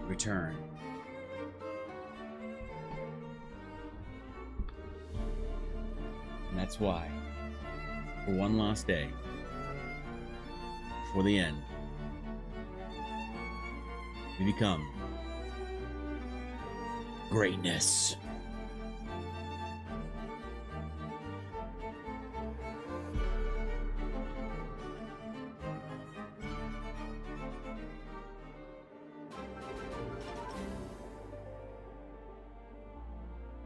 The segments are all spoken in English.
return. And that's why, for one last day, before the end, we become greatness.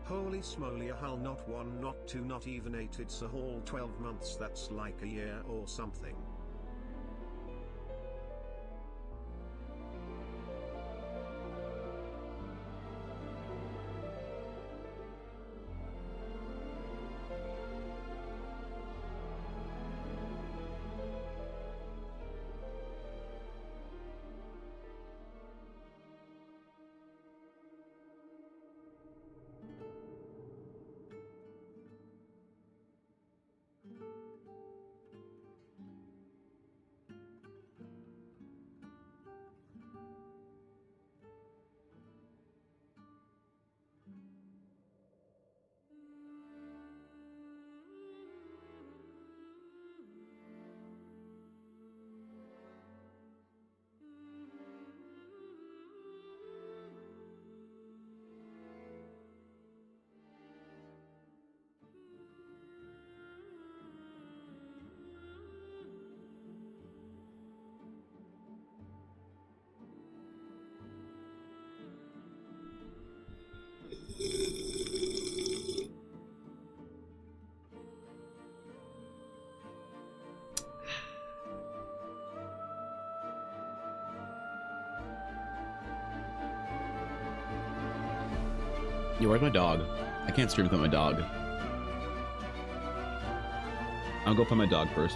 Holy smoly, a hull, not 1, not 2, not even 8, it's a whole 12 months, that's like a year or something. Yo, where's my dog? I can't stream without my dog. I'll go find my dog first.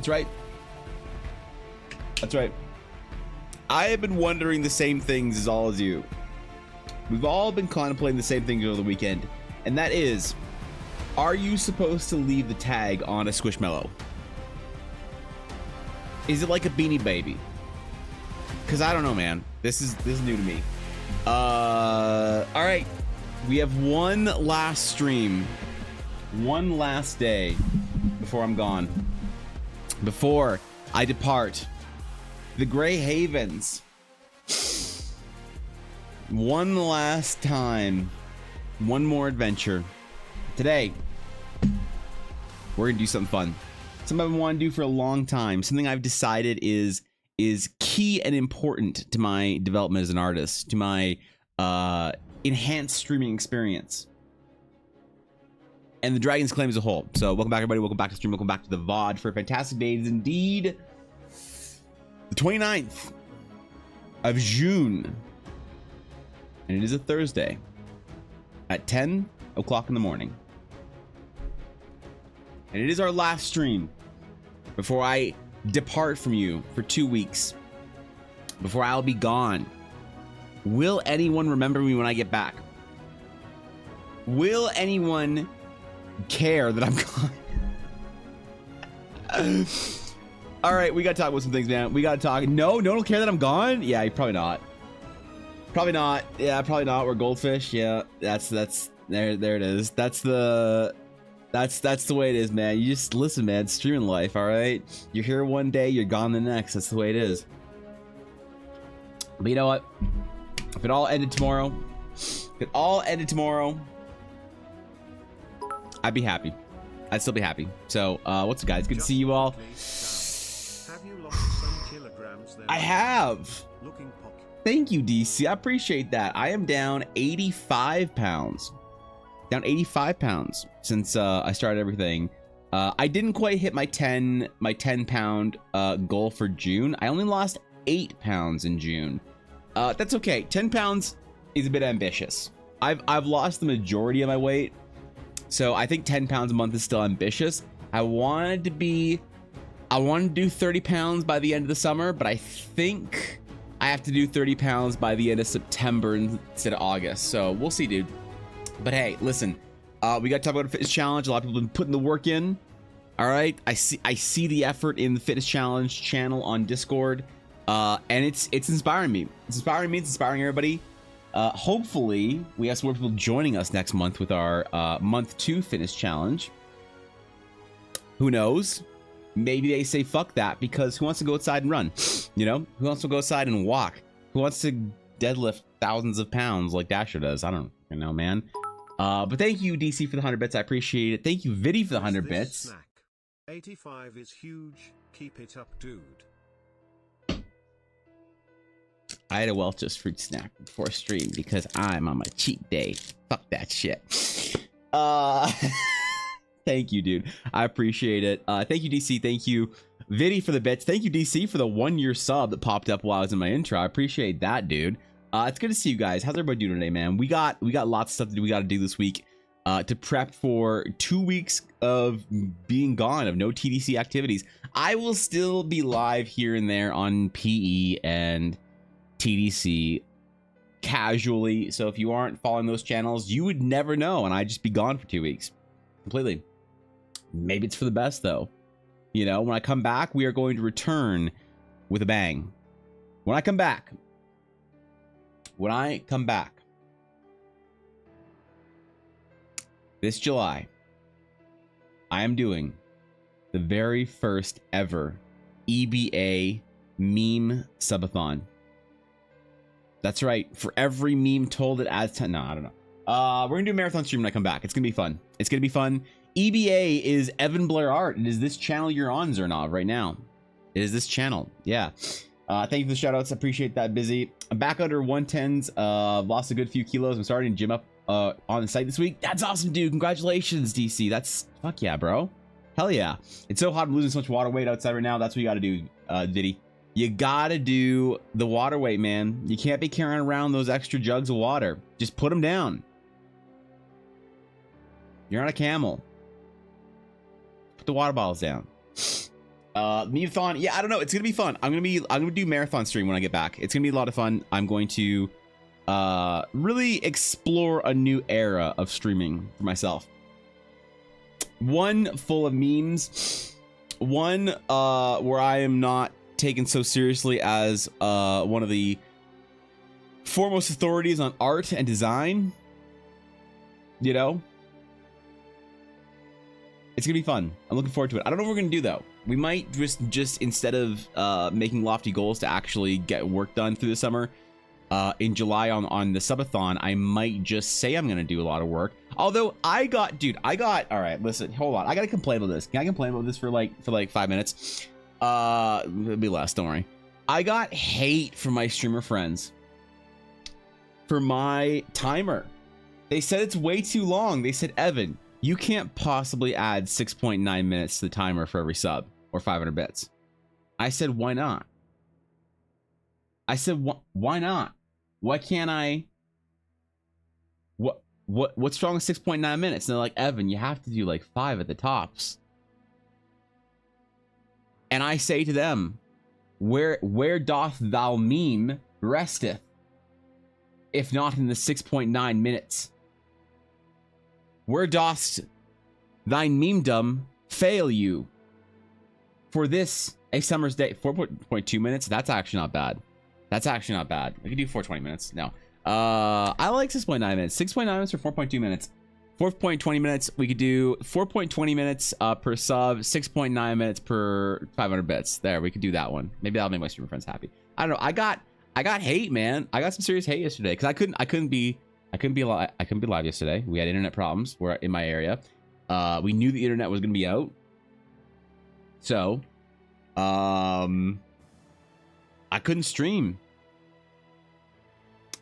That's right. That's right. I have been wondering the same things as all of you. We've all been contemplating the same thing over the weekend, and that is, are you supposed to leave the tag on a Squishmallow? Is it like a Beanie Baby? Because I don't know, man. This is new to me. All right. We have one last stream, one last day before I'm gone. Before I depart the Grey Havens. One last time. One more adventure. Today, we're gonna do something fun. Something I've been wanting to do for a long time. Something I've decided is key and important to my development as an artist, to my enhanced streaming experience, and the Dragon's Claim as a whole. So welcome back, everybody. Welcome back to the stream. Welcome back to the VOD for a fantastic day. It is indeed the 29th of June, and it is a Thursday at 10 o'clock in the morning. And it is our last stream before I depart from you for 2 weeks, before I'll be gone. Will anyone remember me when I get back? Will anyone care that I'm gone? All right, we gotta talk about some things, man. We gotta talk. No one will care that I'm gone? Yeah, probably not. Probably not. Yeah, probably not. We're goldfish. Yeah, that's there it is. That's the way it is, man. You just listen, man. Streaming life, all right? You're here one day, you're gone the next. That's the way it is. But you know what? If it all ended tomorrow, I'd be happy. I'd still be happy. So, what's up, guys? Good to see you all. Have you lost some kilograms there? I have. Looking pocky. Thank you, DC. I appreciate that. I am down 85 pounds. Down 85 pounds since I started everything. I didn't quite hit my 10 pound goal for June. I only lost 8 pounds in June. That's okay. 10 pounds is a bit ambitious. I've lost the majority of my weight, so I think 10 pounds a month is still ambitious. I wanted to do 30 pounds by the end of the summer, but I think I have to do 30 pounds by the end of September instead of August. So we'll see, dude. But hey, listen, we got to talk about a fitness challenge. A lot of people have been putting the work in. All right, I see the effort in the fitness challenge channel on Discord, and it's inspiring me. It's inspiring me. It's inspiring everybody. Hopefully, we have some more people joining us next month with our month 2 fitness challenge. Who knows? Maybe they say fuck that, because who wants to go outside and run? You know, who wants to go outside and walk? Who wants to deadlift thousands of pounds like Dasher does? I don't know, man. But thank you, DC, for the 100 bits. I appreciate it. Thank you, Viddy, for the 100 bits. Snack. 85 is huge. Keep it up, dude. I had a Welch's fruit snack before stream because I'm on my cheat day. Fuck that shit. Thank you, dude. I appreciate it. Thank you, DC. Thank you, Viddy, for the bits. Thank you, DC, for the 1-year sub that popped up while I was in my intro. I appreciate that, dude. It's good to see you guys. How's everybody doing today, man? We got lots of stuff to do. We got to do this week to prep for 2 weeks of being gone, of no TDC activities. I will still be live here and there on PE and TDC casually. So if you aren't following those channels, you would never know, and I'd just be gone for 2 weeks completely. Maybe it's for the best, though. You know, when I come back, we are going to return with a bang. When I come back, this July, I am doing the very first ever EBA meme subathon. That's right. For every meme told, it adds 10. No, I don't know. We're gonna do a marathon stream when I come back. It's gonna be fun. It's gonna be fun. EBA is Evan Blair Art. It is this channel you're on, Zernov, right now. It is this channel. Yeah. Thank you for the shout outs. Appreciate that, Busy. I'm back under 110s. Lost a good few kilos. I'm starting to gym up on the site this week. That's awesome, dude. Congratulations, DC. That's fuck yeah, bro. Hell yeah. It's so hot. I'm losing so much water weight outside right now. That's what you gotta do, Diddy. You gotta do the water weight, man. You can't be carrying around those extra jugs of water. Just put them down. You're on a camel. Put the water bottles down. Memeathon, yeah, I don't know. It's gonna be fun. I'm gonna do marathon stream when I get back. It's gonna be a lot of fun. I'm going to really explore a new era of streaming for myself. One full of memes, one where I am not taken so seriously as one of the foremost authorities on art and design. You know, it's gonna be fun. I'm looking forward to it. I don't know what we're gonna do though. We might just instead of making lofty goals to actually get work done through the summer, in July on the subathon, I might just say I'm gonna do a lot of work. Although all right, listen, hold on, I gotta complain about this. Can I complain about this for like 5 minutes? It'll be less, don't worry. I got hate from my streamer friends for my timer. They said it's way too long. They said, Evan, you can't possibly add 6.9 minutes to the timer for every sub or 500 bits. I said, why not? I said, why not? Why can't I? What's wrong with 6.9 minutes? And they're like, Evan, you have to do like 5 at the tops. And I say to them, where doth thou meme resteth, if not in the 6.9 minutes? Where dost thine memedom fail you? For this, a summer's day, 4.2 minutes. That's actually not bad. That's actually not bad. We can do 420 minutes. No. I like 6.9 minutes. 6.9 minutes or 4.2 minutes. 4.20 minutes. We could do 4.20 minutes per sub, 6.9 minutes per 500 bits. There, we could do that one. Maybe that'll make my streamer friends happy. I don't know. I got hate, man. I got some serious hate yesterday because I couldn't be live yesterday. We had internet problems where in my area. We knew the internet was gonna be out. So I couldn't stream.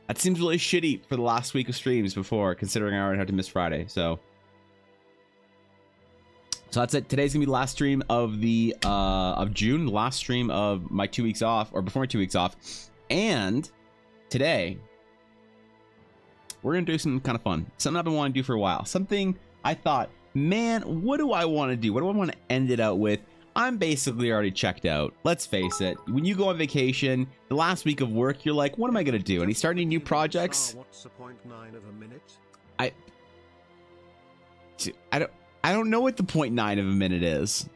That seems really shitty for the last week of streams before, considering I already had to miss Friday. So that's it. Today's gonna be the last stream of the of June, the last stream of my 2 weeks off, or before my 2 weeks off. And today we're gonna do something kind of fun, something I've been wanting to do for a while, something I thought, man, what do I want to do? What do I want to end it out with? I'm basically already checked out. Let's face it. When you go on vacation, the last week of work, you're like, what am I gonna do? And you start any new projects. What's the 0.9 of a minute? I don't know what the 0.9 of a minute is.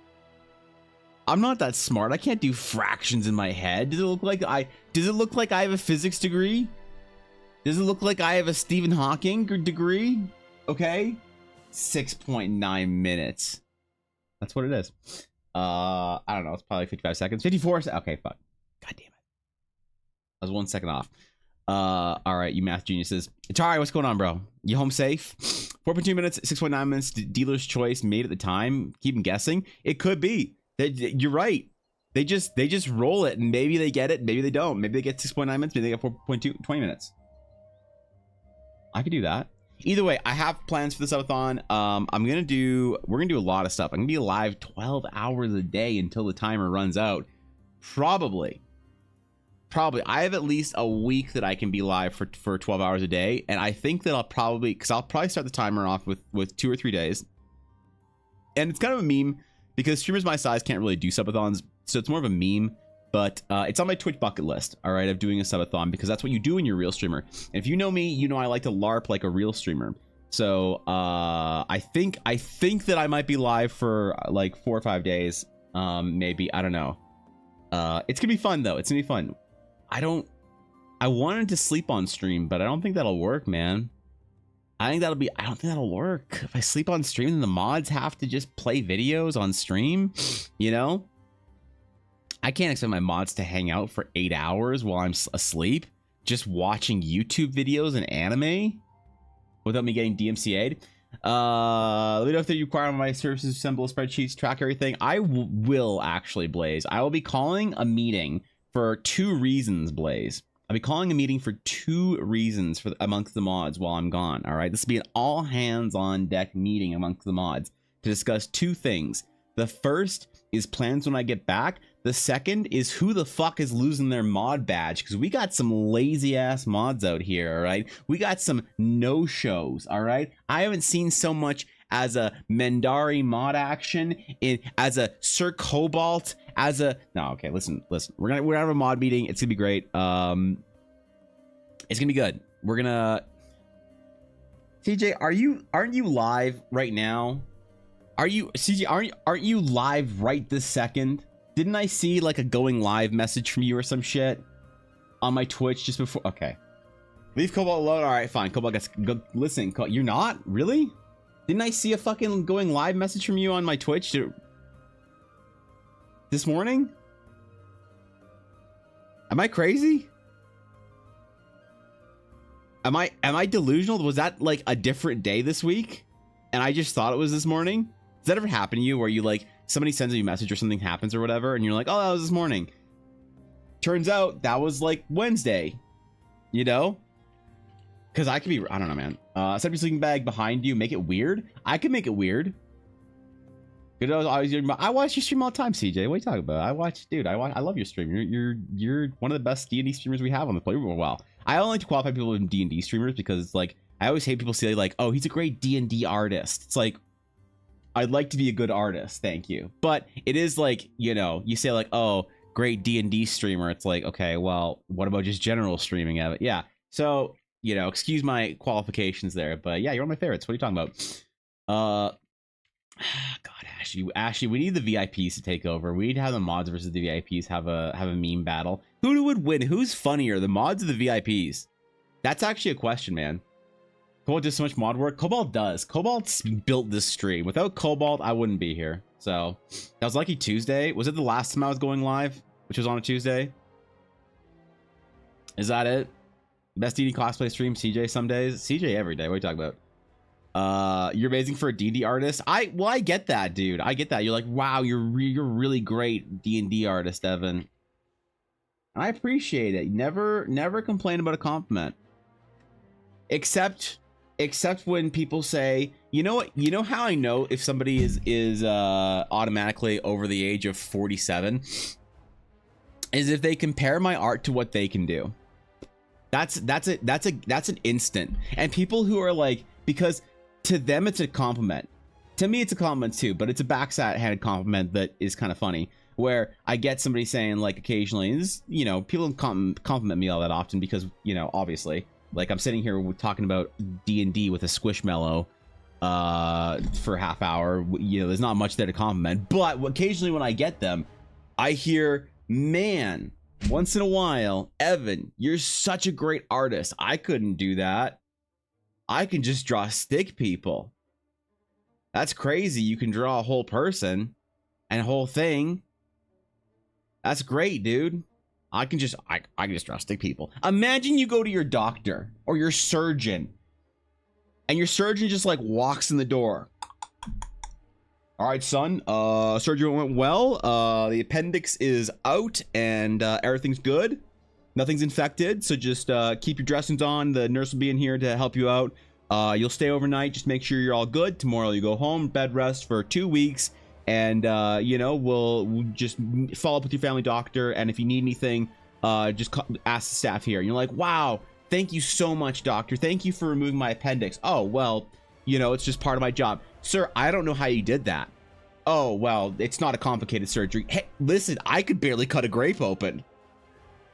I'm not that smart. I can't do fractions in my head. Does it look like I have a physics degree? Does it look like I have a Stephen Hawking degree? Okay. 6.9 minutes. That's what it is. I don't know. It's probably 55 seconds. 54. Okay, fuck. God damn it. I was 1 second off. All right, you math geniuses. Atari, what's going on, bro? You home safe? 4.2 minutes, 6.9 minutes. Dealer's choice made at the time. Keep them guessing. It could be. You're right. They just roll it, and maybe they get it, maybe they don't. Maybe they get 6.9 minutes, maybe they get 20 minutes. I could do that. Either way, I have plans for this subathon. We're gonna do a lot of stuff. I'm gonna be live 12 hours a day until the timer runs out. Probably I have at least a week that I can be live for 12 hours a day, and I think that I'll probably start the timer off with 2 or 3 days. And it's kind of a meme because streamers my size can't really do subathons, so it's more of a meme. But it's on my Twitch bucket list, all right, of doing a subathon, because that's what you do when you're a real streamer. And if you know me, you know I like to LARP like a real streamer. So I think that I might be live for like 4 or 5 days, maybe. I don't know. It's gonna be fun though. It's gonna be fun. I wanted to sleep on stream, but I don't think that'll work, man. I don't think that'll work. If I sleep on stream, then the mods have to just play videos on stream, you know? I can't expect my mods to hang out for 8 hours while I'm asleep, just watching YouTube videos and anime without me getting DMCA'd. Let me know if they require my services, assemble spreadsheets, track everything. I will actually, Blaze. I will be calling a meeting for 2 reasons, Blaze. I'll be calling a meeting for 2 reasons amongst the mods while I'm gone. All right, this will be an all hands on deck meeting amongst the mods to discuss 2 things. The first is plans when I get back. The second is who the fuck is losing their mod badge, because we got some lazy ass mods out here, all right? We got some no-shows, all right? I haven't seen so much as a Mendari mod action, as a Sir Cobalt as a no. Okay, listen. We're gonna have a mod meeting. It's gonna be great. It's gonna be good. We're gonna. CJ, aren't you live right now? Are you CJ? Aren't you live right this second? Didn't I see like a going live message from you or some shit on my Twitch just before? Okay, leave Cobalt alone. All right, fine. Cobalt gets go. Listen, you're not really. Didn't I see a fucking going live message from you on my Twitch this morning? Am I crazy? Am I delusional? Was that like a different day this week and I just thought it was this morning? Does that ever happen to you where you like somebody sends you a message or something happens or whatever and you're like, oh, that was this morning? Turns out that was like Wednesday, you know? Because I could be, I don't know, man. Set up your sleeping bag behind you, make it weird. I could make it weird. You know, I watch your stream all the time, CJ. What are you talking about? I love your stream. You're one of the best D&D streamers we have on the play. Well, I only like to qualify people with D&D streamers because like I always hate people say like, oh, he's a great D&D artist. It's like, I'd like to be a good artist, thank you. But it is like, you know, you say like, oh, great D&D streamer. It's like, okay, well, what about just general streaming of it? Yeah. So, you know, excuse my qualifications there, but yeah, you're one of my favorites. What are you talking about? God, Ashley, we need the VIPs to take over. We need to have the mods versus the VIPs have a meme battle. Who would win? Who's funnier, the mods or the VIPs? That's actually a question, man. Cobalt does so much mod work. Cobalt does. Cobalt's built this stream. Without Cobalt, I wouldn't be here. So that was Lucky Tuesday. Was it the last time I was going live, which was on a Tuesday? Is that it? Best D&D cosplay stream, CJ some days. CJ every day. What are you talking about? You're amazing for a D&D artist. I get that, dude. I get that. You're like, wow, you're really great D&D artist, Evan. And I appreciate it. Never complain about a compliment. Except when people say, you know what? You know how I know if somebody is automatically over the age of 47 is if they compare my art to what they can do. That's an instant. And people who are like, because to them it's a compliment. To me it's a compliment too, but it's a backhanded compliment that is kind of funny. Where I get somebody saying like occasionally, this, you know, people don't compliment me all that often because, you know, obviously, like I'm sitting here talking about D&D with a Squishmallow for a half hour. You know, there's not much there to compliment, but occasionally when I get them, I hear, man, once in a while, Evan, you're such a great artist. I couldn't do that. I can just draw stick people. That's crazy. You can draw a whole person and a whole thing. That's great, dude. I can just draw stick people. Imagine you go to your doctor or your surgeon and your surgeon just like walks in the door. All right, son, surgery went well. The appendix is out and everything's good. Nothing's infected, so just keep your dressings on. The nurse will be in here to help you out. You'll stay overnight. Just make sure you're all good. Tomorrow you go home, bed rest for 2 weeks. And, you know, we'll just follow up with your family doctor. And if you need anything, just ask the staff here. And you're like, wow, thank you so much, doctor. Thank you for removing my appendix. Oh, well, you know, it's just part of my job. Sir, I don't know how you did that. Oh, well, it's not a complicated surgery. Hey, listen, I could barely cut a grape open.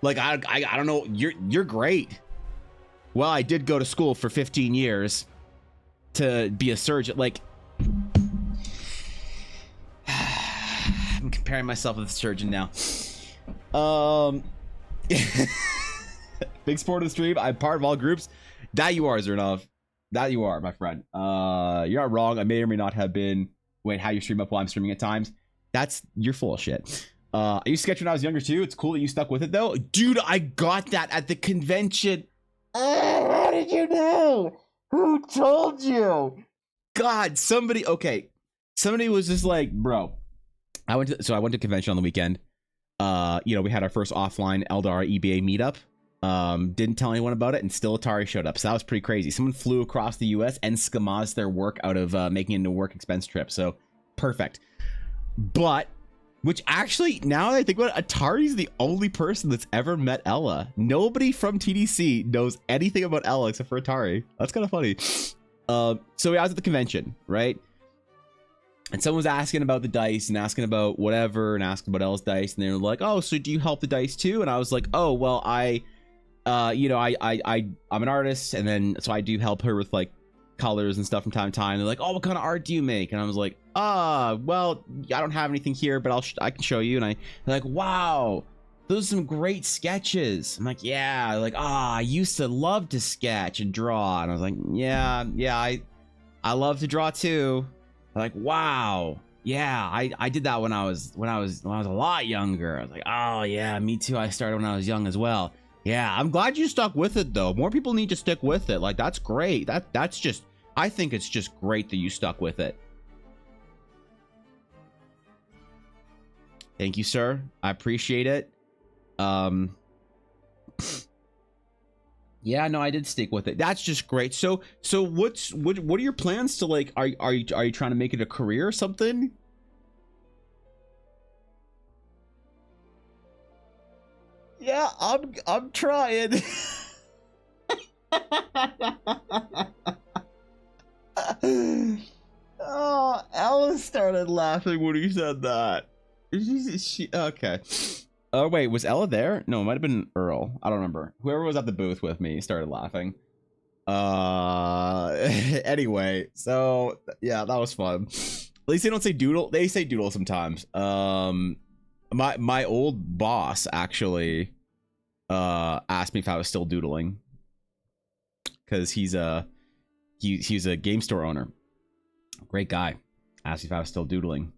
Like, I don't know. You're great. Well, I did go to school for 15 years to be a surgeon. Like, I'm comparing myself with a surgeon now. Big sport of the stream. I'm part of all groups. That you are, Zernov. That you are, my friend. You're not wrong. I may or may not have been. Wait, how you stream up while I'm streaming at times? You're full of shit. I used to sketch when I was younger too. It's cool that you stuck with it though. Dude, I got that at the convention. Oh, how did you know? Who told you? God, somebody was just like, bro. I went to convention on the weekend. You know, we had our first offline Eldar EBA meetup. Didn't tell anyone about it, and still Atari showed up. So that was pretty crazy. Someone flew across the US and skamazed their work out of making it into a work expense trip. So perfect. But which actually, now that I think about it, Atari's the only person that's ever met Ella. Nobody from TDC knows anything about Ella except for Atari. That's kind of funny. So I was at the convention, right? And someone was asking about the dice and asking about whatever and asking about Elle's dice, and they were like, "Oh, so do you help the dice too?" And I was like, "Oh, well, you know, I'm an artist, and then so I do help her with like colors and stuff from time to time." They're like, "Oh, what kind of art do you make?" And I was like, well, I don't have anything here, but I can show you." And they're like, "Wow, those are some great sketches." I'm like, "Yeah." Like, I used to love to sketch and draw." And I was like, yeah, I love to draw too. They're like, "Wow, yeah, I did that when I was a lot younger." I was like, "Oh yeah, me too. I started when I was young as well." Yeah, I'm glad you stuck with it though. More people need to stick with it. Like, that's great. That's just, I think it's just great that you stuck with it. Thank you, sir. I appreciate it. Yeah, no, I did stick with it. That's just great. So what are your plans to, like, are you trying to make it a career or something? Yeah, I'm trying. Oh, Ella started laughing when he said that. She okay. Oh wait, was Ella there? No, it might have been Earl. I don't remember. Whoever was at the booth with me started laughing. Anyway, so yeah, that was fun. At least they don't say doodle. They say doodle sometimes. My old boss actually asked me if I was still doodling, because he's a game store owner. Great guy. Asked me if I was still doodling.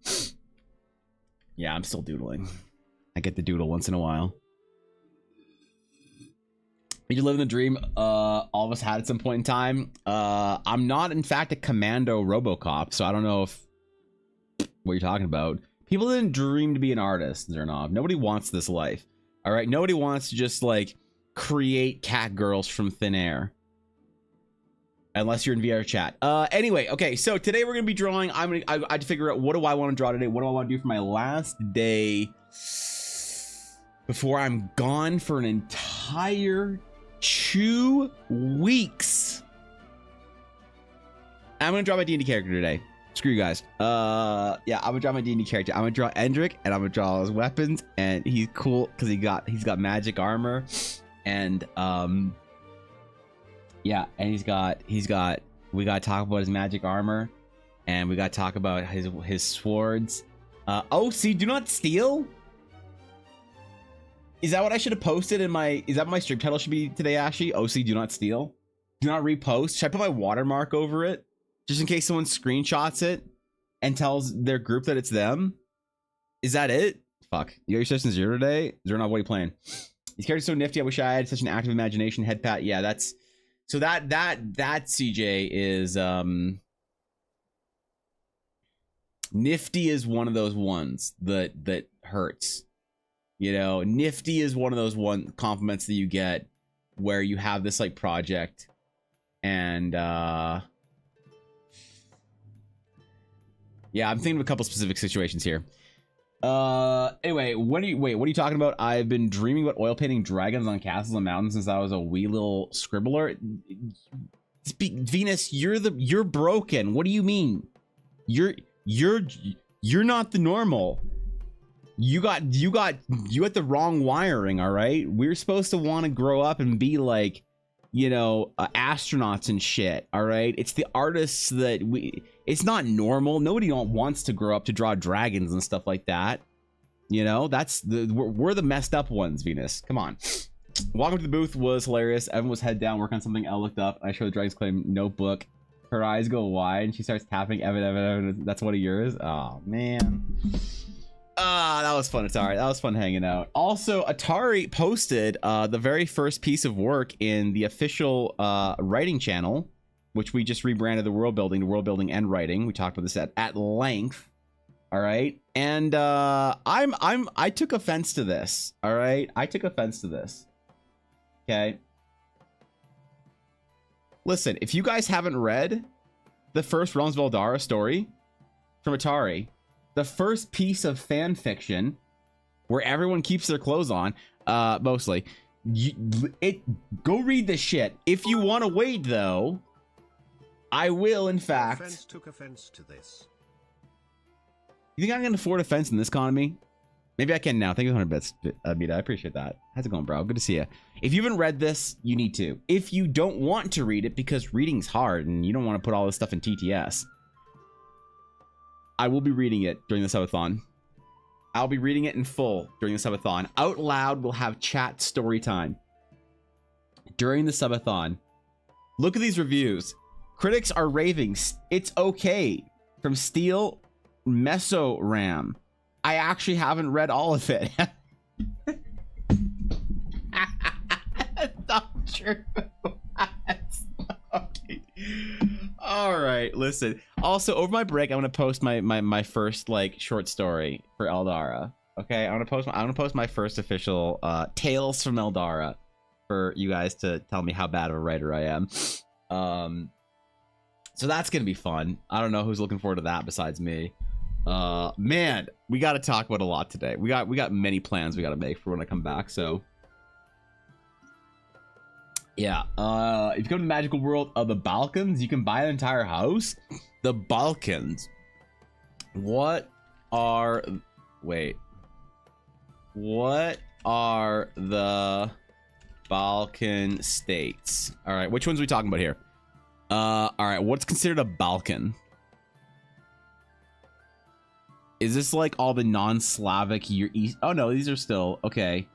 Yeah, I'm still doodling. I get to doodle once in a while. You're living the dream all of us had at some point in time. I'm not, in fact, a commando RoboCop, so I don't know if what you're talking about. People didn't dream to be an artist, Zernov. Nobody wants this life. All right, nobody wants to just like create cat girls from thin air. Unless you're in VR chat. Anyway, okay, so today we're gonna be drawing. I had to figure out, what do I want to draw today? What do I want to do for my last day before I'm gone for an entire 2 weeks? I'm gonna draw my D&D character today. Screw you guys. Yeah, I'm gonna draw my D&D character. I'm gonna draw Endrick, and I'm gonna draw all his weapons, and he's cool because he's got magic armor, and yeah, and we gotta talk about his magic armor, and we gotta talk about his swords. Oh, see, do not steal. Is that what I should have posted in my? Is that what my stream title should be today, Ashy? OC, do not steal. Do not repost. Should I put my watermark over it, just in case someone screenshots it and tells their group that it's them? Is that it? Fuck. You got your session 0 today? Zernov, what are you playing? These characters are so nifty. I wish I had such an active imagination. Head pat. Yeah, that's. So that CJ is nifty is one of those ones that hurts. You know, nifty is one of those compliments that you get where you have this like project, and yeah, I'm thinking of a couple specific situations here. Anyway, what are you talking about? I've been dreaming about oil painting dragons on castles and mountains since I was a wee little scribbler. Venus, you're broken. What do you mean? You're not the normal. You got the wrong wiring, all right? We're supposed to want to grow up and be like, you know, astronauts and shit, all right? It's the artists that it's not normal. Nobody wants to grow up to draw dragons and stuff like that. You know, we're the messed up ones, Venus. Come on. Walking to the booth was hilarious. Evan was head down working on something. Elle looked up. I showed the Dragon's Claim notebook. Her eyes go wide and she starts tapping. Evan, that's one of yours? Oh, man. That was fun, Atari. That was fun hanging out. Also, Atari posted the very first piece of work in the official writing channel, which we just rebranded the world building and writing. We talked about this at length. All right, and I took offense to this. All right, I took offense to this. Okay. Listen, if you guys haven't read the first Realms of Eldara story from Atari, the first piece of fan fiction where everyone keeps their clothes on, mostly, go read this shit. If you want to wait, though, I will, in fact. Took offense to this. You think I can afford a fence in this economy? Maybe I can now. Thank you 100 bits, Amita. I appreciate that. How's it going, bro? Good to see you. If you haven't read this, you need to. If you don't want to read it because reading's hard and you don't want to put all this stuff in TTS, I will be reading it during the subathon. I'll be reading it in full during the subathon. Out loud, we'll have chat story time. During the subathon, look at these reviews. Critics are raving. It's okay. From Steel Meso Ram. I actually haven't read all of it. That's not true. Okay. All right, listen. Also, over my break, I'm gonna post my first like short story for Eldara. Okay, I'm gonna post my first official Tales from Eldara for you guys to tell me how bad of a writer I am. So that's gonna be fun. I don't know who's looking forward to that besides me. Man, we got to talk about a lot today. We got many plans we got to make for when I come back. So yeah, if you come to the magical world of the Balkans, you can buy an entire house. The Balkans. What are the Balkan states? All right, which ones are we talking about here? All right, what's considered a Balkan? Is this like all the non-Slavic east? Oh no, these are still okay.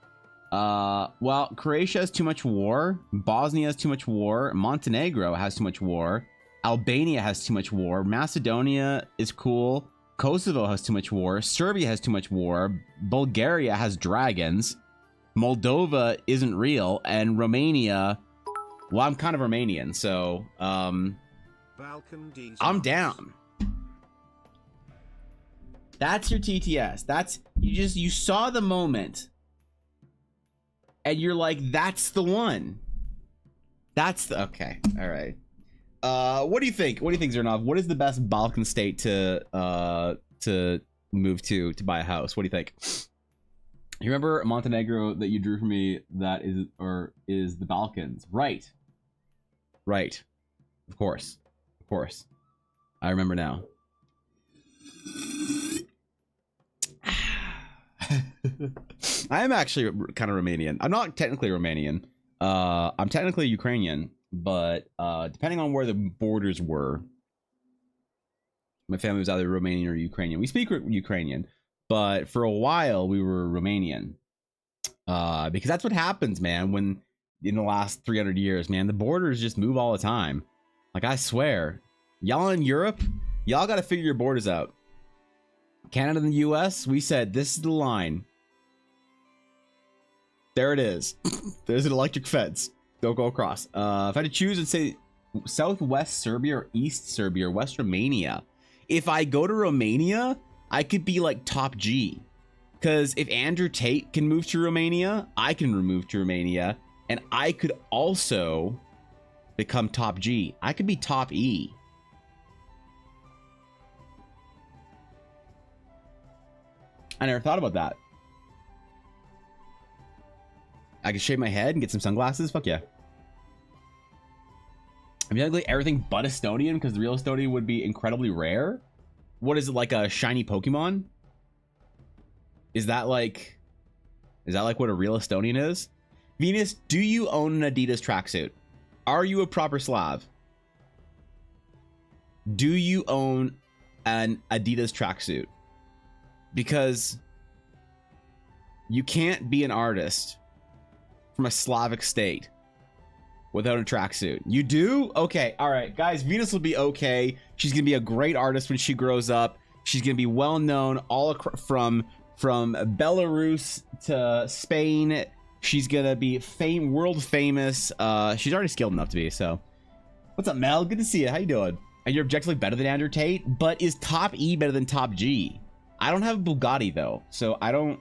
Well, Croatia has too much war. Bosnia has too much war. Montenegro has too much war. Albania has too much war. Macedonia is cool. Kosovo has too much war. Serbia has too much war. Bulgaria has dragons. Moldova isn't real, and Romania. Well, I'm kind of Romanian, so I'm down. That's your TTS. That's you saw the moment and you're like, that's the one. That's the okay. All right. What do you think? What do you think, Zernov? What is the best Balkan state to move to buy a house? What do you think? You remember Montenegro that you drew for me that is the Balkans? Right. Right. Of course. Of course. I remember now. I am actually kind of Romanian. I'm not technically Romanian. I'm technically Ukrainian, but depending on where the borders were, my family was either Romanian or Ukrainian. We speak Ukrainian, but for a while we were Romanian. Because that's what happens, man, when in the last 300 years, man, the borders just move all the time. Like, I swear, y'all in Europe, y'all got to figure your borders out. Canada and the US, we said this is the line. There it is. There's an electric fence. Don't go across. If I had to choose, I'd say Southwest Serbia or East Serbia or West Romania. If I go to Romania, I could be like top G. Because if Andrew Tate can move to Romania, I can move to Romania. And I could also become top G. I could be top E. I never thought about that. I could shave my head and get some sunglasses. Fuck yeah. I mean, like everything but Estonian, because the real Estonian would be incredibly rare. What is it, like a shiny Pokemon? Is that like what a real Estonian is? Venus, do you own an Adidas tracksuit? Are you a proper Slav? Do you own an Adidas tracksuit? Because you can't be an artist from a Slavic state without a tracksuit. You do? Okay, all right, guys. Venus will be okay. She's gonna be a great artist when she grows up. She's gonna be well known all from Belarus to Spain. She's gonna be world famous. She's already skilled enough to be. So, what's up, Mel? Good to see you. How you doing? And you're objectively better than Andrew Tate, but is top E better than top G? I don't have a Bugatti though, so I don't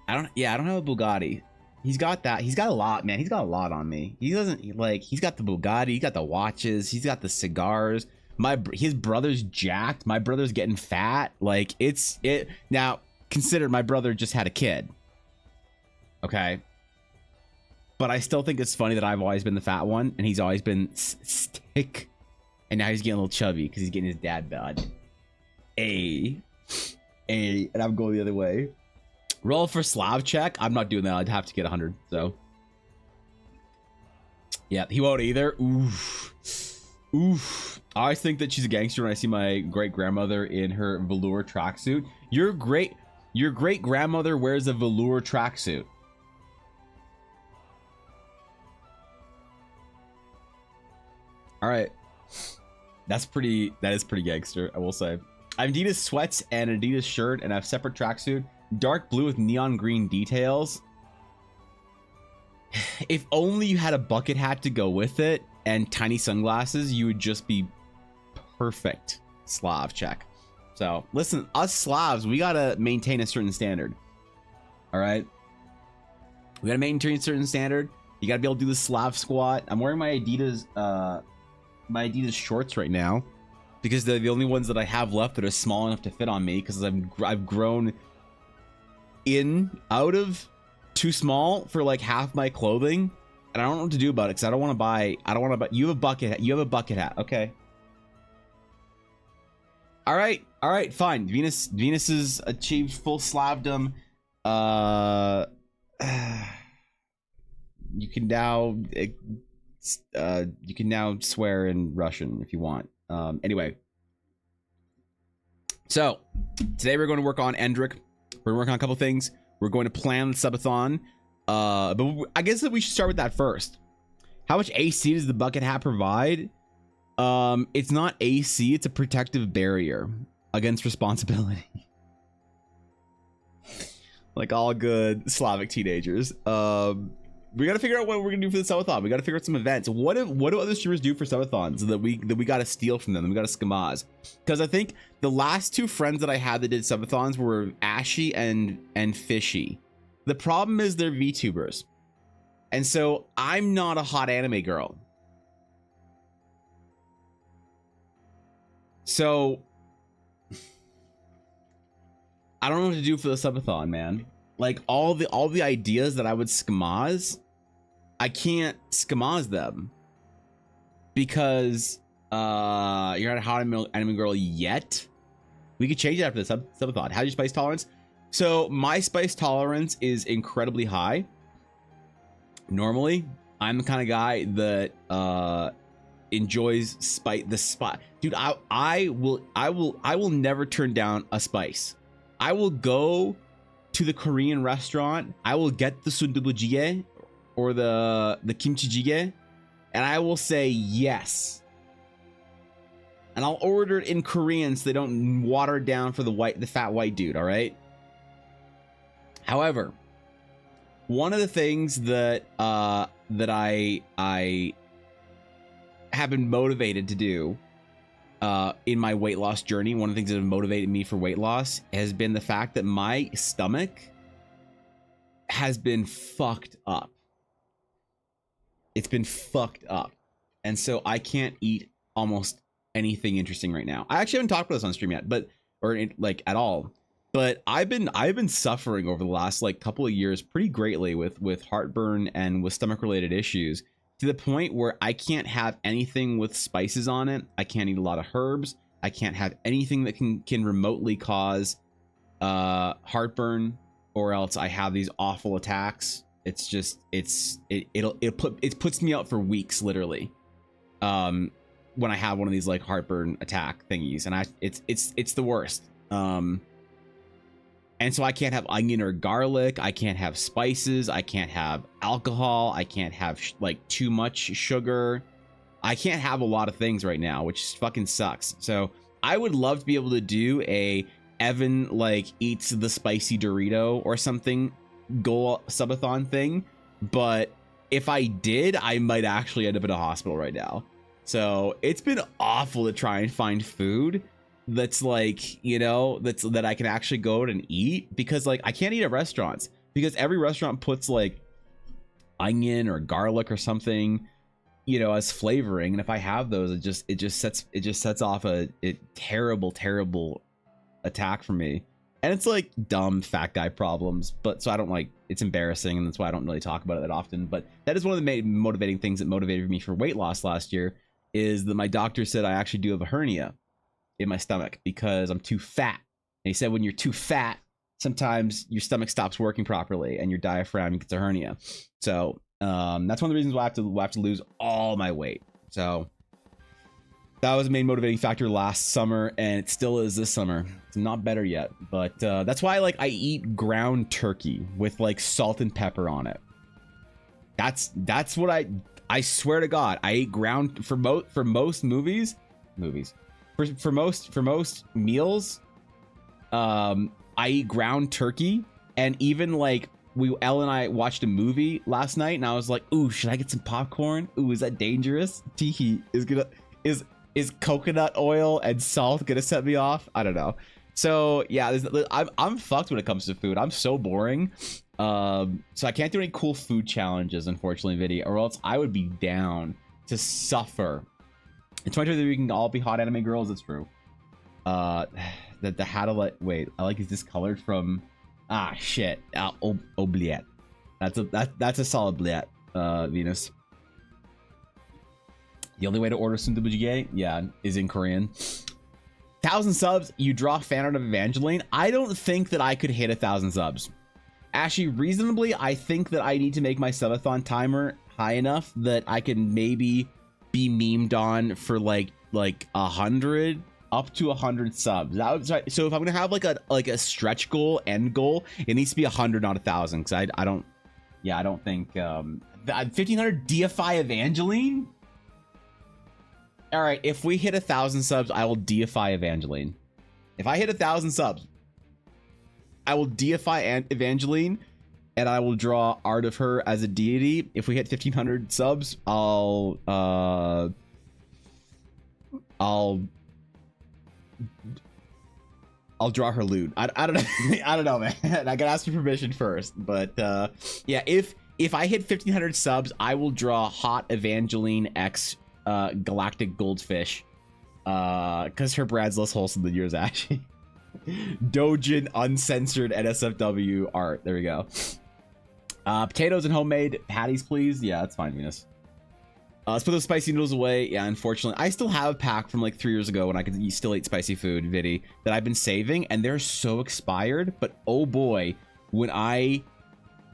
have a Bugatti. He's got that. He's got a lot, man. He's got a lot on me. He doesn't like. He's got the Bugatti. He's got the watches. He's got the cigars. His brother's jacked. My brother's getting fat. Like it now. Consider my brother just had a kid. Okay. But I still think it's funny that I've always been the fat one and he's always been stick. And now he's getting a little chubby because he's getting his dad bod. A, and I'm going the other way. Roll for Slav check. I'm not doing that. I'd have to get 100. So, yeah, he won't either. Oof. Oof. I always think that she's a gangster when I see my great grandmother in her velour tracksuit. Your great grandmother wears a velour tracksuit. All right, that is pretty gangster, I will say. I have Adidas sweats and Adidas shirt, and I have separate tracksuit, dark blue with neon green details. If only you had a bucket hat to go with it and tiny sunglasses, you would just be perfect. Slav check. So listen, us Slavs, we gotta maintain a certain standard. All right, we gotta maintain a certain standard. You gotta be able to do the Slav squat. I'm wearing my Adidas shorts right now because they're the only ones that I have left that are small enough to fit on me, because I've grown out of too small for like half my clothing, and I don't know what to do about it because I don't want to buy. You have a bucket hat. You have a bucket hat. Okay. All right, fine. Venus has achieved full Slavdom. You can now swear in Russian if you want. Anyway, so today we're going to work on Endrick. We're going to work on a couple things. We're going to plan the subathon. But I guess that we should start with that first. How much AC does the bucket hat provide? It's not AC, it's a protective barrier against responsibility. Like all good Slavic teenagers. We got to figure out what we're gonna do for the subathon. We got to figure out some events. What do other streamers do for subathons that we got to steal from them? That we got to schmaz? Because I think the last two friends that I had that did subathons were Ashy and Fishy. The problem is they're VTubers, and so I'm not a hot anime girl. So I don't know what to do for the subathon, man. Like all the ideas that I would schmaz, I can't schmaz them because you're not a hot anime girl yet. We could change that for the subathon. How's your spice tolerance? So my spice tolerance is incredibly high. Normally, I'm the kind of guy that enjoys the spot. Dude, I will never turn down a spice. I will go to the Korean restaurant. I will get the sundubu jjigae or the kimchi jjigae, and I will say yes. And I'll order it in Korean so they don't water it down for the fat white dude. All right. However, one of the things that I have been motivated to do in my weight loss journey, one of the things that have motivated me for weight loss has been the fact that my stomach has been fucked up. It's been fucked up. And so I can't eat almost anything interesting right now. I actually haven't talked about this on stream yet, like at all. But I've been suffering over the last like couple of years pretty greatly with heartburn and with stomach related issues, to the point where I can't have anything with spices on it. I can't eat a lot of herbs. I can't have anything that can remotely cause heartburn, or else I have these awful attacks. It's just it puts me out for weeks literally. When I have one of these like heartburn attack thingies, and it's the worst. And so I can't have onion or garlic. I can't have spices. I can't have alcohol. I can't have like too much sugar. I can't have a lot of things right now, which fucking sucks. So I would love to be able to do a Evan like eats the spicy Dorito or something goal subathon thing. But if I did, I might actually end up in a hospital right now. So it's been awful to try and find food that's like, you know, that I can actually go out and eat, because like I can't eat at restaurants because every restaurant puts like onion or garlic or something, you know, as flavoring, and if I have those, it just sets off a terrible attack for me. And it's like dumb fat guy problems, but so I don't like, it's embarrassing, and that's why I don't really talk about it that often. But that is one of the motivating things that motivated me for weight loss last year, is that my doctor said I actually do have a hernia in my stomach because I'm too fat he said when you're too fat, sometimes your stomach stops working properly and your diaphragm gets a hernia. So that's one of the reasons why I have to lose all my weight. So that was the main motivating factor last summer, and it still is this summer. It's not better yet, but that's why I eat ground turkey with like salt and pepper on it. That's what I swear to God, I eat ground for most movies. For most meals, I eat ground turkey. And even like Elle and I watched a movie last night, and I was like, ooh, should I get some popcorn? Ooh, is that dangerous? Teehee is coconut oil and salt gonna set me off? I don't know. So yeah, I'm fucked when it comes to food. I'm so boring. So I can't do any cool food challenges, unfortunately, Viddy, or else I would be down to suffer. In 2023, we can all be hot anime girls. It's true. The hat of wait, I like is discolored from shit. Oubliette. That's a solid bliette, Venus. The only way to order sundubujigae, yeah, is in Korean. 1,000 subs, you draw fan art of Evangeline. I don't think that I could hit 1,000 subs. Actually, reasonably, I think that I need to make my subathon timer high enough that I can maybe be memed on for like 100 up to 100 subs. That would, so if I'm gonna have like a stretch goal, end goal, it needs to be 100, not 1,000. Because I don't think 1,500 deify Evangeline. All right, if we hit 1,000 subs, I will deify Evangeline. If I hit 1,000 subs, I will deify Evangeline, and I will draw art of her as a deity. If we hit 1,500 subs, I'll draw her lewd. I don't know. I don't know, man. I gotta ask your permission first. But yeah, if I hit 1,500 subs, I will draw hot Evangeline X galactic goldfish, because her Brad's less wholesome than yours, actually. Dojin uncensored NSFW art. There we go. Potatoes and homemade patties, please. Yeah, that's fine, Venus. Let's put those spicy noodles away. Yeah, unfortunately, I still have a pack from like 3 years ago when I could still eat spicy food, Viddy, that I've been saving, and they're so expired. But oh boy, when I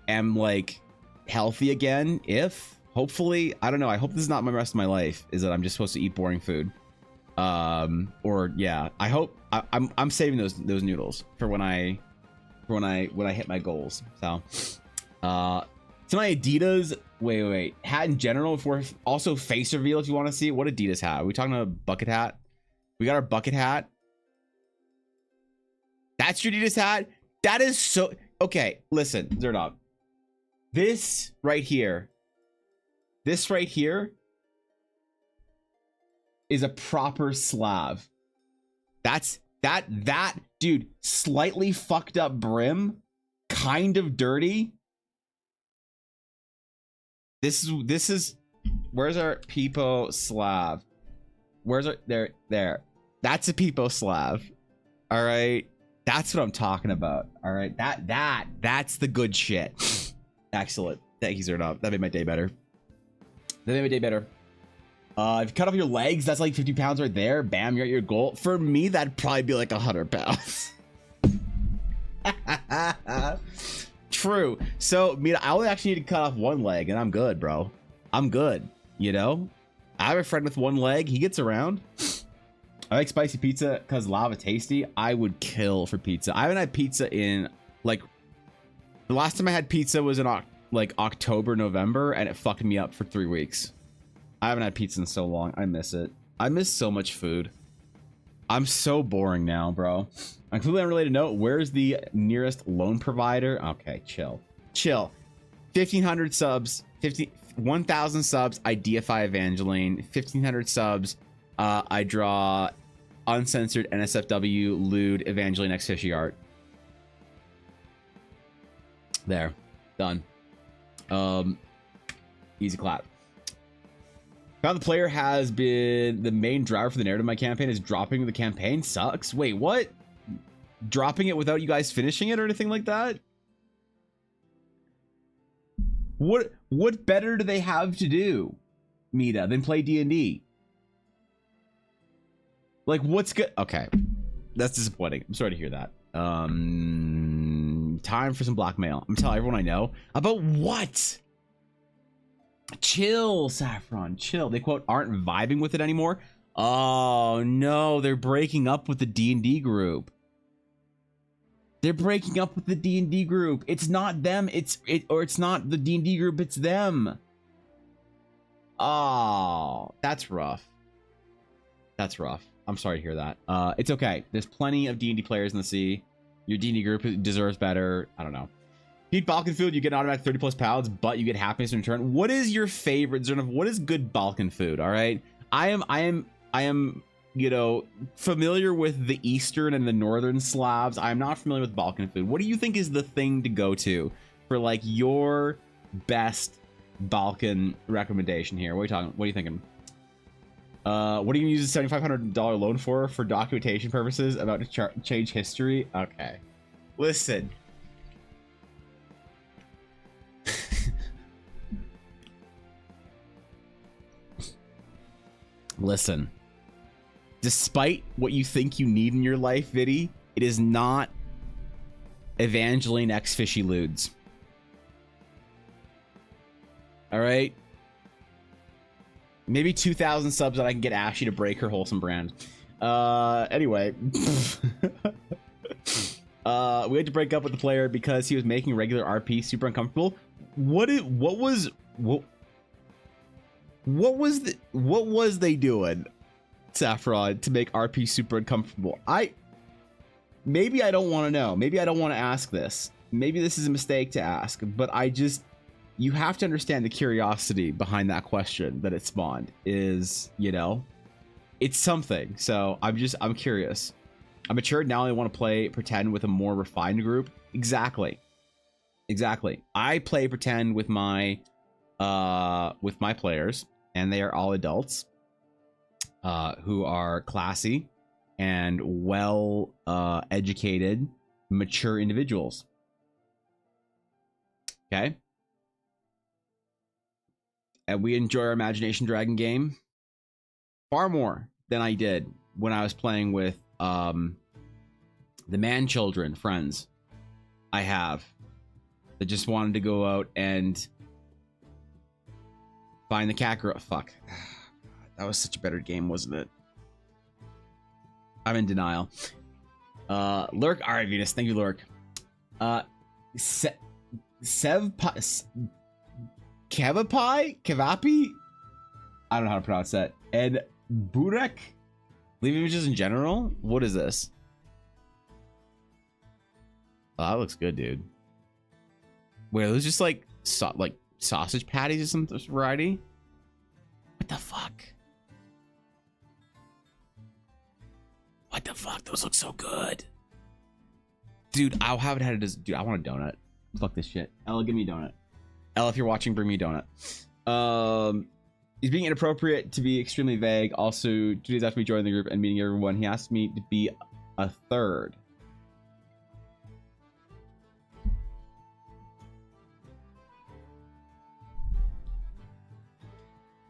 am like healthy again, hopefully, I don't know, I hope this is not my rest of my life, is that I'm just supposed to eat boring food. Or yeah, I hope I'm saving those noodles for when I hit my goals. So to my Adidas, wait, hat in general, if we're also face reveal, if you want to see what Adidas hat. Are we talking about a bucket hat? We got our bucket hat. That's your Adidas hat. That is so okay. Listen, Zerdog, this right here is a proper Slav. That dude, slightly fucked up brim, kind of dirty. This is where's our Peepo Slav? Where's our there? That's a Peepo Slav. All right, that's what I'm talking about. All right, that's the good shit. Excellent. Thank you, Zerdog. That made my day better. If you cut off your legs, that's like 50 pounds right there. Bam, you're at your goal. For me, that'd probably be like 100 pounds. True. So, I only actually need to cut off one leg, and I'm good, bro. I'm good. You know? I have a friend with one leg. He gets around. I like spicy pizza because lava tasty. I would kill for pizza. I haven't had pizza in, like, the last time I had pizza was in, like, October, November, and it fucked me up for 3 weeks. I haven't had pizza in so long. I miss it. I miss so much food. I'm so boring now, bro. On a completely unrelated note, where's the nearest loan provider? Okay, chill. 1,500 subs, 1,000 subs, I deify Evangeline. 1,500 subs, I draw uncensored NSFW lewd Evangeline X fishy art. There, done. Easy clap. Now the player has been the main driver for the narrative of my campaign. Is dropping the campaign sucks. Wait, what? Dropping it without you guys finishing it or anything like that? What better do they have to do, Mita, than play D&D? Like, what's good? Okay, that's disappointing. I'm sorry to hear that. Time for some blackmail. I'm telling everyone I know. About what? Chill, Saffron, chill. They quote aren't vibing with it anymore. Oh no, they're breaking up with the D&D group. They're breaking up with the D&D group. It's not them, it's not the D&D group, it's them. Oh, that's rough. That's rough. I'm sorry to hear that. It's okay. There's plenty of D&D players in the sea. Your D&D group deserves better. I don't know. Eat Balkan food, you get an automatic 30 plus pounds, but you get happiness in return. What is your favorite sort of, what is good Balkan food? All right. I am, you know, familiar with the Eastern and the Northern Slavs. I'm not familiar with Balkan food. What do you think is the thing to go to for like your best Balkan recommendation here? What are you talking? What are you thinking? What do you use a $7,500 loan for documentation purposes about to change history? Okay. Listen. Listen. Despite what you think you need in your life, Viddy, it is not Evangeline X Fishy Ludes. All right? Maybe 2,000 subs that I can get Ashy to break her wholesome brand. Anyway. We had to break up with the player because he was making regular RP super uncomfortable. What was they doing, Saffron, to make RP super uncomfortable? Maybe I don't want to know. Maybe I don't want to ask this. Maybe this is a mistake to ask, but you have to understand the curiosity behind that question that it spawned is, you know, it's something. So I'm curious. I'm matured now. I want to play pretend with a more refined group. Exactly. I play pretend with my players, and they are all adults who are classy and well educated, mature individuals. Okay. And we enjoy our Imagination Dragon game far more than I did when I was playing with the man children friends I have that just wanted to go out and find the cat girl. Fuck. That was such a better game, wasn't it? I'm in denial. Lurk. All right, Venus. Thank you, Lurk. Kevapi? I don't know how to pronounce that. And Burek? Leave images in general? What is this? Oh, that looks good, dude. Wait, are those just like sausage patties or some variety? What the fuck? What the fuck? Those look so good. Dude, I haven't had it. Dude, I want a donut. Fuck this shit. Ella, give me a donut. Ella, if you're watching, bring me a donut. He's being inappropriate to be extremely vague. Also, 2 days after me joining the group and meeting everyone, he asked me to be a third.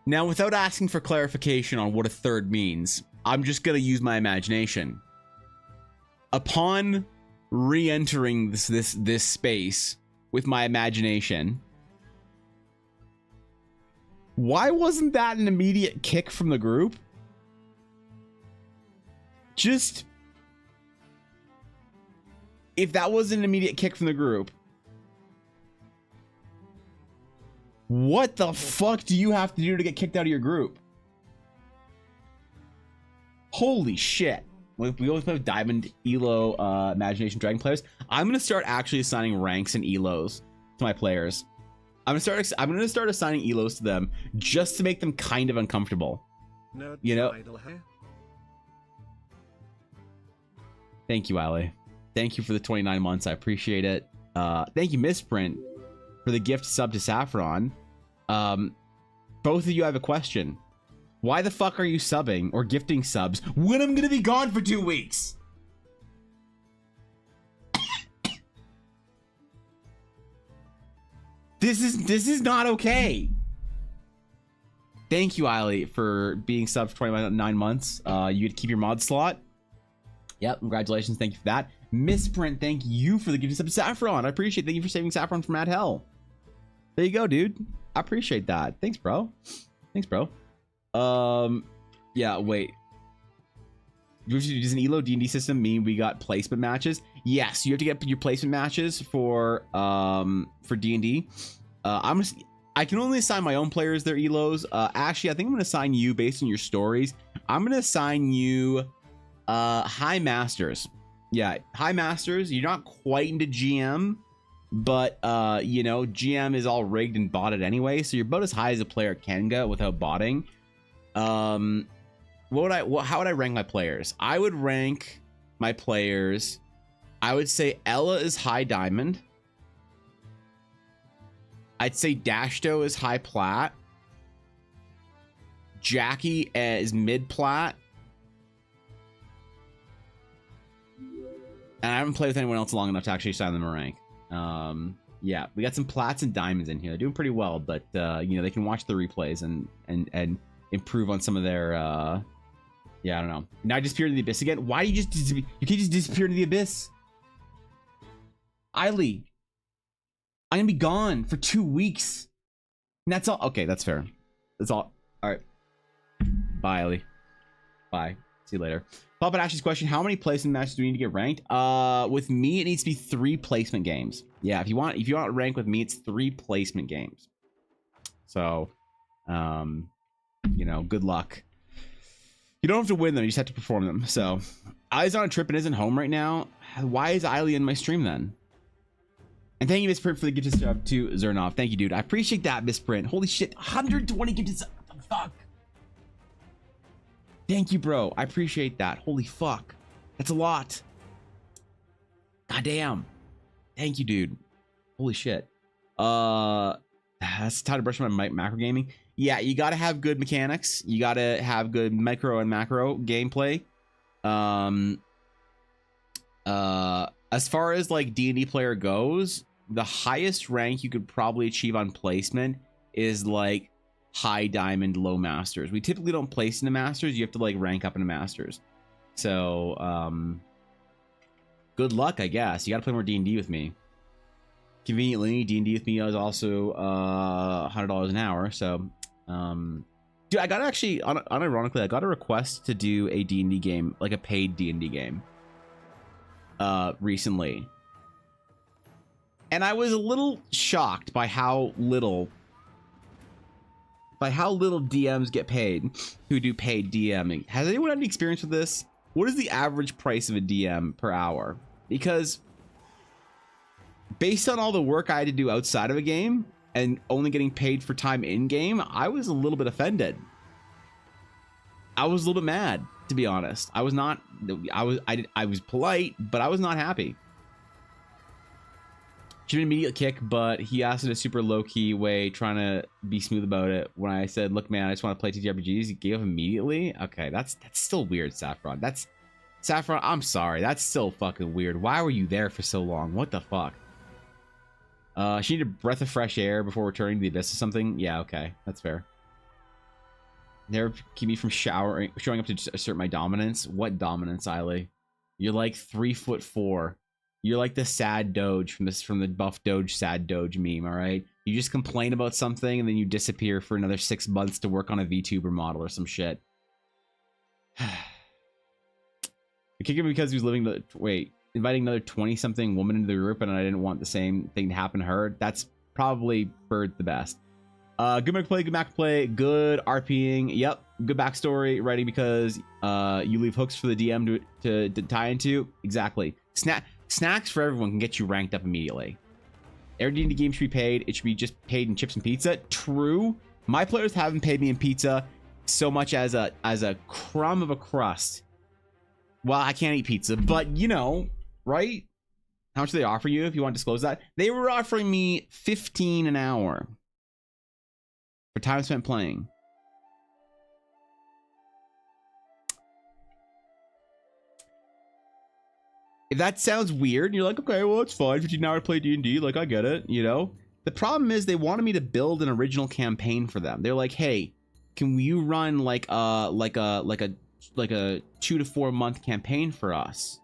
Now, without asking for clarification on what a third means, I'm just gonna use my imagination. Upon re-entering this space with my imagination, why wasn't that an immediate kick from the group? Just, if that was an immediate kick from the group, what the fuck do you have to do to get kicked out of your group? Holy shit. We always play with Diamond, Elo, Imagination Dragon players. I'm going to start actually assigning ranks and Elos to my players. I'm gonna start assigning Elos to them just to make them kind of uncomfortable. No, you know? Thank you, Ali. Thank you for the 29 months. I appreciate it. Thank you, Misprint, for the gift sub to Saffron. Both of you have a question. Why the fuck are you subbing or gifting subs when I'm gonna be gone for 2 weeks? This is not okay. Thank you, Eiley, for being subbed for 29 months. You get to keep your mod slot. Yep, congratulations. Thank you for that. Misprint, thank you for the gift of Saffron. I appreciate it. Thank you for saving Saffron from Mad Hell. There you go, dude. I appreciate that. Thanks, bro. Thanks, bro. Yeah, wait. Does an ELO D&D system mean we got placement matches? Yes, you have to get your placement matches for D&D. I can only assign my own players their ELOs. Actually, I think I'm gonna assign you based on your stories. I'm gonna assign you High Masters. Yeah, High Masters. You're not quite into GM, but you know, GM is all rigged and botted anyway, so you're about as high as a player can go without botting. How would I rank my players? I would rank my players. I would say Ella is high diamond. I'd say Dashto is high plat. Jackie is mid plat. And I haven't played with anyone else long enough to actually assign them a rank. Yeah, we got some plats and diamonds in here. They're doing pretty well, but you know, they can watch the replays and improve on some of their yeah, I don't know. Now I disappeared into the abyss again. Why do you just you can't just disappear into the abyss? Eiley, I'm gonna be gone for 2 weeks. And that's all. Okay, that's fair. That's all. All right. Bye, Eiley. Bye. See you later. Papa Ash's question: how many placement matches do we need to get ranked? With me, it needs to be 3 placement games. Yeah, if you want rank with me, it's 3 placement games. So, you know, good luck. You don't have to win them; you just have to perform them. So, Eiley's on a trip and isn't home right now. Why is Eiley in my stream then? And thank you, Misprint, for the gifted sub to Zernov. Thank you, dude. I appreciate that, Misprint. Holy shit, 120 gifted subs. What the fuck? Thank you, bro. I appreciate that. Holy fuck. That's a lot. God damn. Thank you, dude. Holy shit. That's time to brush my macro gaming. Yeah, you gotta have good mechanics. You gotta have good micro and macro gameplay. As far as like D&D player goes, the highest rank you could probably achieve on placement is like high diamond, low masters. We typically don't place into masters. You have to like rank up into masters. So good luck, I guess. You gotta play more D&D with me. Conveniently, D&D with me is also $100 an hour. So dude, I got actually unironically, I got a request to do a D&D game, like a paid D&D game recently, and I was a little shocked by how little DMs get paid who do paid DMing. Has anyone had any experience with this? What is the average price of a DM per hour? Because based on all the work I had to do outside of a game and only getting paid for time in game, I was a little bit offended. I was a little bit mad, to be honest. I was not. I was polite, but I was not happy. She did an immediate kick, but he asked in a super low-key way, trying to be smooth about it. When I said, "Look, man, I just want to play TTRPGs," he gave immediately. Okay, that's still weird, Saffron. That's Saffron. I'm sorry. That's still fucking weird. Why were you there for so long? What the fuck? She needed a breath of fresh air before returning to the abyss or something. Yeah, okay, that's fair. Never keep me from showing up to assert my dominance. What dominance, Eiley? You're like 3'4". You're like the sad doge from the buff doge sad doge meme. All right, you just complain about something and then you disappear for another 6 months to work on a VTuber model or some shit. I kicked him because he was inviting another 20-something woman into the group, and I didn't want the same thing to happen to her. That's probably Bird the best. Good Mac play, good Mac play, good RPing. Yep, good backstory. Writing because you leave hooks for the DM to tie into. Exactly. Snacks for everyone can get you ranked up immediately. Every D&D game should be paid. It should be just paid in chips and pizza. True. My players haven't paid me in pizza so much as a crumb of a crust. Well, I can't eat pizza, but you know, right? How much do they offer you if you want to disclose that? They were offering me $15 an hour for time spent playing. If that sounds weird, and you're like, okay, well, it's fine. 15 hours to play D&D, like, I get it, you know? The problem is they wanted me to build an original campaign for them. They're like, hey, can you run like a 2 to 4 month campaign for us?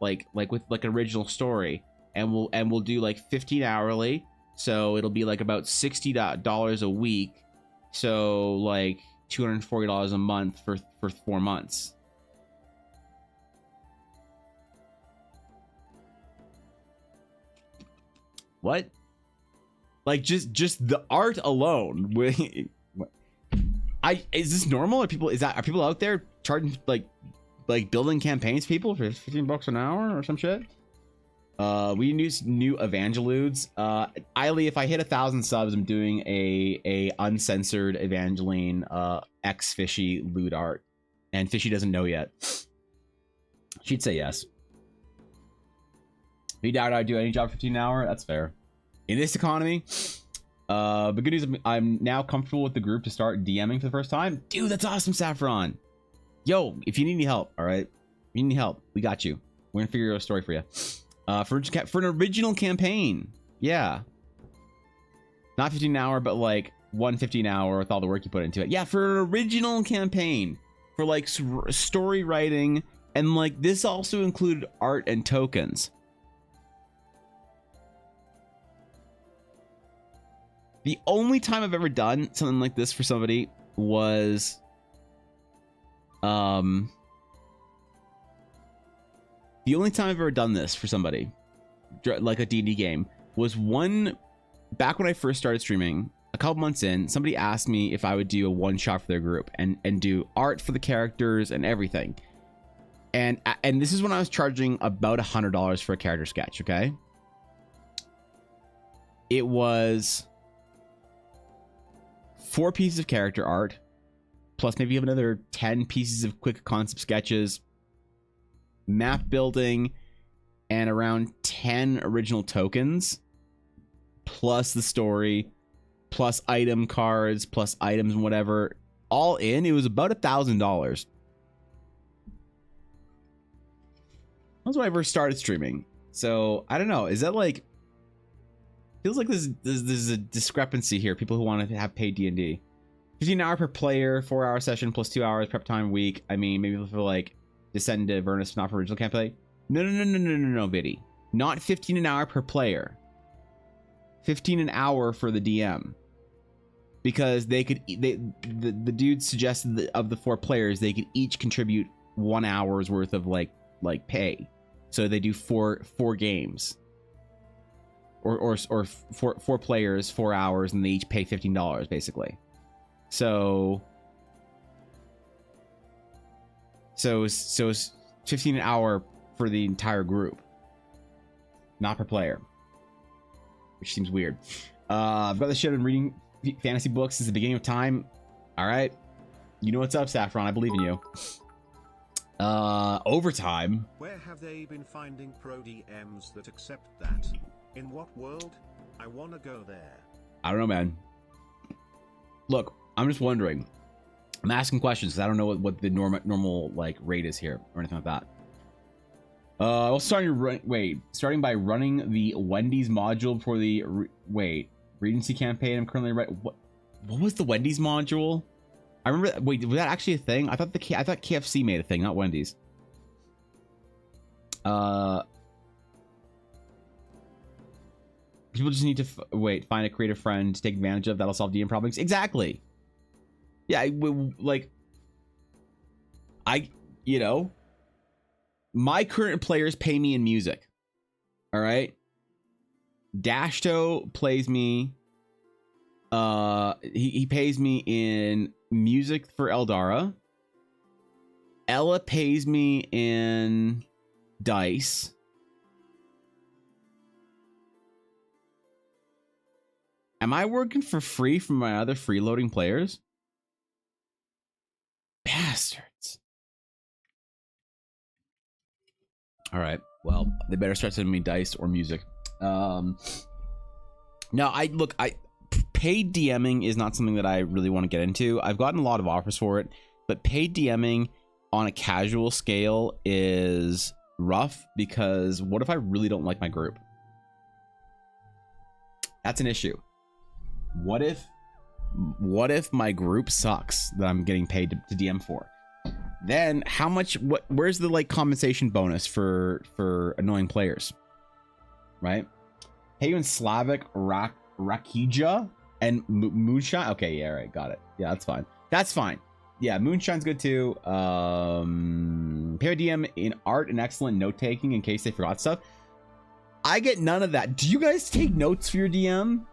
with like an original story, and we'll do like 15 hourly, so it'll be like about $60 a week, so like $240 a month for 4 months. What? Like just the art alone. Is this normal? Are people out there charging like building campaigns for people for $15 an hour or some shit? We need new Evangeludes. Eiley, if I hit 1,000 subs, I'm doing a uncensored Evangeline X Fishy lewd art, and Fishy doesn't know yet. She'd say yes. You doubt I'd do any job for 15 an hour? That's fair. In this economy, but good news, I'm now comfortable with the group to start DMing for the first time. Dude, that's awesome, Saffron. Yo, if you need any help, all right? If you need any help, we got you. We're gonna figure out a story for you. For an original campaign, yeah. Not 15 an hour, but like 150 an hour with all the work you put into it. Yeah, for an original campaign, for like story writing, and like this also included art and tokens. The only time I've ever done something like this for somebody was the only time I've ever done this for somebody, like a D&D game, was back when I first started streaming, a couple months in. Somebody asked me if I would do a one-shot for their group and do art for the characters and everything. And this is when I was charging about $100 for a character sketch, okay? It was 4 pieces of character art, plus maybe another 10 pieces of quick concept sketches, map building, and around 10 original tokens, plus the story, plus item cards, plus items and whatever. All in, it was about $1,000. That's when I first started streaming. So I don't know. Is that like? Feels like there's a discrepancy here. People who want to have paid D&D, 15 hour per player, 4 hour session plus 2 hours prep time a week. I mean, maybe for like Descend to Avernus, not for original campaign. No, Viddy. Not 15 an hour per player. 15 an hour for the DM. Because the dude suggested that of the 4 players, they could each contribute 1 hour's worth of like pay. So they do four games. Or 4 players, 4 hours, and they each pay $15 basically. So it's 15 an hour for the entire group, not per player, which seems weird. I've got this shit on reading fantasy books since the beginning of time. All right, you know what's up, Saffron. I believe in you. Overtime. Where have they been finding pro DMs that accept that? In what world? I wanna go there. I don't know, man. Look, I'm just wondering. I'm asking questions because I don't know what the normal like rate is here or anything like that. Well, starting by running the Wendy's module for the Regency campaign. I'm currently what was the Wendy's module? I remember. Wait, was that actually a thing? I thought KFC made a thing, not Wendy's. People just need to find a creative friend to take advantage of that'll solve DM problems. Exactly. Yeah, my current players pay me in music. All right. Dashto plays me. He pays me in music for Eldara. Ella pays me in dice. Am I working for free from my other freeloading players? Bastards. All right. Well, they better start sending me dice or music. No, paid DMing is not something that I really want to get into. I've gotten a lot of offers for it, but paid DMing on a casual scale is rough because what if I really don't like my group? That's an issue. What if my group sucks that I'm getting paid to DM for? then how much? Where's the like compensation bonus for annoying players? Right? Hey, you in Slavic, Rakija, and Moonshine. Okay, yeah, right, got it. Yeah, that's fine. That's fine. Yeah, Moonshine's good too. Pay DM in art and excellent note taking in case they forgot stuff. I get none of that. Do you guys take notes for your DM?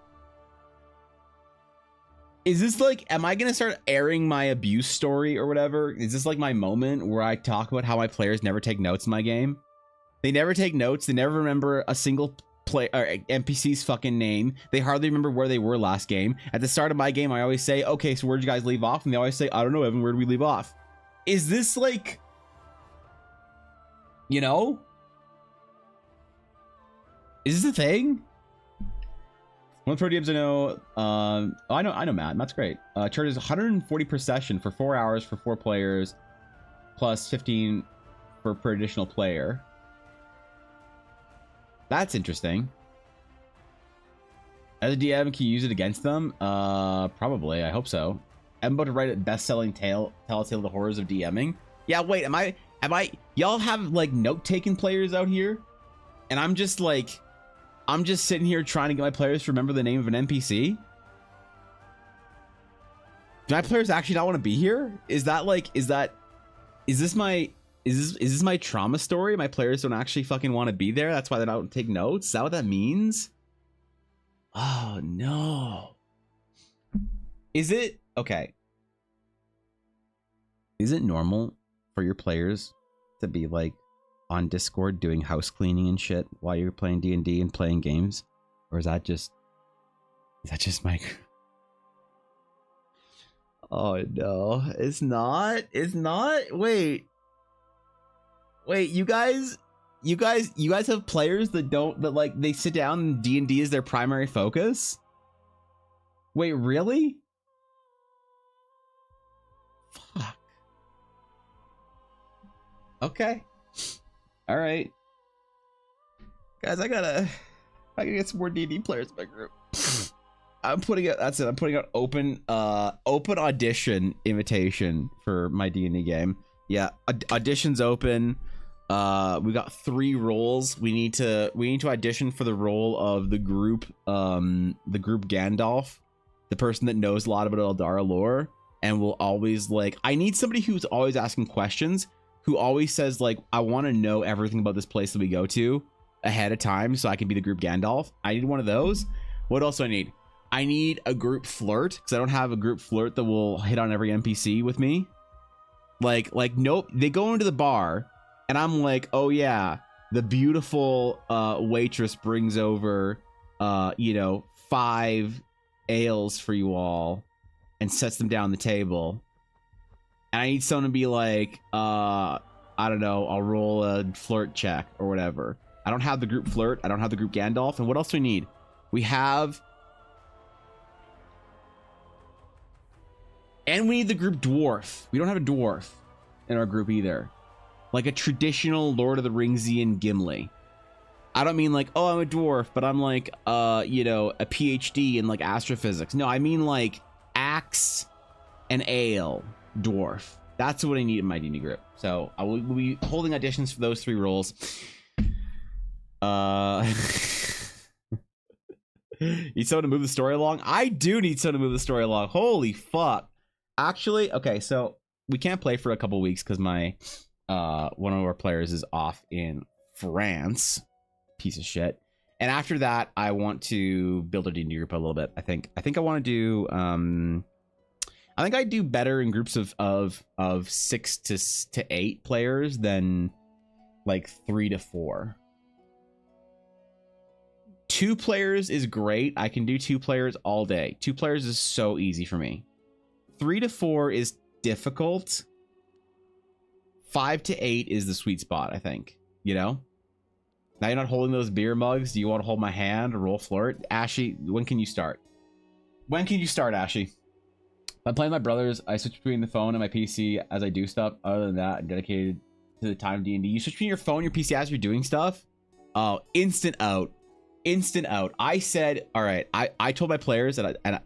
Is this like, am I gonna start airing my abuse story or whatever? Is this like my moment where I talk about how my players never take notes in my game? They never take notes. They never remember a single play or NPC's fucking name. They hardly remember where they were last game. At the start of my game, I always say, okay, so where'd you guys leave off? And they always say, I don't know, Evan, where'd we leave off? Is this like, you know? Is this a thing? One pro DMs I know, I know Matt. Matt's great. Charges 140 per session for 4 hours for 4 players, plus 15 per additional player. That's interesting. As a DM, can you use it against them? Probably. I hope so. I'm about to write a best-selling tell a tale of the horrors of DMing. Yeah, wait, am I? Y'all have like note-taking players out here, and I'm just like. I'm just sitting here trying to get my players to remember the name of an NPC. Do my players actually not want to be here? Is this my trauma story? My players don't actually fucking want to be there. That's why they don't take notes. Is that what that means? Oh no. Is it okay? Is it normal for your players to be like on Discord doing house cleaning and shit while you're playing D&D and playing games? Or is that just my... Oh no, it's not. Wait, you guys have players that like they sit down and D&D is their primary focus? Wait, really? Fuck. Okay. All right, guys, I gotta get some more D&D players in my group. I'm putting out, that's it. I'm putting out open audition invitation for my D&D game. Yeah, auditions open. We got 3 roles. We need to audition for the role of the group Gandalf, the person that knows a lot about Eldara lore, and will always like. I need somebody who's always asking questions, who always says like, I want to know everything about this place that we go to ahead of time so I can be the group Gandalf. I need one of those. What else do I need? I need a group flirt, because I don't have a group flirt that will hit on every NPC with me. Like nope, they go into the bar and I'm like, oh yeah, the beautiful waitress brings over 5 ales for you all and sets them down the table. And I need someone to be like, I don't know, I'll roll a flirt check or whatever. I don't have the group flirt. I don't have the group Gandalf. And what else do we need? We have... And we need the group dwarf. We don't have a dwarf in our group either. Like a traditional Lord of the Ringsian Gimli. I don't mean like, oh, I'm a dwarf, but I'm like, a PhD in like astrophysics. No, I mean like axe and ale dwarf. That's what I need in my D&D group. So I will be holding auditions for those 3 roles. Need someone to move the story along? I do need someone to move the story along. Holy fuck. Actually, okay, so we can't play for a couple weeks because my one of our players is off in France. Piece of shit. And after that, I want to build a D&D group a little bit. I think I want to do I think I do better in groups of 6 to 8 players than like 3 to 4. 2 players is great. I can do 2 players all day. 2 players is so easy for me. 3 to 4 is difficult. 5 to 8 is the sweet spot, I think. You know? Now you're not holding those beer mugs. Do you want to hold my hand or roll flirt? Ashy, when can you start? When can you start, Ashy? I'm playing with my brothers. I switch between the phone and my PC as I do stuff. Other than that, I'm dedicated to the time D&D. You switch between your phone and your PC as you're doing stuff? Oh, instant out. Instant out. I said, all right, I told my players, and I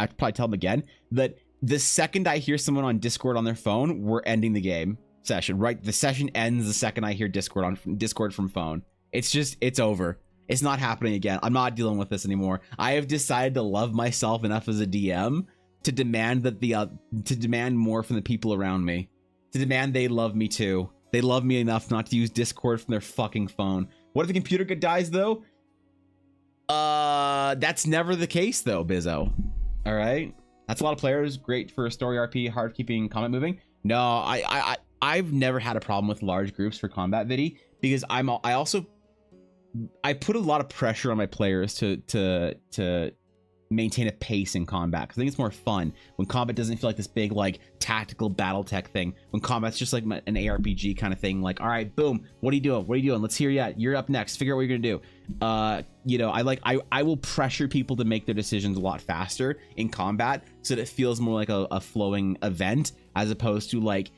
probably tell them again, that the second I hear someone on Discord on their phone, we're ending the game. session. Right, the session ends the second I hear Discord from phone. It's over. It's not happening again. I'm not dealing with this anymore. I have decided to love myself enough as a DM to demand that to demand more from the people around me. To demand they love me too. They love me enough not to use Discord from their fucking phone. What if the computer dies though? That's never the case though, Bizzo. All right, that's a lot of players. Great for story RP, hard keeping combat moving. No, I've never had a problem with large groups for combat vidi because I put a lot of pressure on my players to maintain a pace in combat. I think it's more fun when combat doesn't feel like this big like tactical battle tech thing. When combat's just like an ARPG kind of thing. Like, all right, boom, what are you doing? What are you doing? Let's hear you. You're up next. Figure out what you're gonna do. You know, I will pressure people to make their decisions a lot faster in combat so that it feels more like a flowing event as opposed to like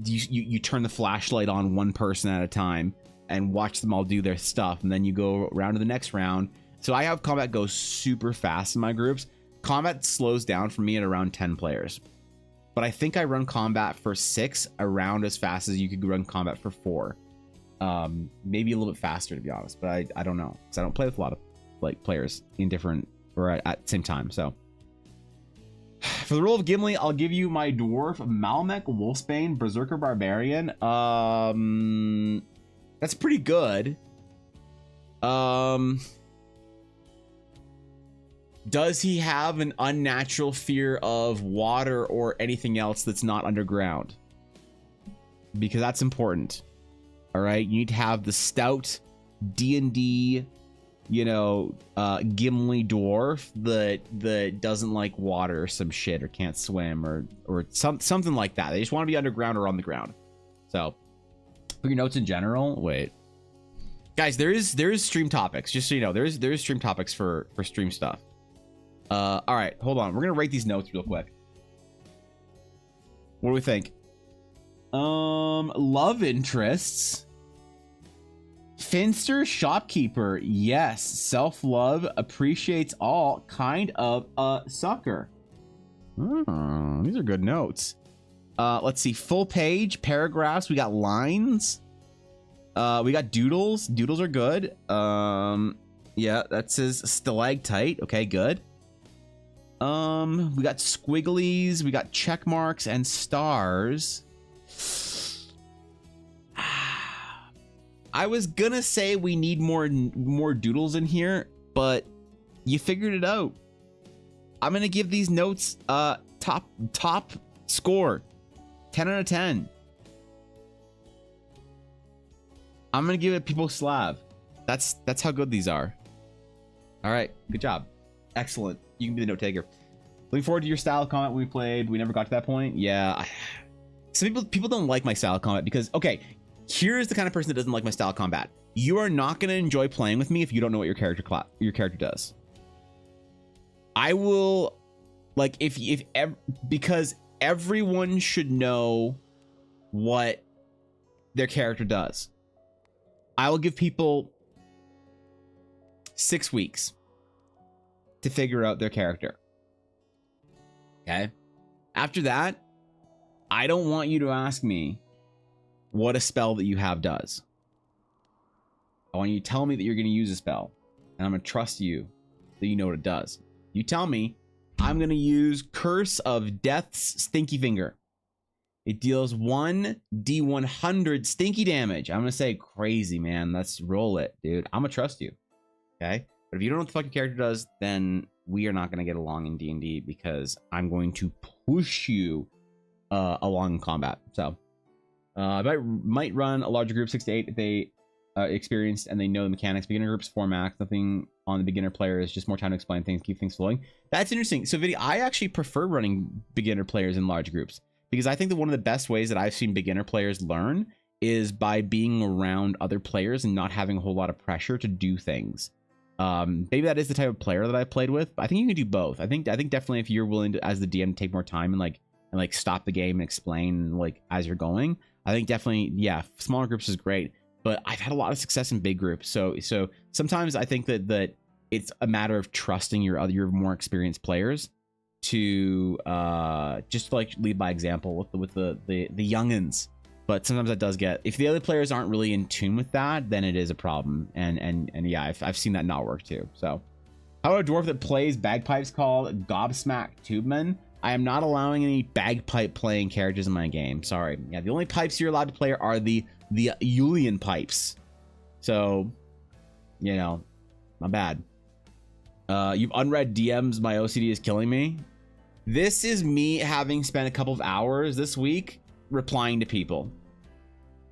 you turn the flashlight on one person at a time and watch them all do their stuff, and then you go around to the next round. So I have combat go super fast in my groups. Combat slows down for me at around 10 players. But I think I run combat for 6 around as fast as you could run combat for 4. Maybe a little bit faster, to be honest, but I don't know, because I don't play with a lot of like players in different or at the same time. So for the role of Gimli, I'll give you my dwarf Malmec Wolfsbane Berserker Barbarian. That's pretty good. Does he have an unnatural fear of water or anything else that's not underground? Because that's important. All right, you need to have the stout D&D, you know, Gimli dwarf that doesn't like water or some shit or can't swim or something like that. They just want to be underground or on the ground. So for your notes in general, wait. Guys, there is stream topics, just so you know. There is stream topics for stream stuff. All right, hold on. We're gonna rate these notes real quick. What do we think? Love interests. Finster shopkeeper. Yes. Self-love. Appreciates all. Kind of a sucker. These are good notes. Let's see. Full page. Paragraphs. We got lines. We got doodles. Doodles are good. Yeah, that says stalactite. Okay, good. We got squigglies, we got check marks and stars. I was gonna say we need more doodles in here, but you figured it out. I'm gonna give these notes top score 10 out of 10. I'm gonna give it People Slav. That's how good these are. All right, good job. Excellent. You can be the note taker. Looking forward to your style of combat when we played. We never got to that point. Yeah. Some people don't like my style of combat because, okay, here's the kind of person that doesn't like my style of combat. You are not going to enjoy playing with me if you don't know what your character does. I will, like, because everyone should know what their character does. I will give people 6 weeks to figure out their character. Okay? After that, I don't want you to ask me what a spell that you have does. I want you to tell me that you're going to use a spell, and I'm going to trust you that you know what it does. You tell me, I'm going to use Curse of Death's Stinky Finger. It deals 1d100 stinky damage. I'm going to say, crazy, man. Let's roll it, dude. I'm going to trust you. Okay? But if you don't know what the fuck your character does, then we are not going to get along in D&D because I'm going to push you along in combat. So I might run a larger group, 6 to 8, if they experienced and they know the mechanics. Beginner groups, 4 max. Nothing on the beginner player. Is just more time to explain things, keep things flowing. That's interesting. So, Vidi, I actually prefer running beginner players in large groups because I think that one of the best ways that I've seen beginner players learn is by being around other players and not having a whole lot of pressure to do things. Maybe that is the type of player that I played with. I think you can do both. I think definitely if you're willing to, as the DM, take more time and like stop the game and explain like as you're going, I think definitely, yeah, smaller groups is great. But I've had a lot of success in big groups. So sometimes I think that it's a matter of trusting your more experienced players to just like lead by example with the youngins. But sometimes that does get, if the other players aren't really in tune with that, then it is a problem. And yeah, I've seen that not work too. So how about a dwarf that plays bagpipes called Gobsmack Tubeman? I am not allowing any bagpipe playing characters in my game. Sorry. Yeah, the only pipes you're allowed to play are the Julian pipes. So, you know, not bad. You've unread DMs. My OCD is killing me. This is me having spent a couple of hours this week replying to people.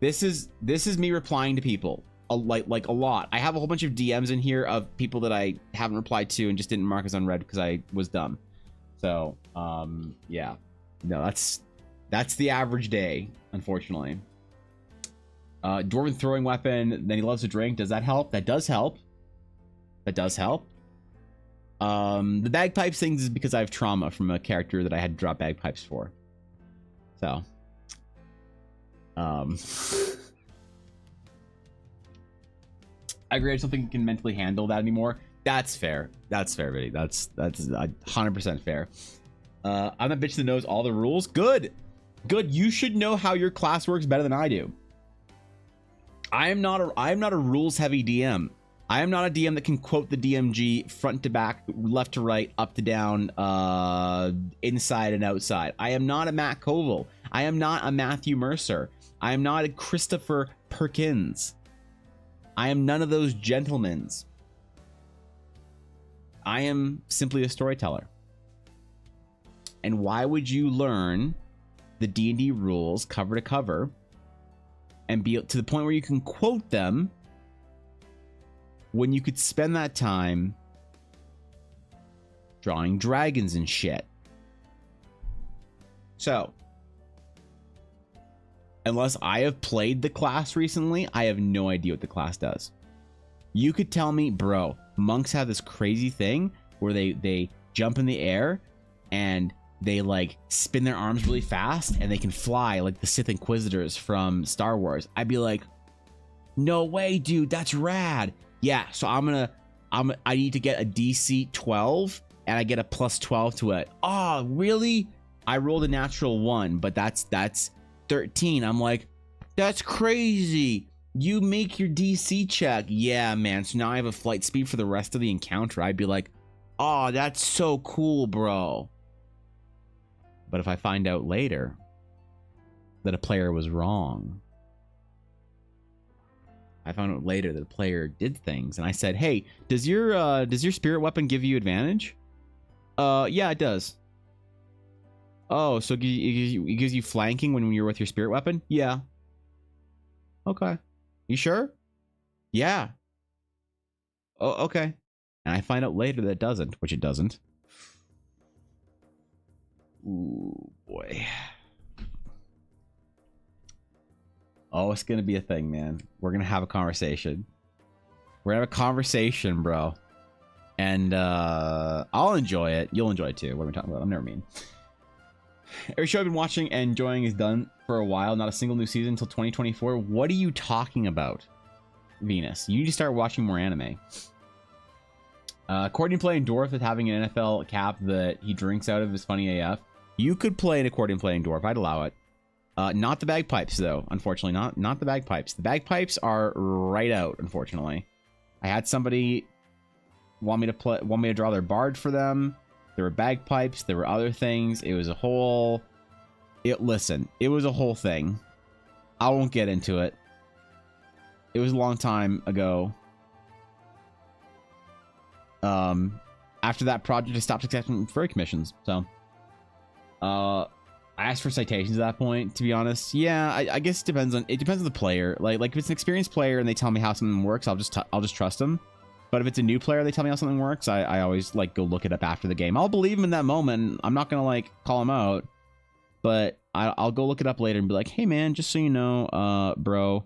This is me replying to people like a lot. I have a whole bunch of DMs in here of people that I haven't replied to and just didn't mark as unread because I was dumb. So yeah, no, that's the average day, unfortunately. Dwarven throwing weapon, then he loves to drink. Does that help? That does help. That does help. The bagpipes things is because I have trauma from a character that I had to drop bagpipes for. So I agree. I don't think you can mentally handle that anymore. That's fair. That's fair, Vinny. That's 100% fair. I'm a bitch that knows all the rules. Good. You should know how your class works better than I do. I am not a rules heavy DM. I am not a DM that can quote the DMG front to back, left to right, up to down, inside and outside. I am not a Matt Koval. I am not a Matthew Mercer. I am not a Christopher Perkins. I am none of those gentlemen. I am simply a storyteller. And why would you learn the D&D rules cover to cover and be to the point where you can quote them when you could spend that time drawing dragons and shit? So, unless I have played the class recently, I have no idea what the class does. You could tell me, bro, monks have this crazy thing where they jump in the air and they like spin their arms really fast and they can fly like the Sith Inquisitors from Star Wars. I'd be like, no way, dude, that's rad. Yeah, so I need to get a DC 12 and I get a plus 12 to it. Oh, really? I rolled a natural 1, but that's 13. I'm like, that's crazy. You make your DC check. Yeah, man. So now I have a flight speed for the rest of the encounter. I'd be like, oh, that's so cool, bro. But if I find out later that a player was wrong, I found out later that a player did things, and I said, hey, does your spirit weapon give you advantage? Yeah, it does. Oh, so it gives you flanking when you're with your spirit weapon? Yeah. Okay. You sure? Yeah. Oh, okay. And I find out later that it doesn't, which it doesn't. Ooh, boy. Oh, it's going to be a thing, man. We're going to have a conversation. We're going to have a conversation, bro. And I'll enjoy it. You'll enjoy it too. What am I talking about? I'm never mean. Every show I've been watching and enjoying is done for a while. Not a single new season until 2024. What are you talking about, Venus? You need to start watching more anime. Accordion playing dwarf with having an NFL cap that he drinks out of is funny AF. You could play an accordion playing dwarf. I'd allow it. Not the bagpipes, though. Unfortunately, not the bagpipes. The bagpipes are right out. Unfortunately, I had somebody want me to draw their bard for them. There were bagpipes. There were other things. It was a whole. Listen, it was a whole thing. I won't get into it. It was a long time ago. After that project, I stopped accepting furry commissions. So, I asked for citations at that point. To be honest, yeah, I guess it depends on the player. Like if it's an experienced player and they tell me how something works, I'll just trust them. But if it's a new player, they tell me how something works, I always like go look it up after the game. I'll believe them in that moment. I'm not gonna like call them out, but I'll go look it up later and be like, hey man, just so you know, bro,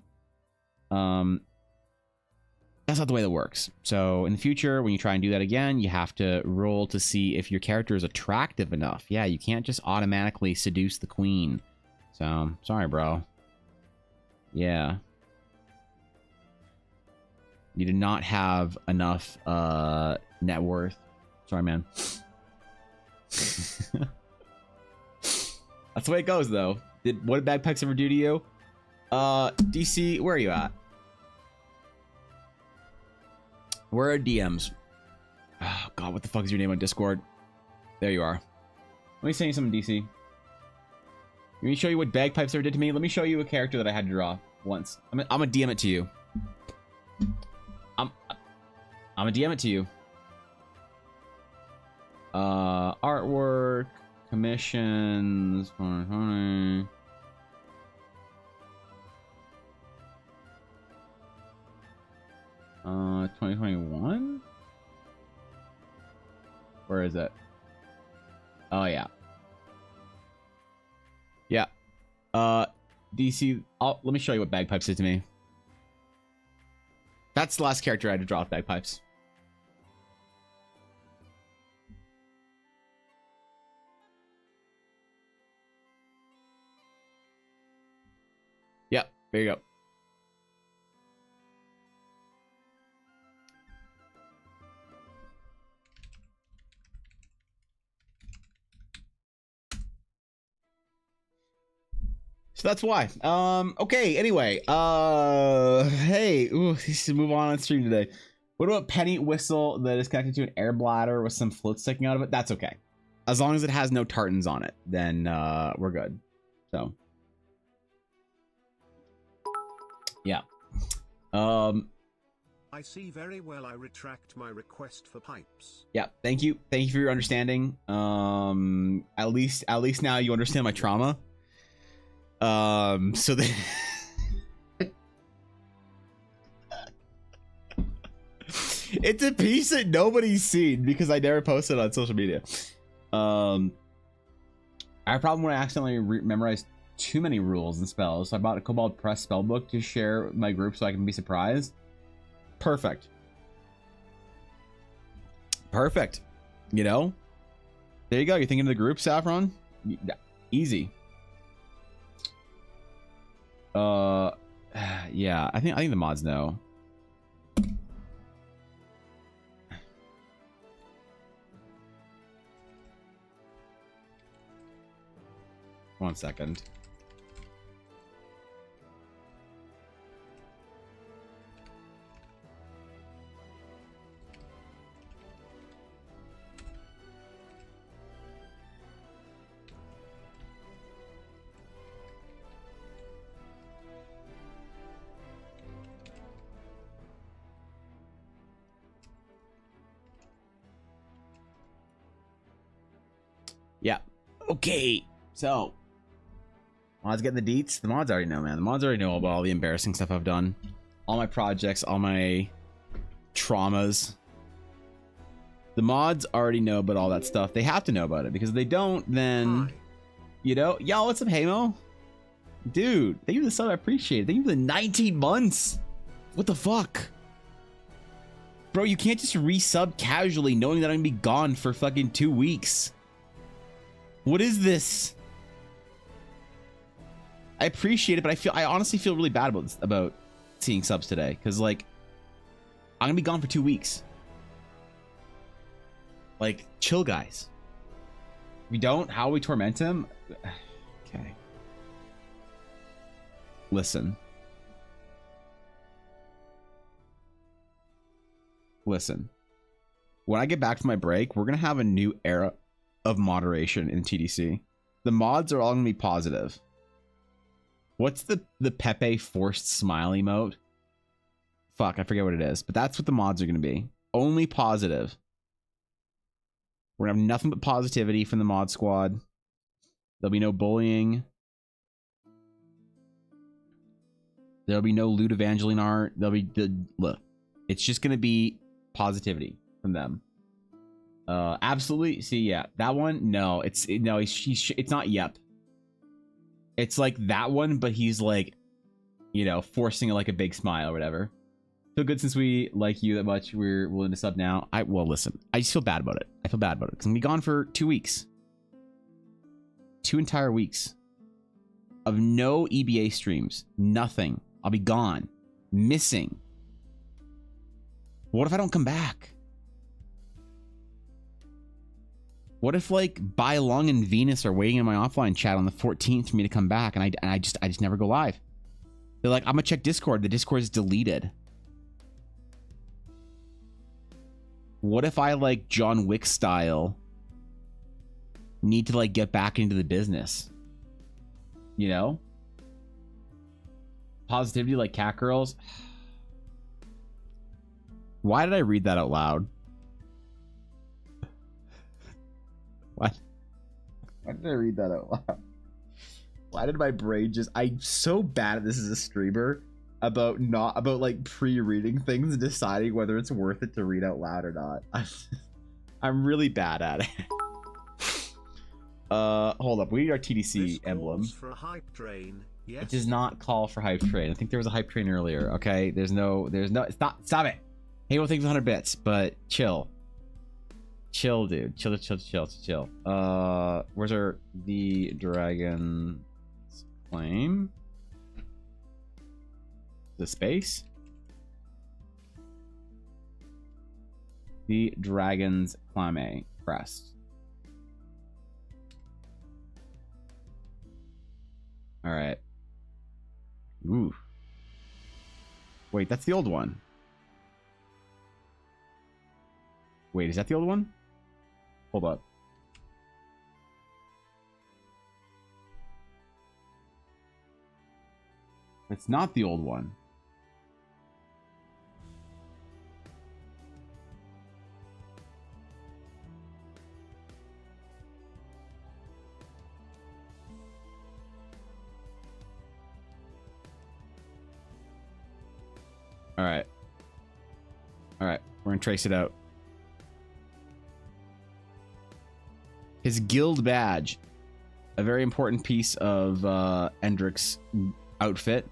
that's not the way that works. So in the future, when you try and do that again, you have to roll to see if your character is attractive enough. Yeah, you can't just automatically seduce the queen. So sorry, bro. Yeah. You do not have enough net worth. Sorry, man. That's the way it goes, though. What did bagpipes ever do to you? DC, where are you at? Where are DMs? Oh god, what the fuck is your name on Discord? There you are. Let me send you something, DC. Let me show you what bagpipes ever did to me. Let me show you a character that I had to draw once. I'm gonna DM it to you. I'm gonna DM it to you. Artwork, commissions, 2021. Where is it? Oh yeah. Yeah. DC, let me show you what bagpipes did to me. That's the last character I had to draw with bagpipes. Yep, there you go. So that's why. Okay, anyway. Hey, ooh, let's move on stream today. What about penny whistle that is connected to an air bladder with some float sticking out of it? That's okay. As long as it has no tartans on it, then we're good. So yeah. I see very well. I retract my request for pipes. Yeah, thank you. Thank you for your understanding. At least now you understand my trauma. So that it's a piece that nobody's seen because I never posted on social media. I had a problem when I accidentally memorized too many rules and spells, so I bought a Cobalt Press spellbook to share with my group so I can be surprised. Perfect. Perfect. You know? There you go. You're thinking of the group, Saffron? Easy. Yeah, I think the mods know. One second. Yeah. Okay. So, mods getting the deets. The mods already know, man. The mods already know about all the embarrassing stuff I've done. All my projects, all my traumas. The mods already know about all that stuff. They have to know about it because if they don't, then, you know, yo, what's up, Hamo? Dude, thank you for the sub. I appreciate it. Thank you for the 19 months. What the fuck? Bro, you can't just resub casually knowing that I'm gonna be gone for fucking 2 weeks. What is this? I appreciate it, but I honestly feel really bad about seeing subs today because, like, I'm gonna be gone for 2 weeks. Like, chill, guys. If we don't, how we torment him? Okay. Listen. Listen. When I get back from my break, we're gonna have a new era of moderation in TDC. The mods are all gonna be positive. What's the Pepe forced smile emote? Fuck, I forget what it is, but that's what the mods are gonna be. Only positive. We're gonna have nothing but positivity from the mod squad. There'll be no bullying. There'll be no lewd Evangeline art. There'll be look. It's just gonna be positivity from them. Absolutely. See, yeah, that one. No, it's not. Yep. It's like that one, but he's like, you know, forcing like a big smile or whatever. Feel good since we like you that much. We're willing to sub now. Well, listen, I just feel bad about it. I feel bad about it because I'm gonna be gone for 2 weeks. 2 entire weeks of no EBA streams. Nothing. I'll be gone. Missing. What if I don't come back? What if like Bai Long and Venus are waiting in my offline chat on the 14th for me to come back and I just never go live? They're like, I'm gonna check Discord. The Discord is deleted. What if I, like, John Wick style, need to, like, get back into the business? You know? Positivity like cat girls. Why did I read that out loud? What? Why did I read that out loud? Why did my brain just... I'm so bad at this as a streamer about like pre-reading things and deciding whether it's worth it to read out loud or not. I'm really bad at it. Hold up. We need our TDC emblem. For a hype train. Yes. It does not call for hype train. I think there was a hype train earlier. Okay, there's no. Stop it. Halo thinks 100 bits, but chill, dude. Chill. Where's the dragon claim? The space. The dragon's clame crest. All right. Ooh. Wait, that's the old one. Wait, is that the old one? Hold up. It's not the old one. All right, we're gonna trace it out. His guild badge, a very important piece of Endrick's outfit.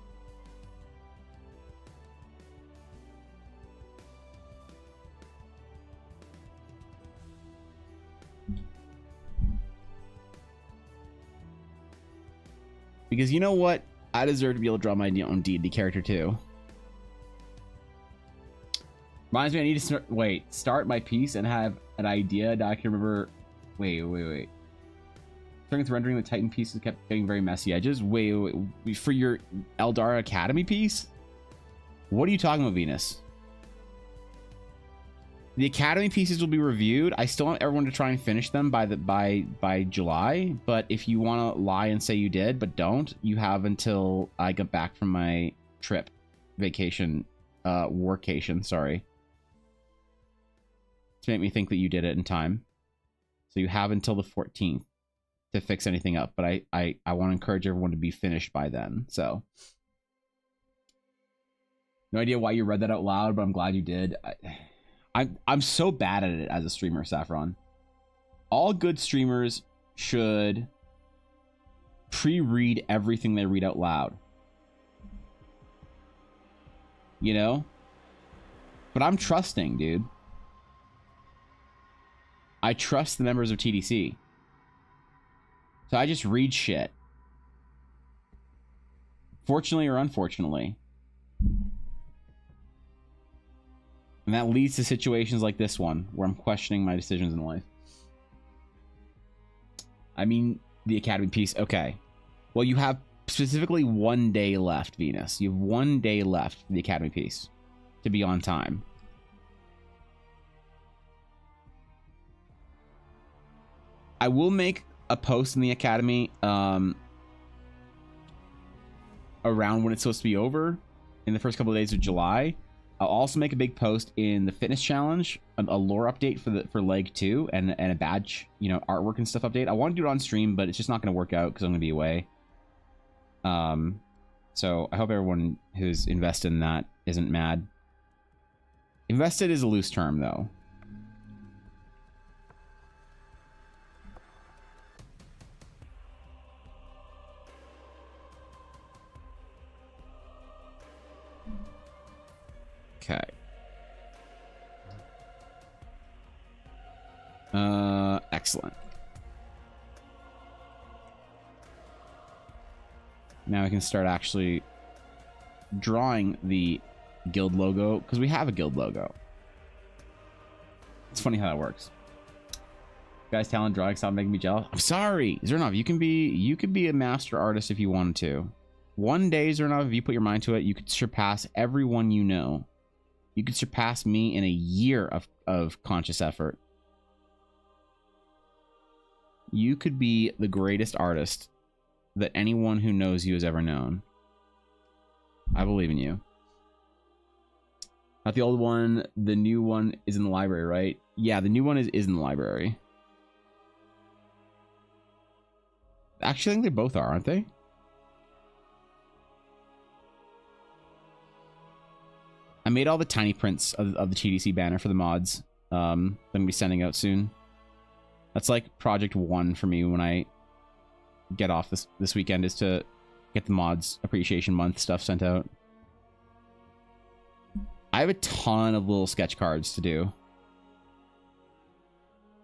Because you know what? I deserve to be able to draw my own D&D character too. Reminds me, I need to start my piece and have an idea that I can remember. Wait. Starting with rendering the Titan pieces kept getting very messy edges. Wait. For your Eldar Academy piece? What are you talking about, Venus? The Academy pieces will be reviewed. I still want everyone to try and finish them by July. But if you want to lie and say you did, but don't, you have until I get back from my trip, vacation, workation. Sorry. To make me think that you did it in time. So you have until the 14th to fix anything up, but I want to encourage everyone to be finished by then. So no idea why you read that out loud, but I'm glad you did. I'm so bad at it as a streamer, Saffron. All good streamers should pre-read everything they read out loud. You know? But I'm trusting, dude. I trust the members of TDC. So I just read shit. Fortunately or unfortunately. And that leads to situations like this one, where I'm questioning my decisions in life. I mean, the Academy piece, okay. Well, you have specifically 1 day left, Venus. You have 1 day left for the Academy piece to be on time. I will make a post in the Academy around when it's supposed to be over in the first couple of days of July. I'll also make a big post in the fitness challenge, a lore update for leg 2 and a badge, you know, artwork and stuff update. I want to do it on stream, but it's just not going to work out because I'm going to be away. So I hope everyone who's invested in that isn't mad. Invested is a loose term, though. Okay. Excellent. Now I can start actually drawing the guild logo, because we have a guild logo. It's funny how that works. Guys, talent drawing stop making me jealous. I'm sorry, Zernov. You can be a master artist if you wanted to. One day, Zernov, if you put your mind to it, you could surpass everyone you know. You could surpass me in a year of conscious effort. You could be the greatest artist that anyone who knows you has ever known. I believe in you. Not the old one. The new one is in the library, right? Yeah, the new one is in the library. Actually, I think they both are, aren't they? I made all the tiny prints of the TDC banner for the mods. I'm going to be sending out soon. That's like project 1 for me when I get off this weekend, is to get the mods appreciation month stuff sent out. I have a ton of little sketch cards to do.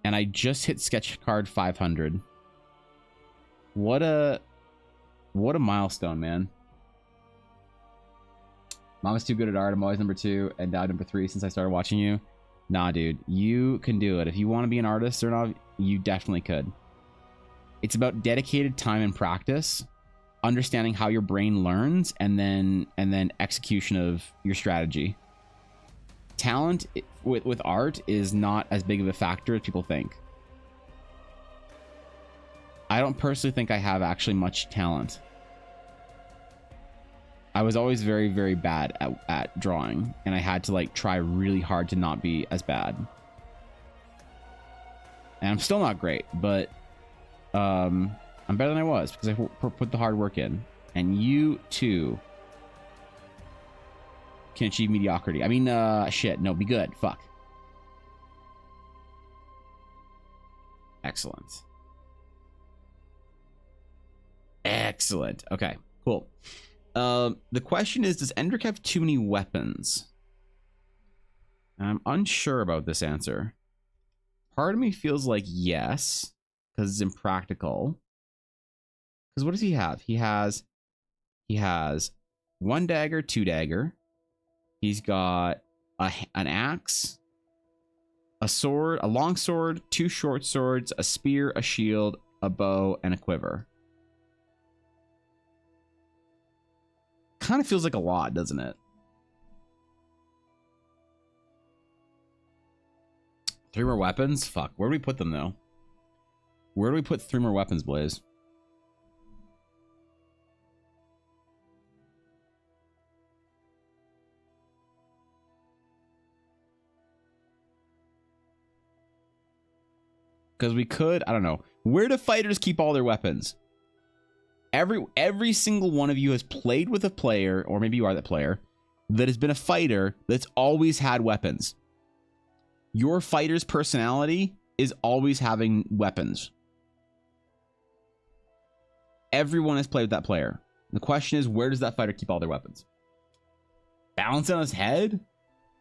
And I just hit sketch card 500. What a milestone, man. Mama's too good at art. I'm always number 2 and now number 3 since I started watching you. Nah, dude, you can do it. If you want to be an artist or not, you definitely could. It's about dedicated time and practice, understanding how your brain learns, and then execution of your strategy. Talent with art is not as big of a factor as people think. I don't personally think I have actually much talent. I was always very, very bad at drawing, and I had to like try really hard to not be as bad. And I'm still not great, but I'm better than I was because I put the hard work in. And you too can achieve mediocrity. I mean, shit, no, be good. Fuck. Excellent. Excellent. Okay, cool. The question is, does Endrick have too many weapons? I'm unsure about this answer. Part of me feels like yes, because it's impractical. Because what does he have? He has 1 dagger, 2 dagger. He's got an axe, a sword, a long sword, 2 short swords, a spear, a shield, a bow, and a quiver. Kind of feels like a lot, doesn't it? 3 more weapons? Fuck. Where do we put them, though? Where do we put 3 more weapons, Blaze? Because we could, I don't know. Where do fighters keep all their weapons? Every single one of you has played with a player, or maybe you are that player, that has been a fighter that's always had weapons. Your fighter's personality is always having weapons. Everyone has played with that player. The question is, where does that fighter keep all their weapons? Balance on his head? Does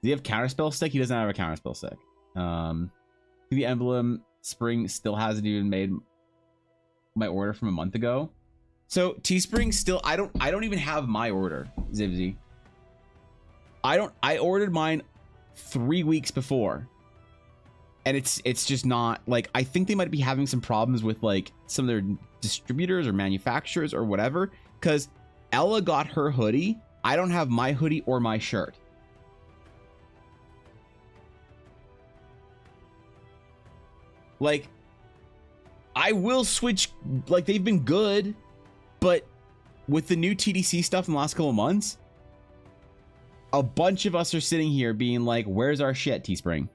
he have counterspell stick? He doesn't have a counterspell stick. The emblem Spring still hasn't even made my order from a month ago. So Teespring still, I don't even have my order, Zibsy. I ordered mine 3 weeks before. And it's just not like, I think they might be having some problems with like some of their distributors or manufacturers or whatever, because Ella got her hoodie. I don't have my hoodie or my shirt. Like, I will switch, like, they've been good, but with the new TDC stuff in the last couple of months, a bunch of us are sitting here being like, where's our shit, Teespring?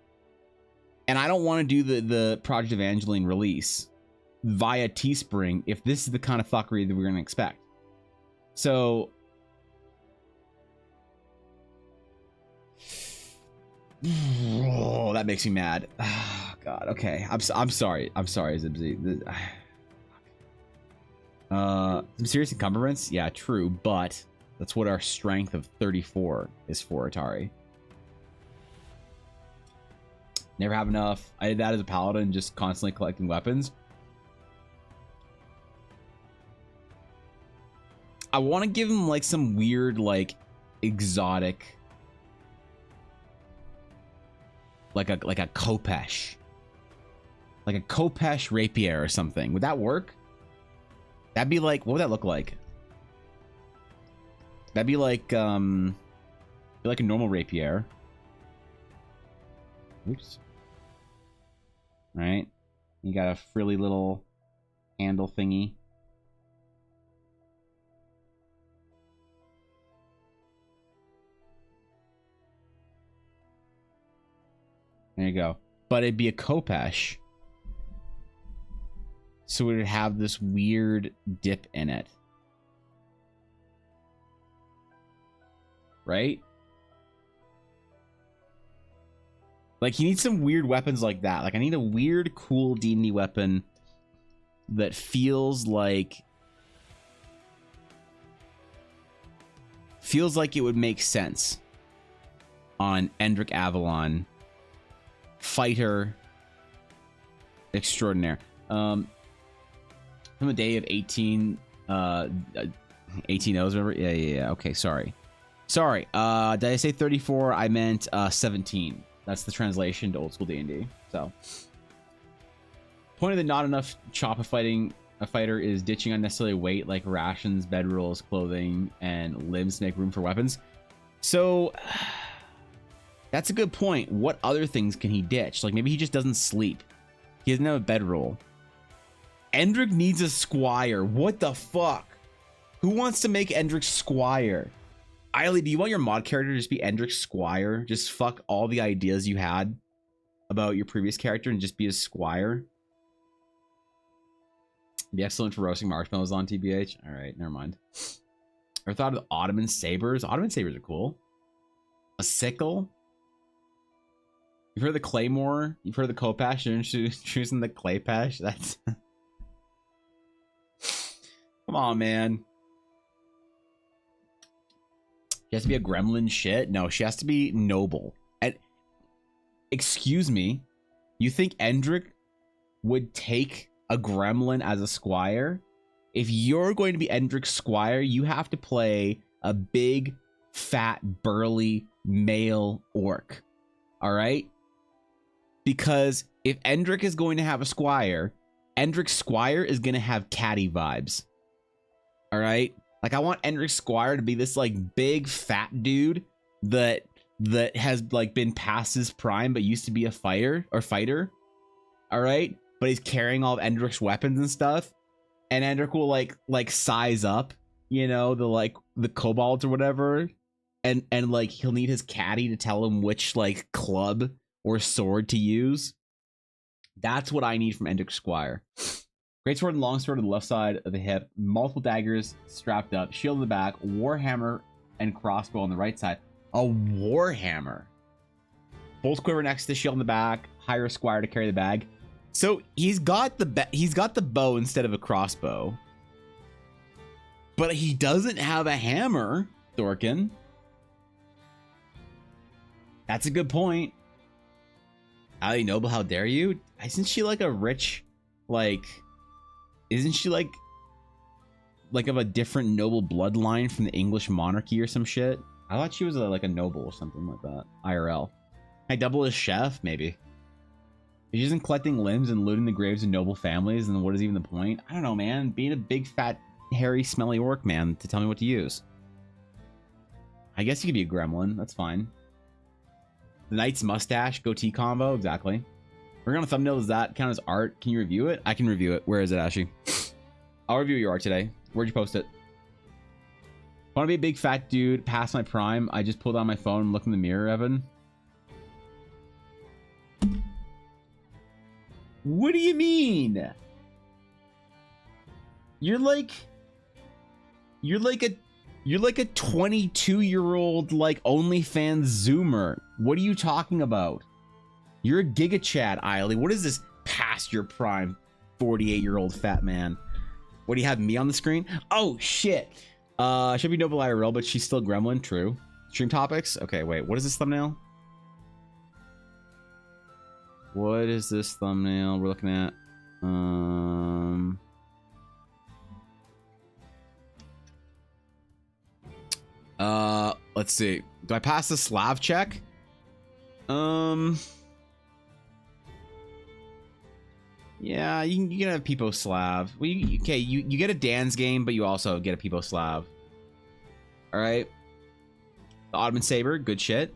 And I don't want to do the Project Evangeline release via Teespring if this is the kind of fuckery that we're going to expect. So oh, that makes me mad. Oh, God. Okay. I'm sorry. I'm sorry, Zibsy. Some serious encumbrance? Yeah, true, but that's what our strength of 34 is for, Atari. Never have enough. I did that as a paladin, just constantly collecting weapons. I want to give him like some weird, like, exotic, like a Kopesh, like a Kopesh rapier or something. Would that work? That'd be like, what would that look like? That'd be like a normal rapier. Oops. All right. You got a frilly little handle thingy. There you go. But it'd be a Khopesh. So it would have this weird dip in it. Right? Like, you need some weird weapons like that. Like, I need a weird, cool D&D weapon that feels like it would make sense on Endrick Avalon. Fighter extraordinaire. From the day of 18 O's, remember? Yeah. Okay, sorry. Did I say 34? I meant 17. That's the translation to old school D&D. So, point of the not enough chop of fighting a fighter is ditching unnecessary weight like rations, bedrolls, clothing, and limbs to make room for weapons. So, that's a good point. What other things can he ditch? Like, maybe he just doesn't sleep. He doesn't have a bedroll. Endrick needs a squire. What the fuck? Who wants to make Endrick squire? Eiley, do you want your mod character to just be Endrick squire? Just fuck all the ideas you had about your previous character and just be a squire? Be excellent for roasting marshmallows on TBH. All right, never mind. Ever thought of the Ottoman sabers? Ottoman sabers are cool. A sickle? You've heard of the claymore? You've heard of the Khopesh? You're choosing the claypesh? That's... Come on, man. She has to be a gremlin shit? No, she has to be noble. And excuse me, you think Endrick would take a gremlin as a squire? If you're going to be Endrick's squire, you have to play a big, fat, burly male orc. All right? Because if Endrick is going to have a squire, Endrick's squire is going to have catty vibes. All right? Like, I want Endrick Squire to be this, like, big, fat dude that has, like, been past his prime but used to be a fighter. All right? But he's carrying all of Endrick's weapons and stuff. And Endrick will, like size up, you know, the kobolds or whatever. And, like, he'll need his caddy to tell him which, like, club or sword to use. That's what I need from Endrick Squire. Great sword and long sword on the left side of the hip, multiple daggers strapped up, shield in the back, warhammer and crossbow on the right side. A warhammer. Bolt quiver next to the shield in the back, hire a squire to carry the bag. So he's got the bow instead of a crossbow. But he doesn't have a hammer, Thorkin. That's a good point. Ali Noble, how dare you? Isn't she like a rich, like... Isn't she like of a different noble bloodline from the English monarchy or some shit? I thought she was like a noble or something like that. IRL. I double as chef, maybe. If she isn't collecting limbs and looting the graves of noble families, then what is even the point? I don't know, man. Being a big, fat, hairy, smelly orc, man, to tell me what to use. I guess you could be a gremlin. That's fine. The knight's mustache, goatee combo. Exactly. We're gonna thumbnail. Does that count as art? Can you review it? I can review it. Where is it, Ashy? I'll review your art today. Where'd you post it? Want to be a big fat dude past my prime? I just pulled out my phone and looked in the mirror, Evan. What do you mean? You're like a 22-year-old like OnlyFans Zoomer. What are you talking about? You're a Giga Chad, Eiley. What is this past your prime 48-year-old fat man? What, do you have me on the screen? Oh, shit. Should be Noble IRL, but she's still Gremlin. True. Stream topics? Okay, wait. What is this thumbnail? What is this thumbnail we're looking at? Let's see. Do I pass the Slav check? Yeah, you can have Peepo Slav. Well, you get a Dan's game, but you also get a Peepo Slav. All right. The Ottoman Saber, good shit.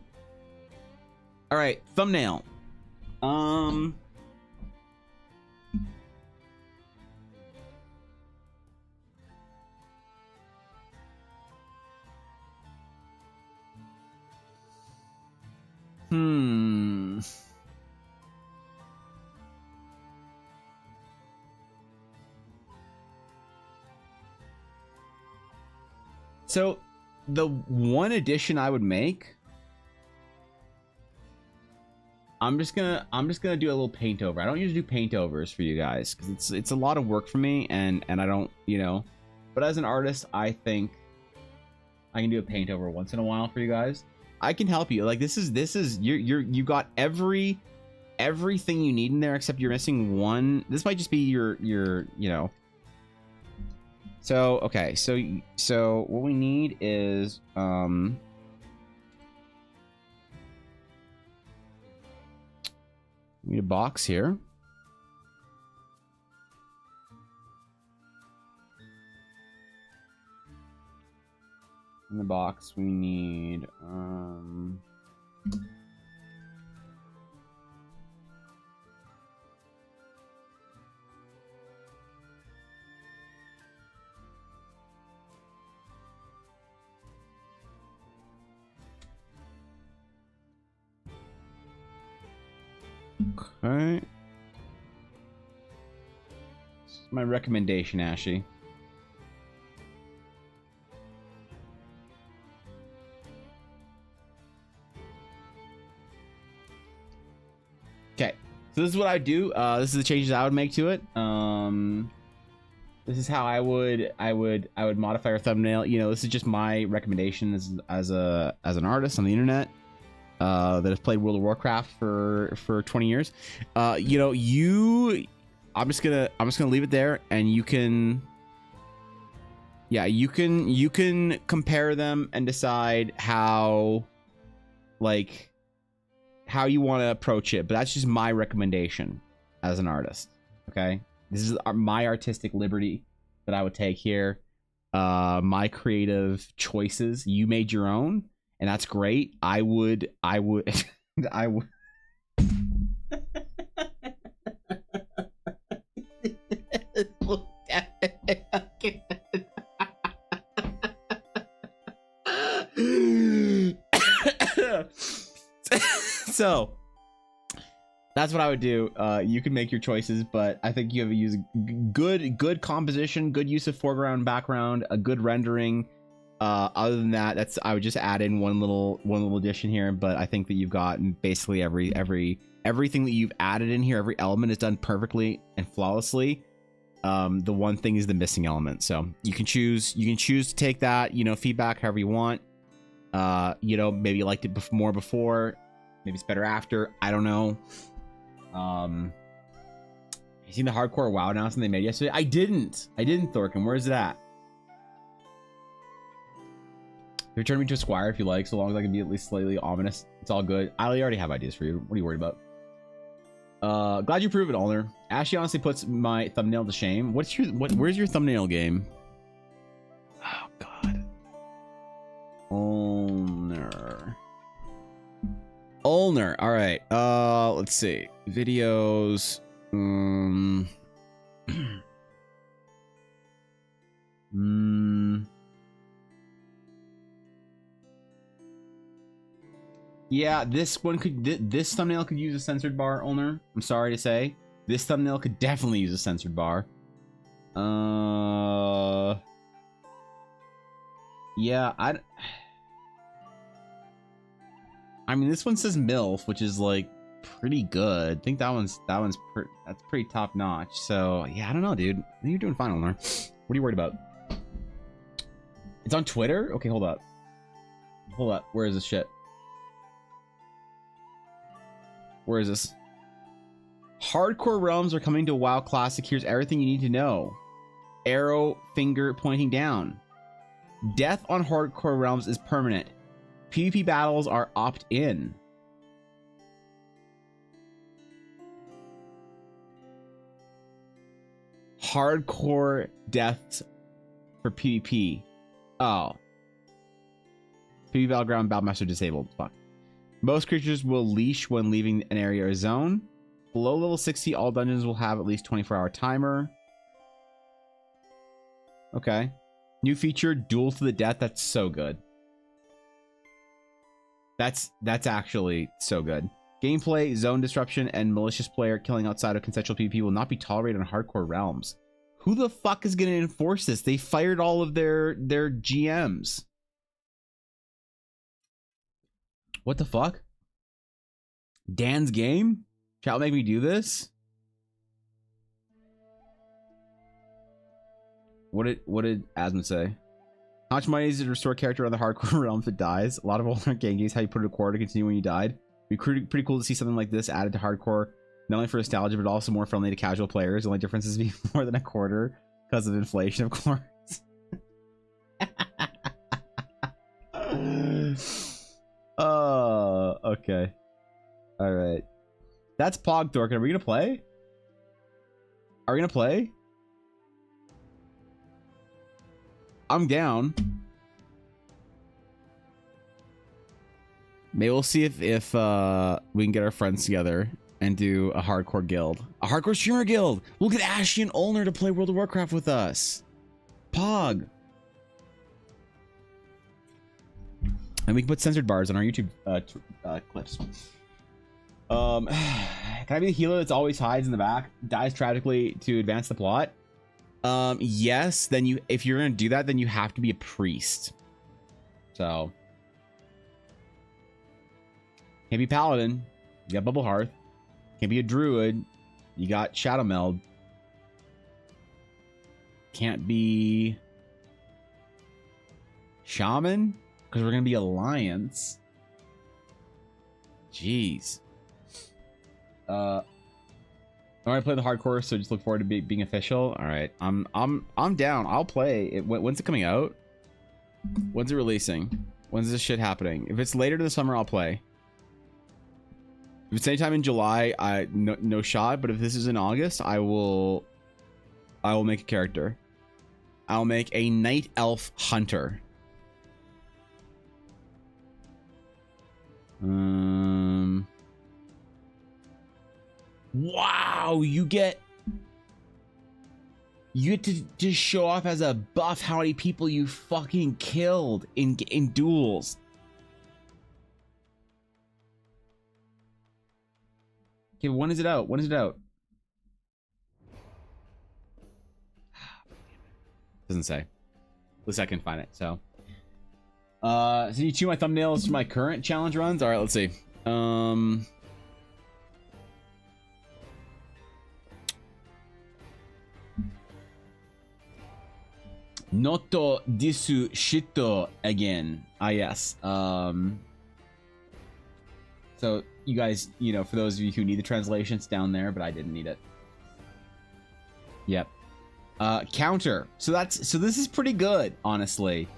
All right, thumbnail. So the one addition I would make, I'm just gonna do a little paint over. I don't usually do paint overs for you guys because it's a lot of work for me, and I don't, you know. But as an artist, I think I can do a paint over once in a while for you guys. I can help you. Like this is you got everything you need in there except you're missing one. This might just be your you know. So okay, so what we need is we need a box here. In the box we need okay. This is my recommendation, Ashy. Okay, so this is what I do. This is the changes I would make to it. This is how I would modify our thumbnail. You know, this is just my recommendation as an artist on the internet that has played World of Warcraft for 20 years. You know, I'm just gonna leave it there, and you can, yeah, you can compare them and decide how, like, how you want to approach it. But that's just my recommendation as an artist. Okay, this is my artistic liberty that I would take here. My creative choices. You made your own, and that's great. I would I would so that's what I would do. You can make your choices, but I think you have to use good composition, good use of foreground, background, a good rendering. Other than that, I would just add in one little addition here. But I think that you've got basically everything that you've added in here. Every element is done perfectly and flawlessly. The one thing is the missing element. So you can choose to take that, you know, feedback however you want. You know, maybe you liked it more before, maybe it's better after. I don't know. You seen the hardcore WoW announcement they made yesterday? I didn't, Thorkin. Where is it at? Return me to a squire if you like, so long as I can be at least slightly ominous. It's all good. I already have ideas for you. What are you worried about? Glad you approve it, Ulner. Ashley honestly puts my thumbnail to shame. Where's your thumbnail game? Oh god. Ulner. All right. Let's see. Videos. Yeah, this thumbnail could use a censored bar, Ulner. I'm sorry to say. This thumbnail could definitely use a censored bar. Yeah, I mean, this one says MILF, which is like pretty good. I think that's pretty top notch. So yeah, I don't know, dude. I think you're doing fine, Ulner. What are you worried about? It's on Twitter? Okay, hold up. Where is this shit? Where is this? Hardcore Realms are coming to WoW Classic. Here's everything you need to know. Arrow finger pointing down. Death on Hardcore Realms is permanent. PvP battles are opt-in. Hardcore deaths for PvP. Oh. PvP Battleground, Battlemaster disabled. Fuck. Most creatures will leash when leaving an area or zone. Below level 60, all dungeons will have at least 24-hour timer. Okay. New feature, duel to the death. That's so good. That's actually so good. Gameplay, zone disruption, and malicious player killing outside of consensual PvP will not be tolerated in hardcore realms. Who the fuck is going to enforce this? They fired all of their GMs. What the fuck? Dan's game? Shall make me do this? What did Asmund say? How much money is it to restore character on the hardcore realm if it dies? A lot of older game games, how you put a quarter to continue when you died. It'd be pretty cool to see something like this added to hardcore, not only for nostalgia, but also more friendly to casual players. The only difference is be more than a quarter because of inflation, of course. Oh, okay. All right. That's Pog Thorkin. Are we gonna play? Are we gonna play? I'm down. Maybe we'll see if we can get our friends together and do a hardcore guild. A hardcore streamer guild! We'll get Ashley and Ulner to play World of Warcraft with us. Pog. And we can put censored bars on our YouTube clips. Can I be the healer that's always hides in the back, dies tragically to advance the plot? Yes. Then if you're gonna do that, then you have to be a priest. So can't be paladin. You got Bubble Hearth. Can't be a druid. You got Shadow Meld. Can't be shaman because we're gonna be alliance. Jeez. I already played the hardcore, so just look forward to being official. All right, I'm down. I'll play. When's it coming out? When's it releasing? When's this shit happening? If it's later in the summer, I'll play. If it's anytime in July, no shot. But if this is in August, I will make a character. I'll make a night elf hunter. Wow, you get to just show off as a buff how many people you fucking killed in duels. Okay, when is it out? When is it out? Doesn't say. At least I can find it. So you chew my thumbnails for my current challenge runs. All right, let's see. Noto disu shito again. Ah, yes. So you guys, for those of you who need the translation, it's down there, but I didn't need it. Yep. Counter. So this is pretty good, honestly.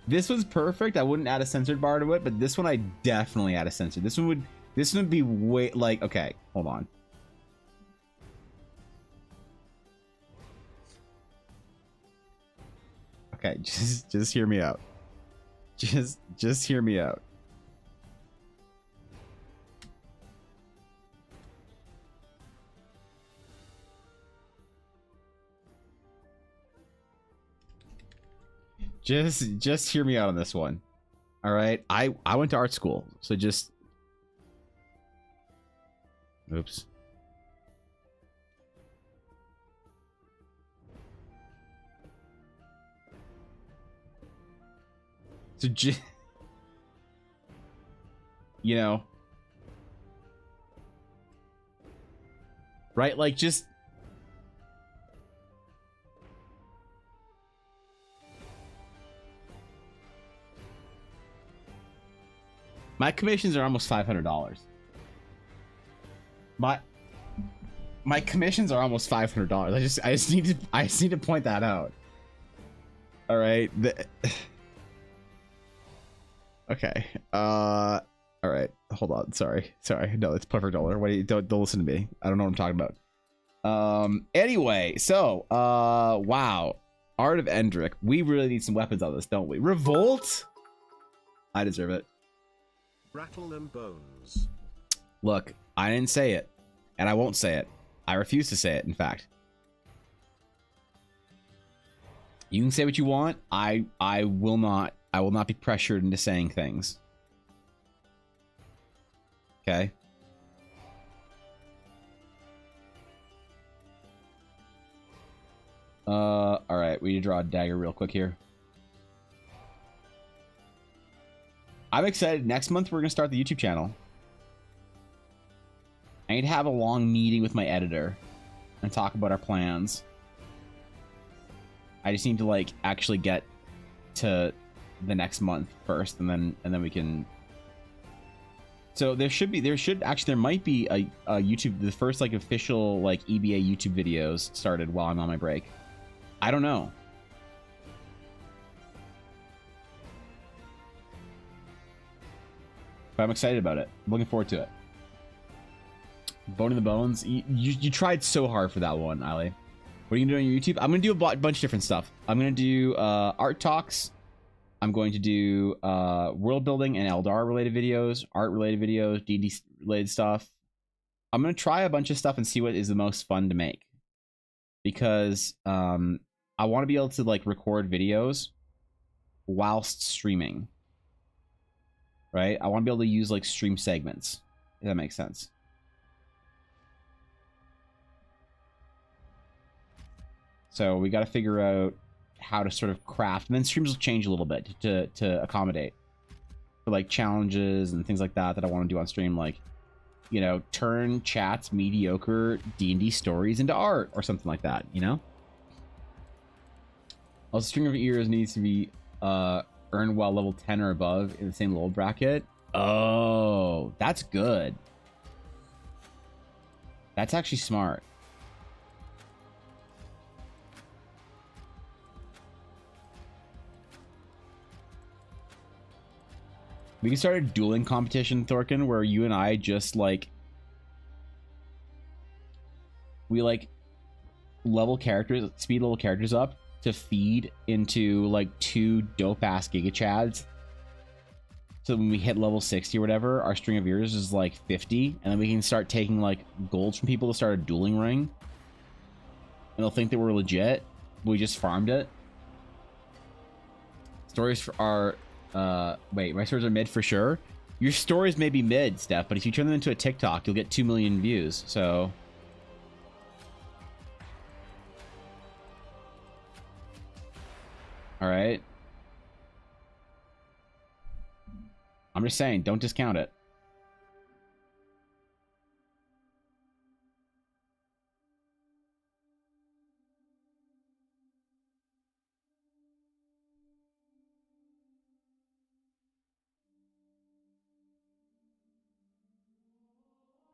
This was perfect. I wouldn't add a censored bar to it, but this one I definitely add a censored. This one would be way like, okay, hold on. Okay, just hear me out. Just hear me out. Just hear me out on this one. All right, I went to art school, so just oops. So right, like just my commissions are almost $500. My commissions are almost $500. I just need to point that out. All right. Okay. All right. Hold on. Sorry. No, it's perfect dollar. Wait, don't listen to me. I don't know what I'm talking about. Anyway, so wow. Art of Endrick. We really need some weapons on this, don't we? Revolt? I deserve it. Rattle them bones. Look, I didn't say it, and I won't say it. I refuse to say it, in fact. You can say what you want. I will not. I will not be pressured into saying things. Okay? Alright, we need to draw a dagger real quick here. I'm excited. Next month, we're going to start the YouTube channel. I need to have a long meeting with my editor and talk about our plans. I just need to, like, actually get to the next month first, and then we can... So there might be a YouTube, the first, like, official, like, EBA YouTube videos started while I'm on my break. I don't know. But I'm excited about it. I'm looking forward to it. Bone in the Bones. You tried so hard for that one, Ali. What are you going to do on your YouTube? I'm going to do a bunch of different stuff. I'm going to do art talks. I'm going to do world building and Eldar related videos, art related videos, D&D related stuff. I'm going to try a bunch of stuff and see what is the most fun to make. Because I want to be able to, like, record videos whilst streaming. Right? I want to be able to use, like, stream segments, if that makes sense. So we got to figure out how to sort of craft, and then streams will change a little bit to accommodate for, like, challenges and things like that I want to do on stream, like, you know, turn chat's mediocre D&D stories into art or something like that, you know? Also, string of ears needs to be earned while level 10 or above in the same level bracket. Oh, that's good. That's actually smart. We can start a dueling competition, Thorkin, where you and I just, like... We, like, speed level characters up to feed into, like, 2 dope-ass Giga Chads. So when we hit level 60 or whatever, our string of ears is, like, 50. And then we can start taking, like, golds from people to start a dueling ring. And they'll think that we're legit. But we just farmed it. Stories are... wait, my stories are mid for sure. Your stories may be mid, Steph, but if you turn them into a TikTok, you'll get 2 million views. So, all right. I'm just saying, don't discount it.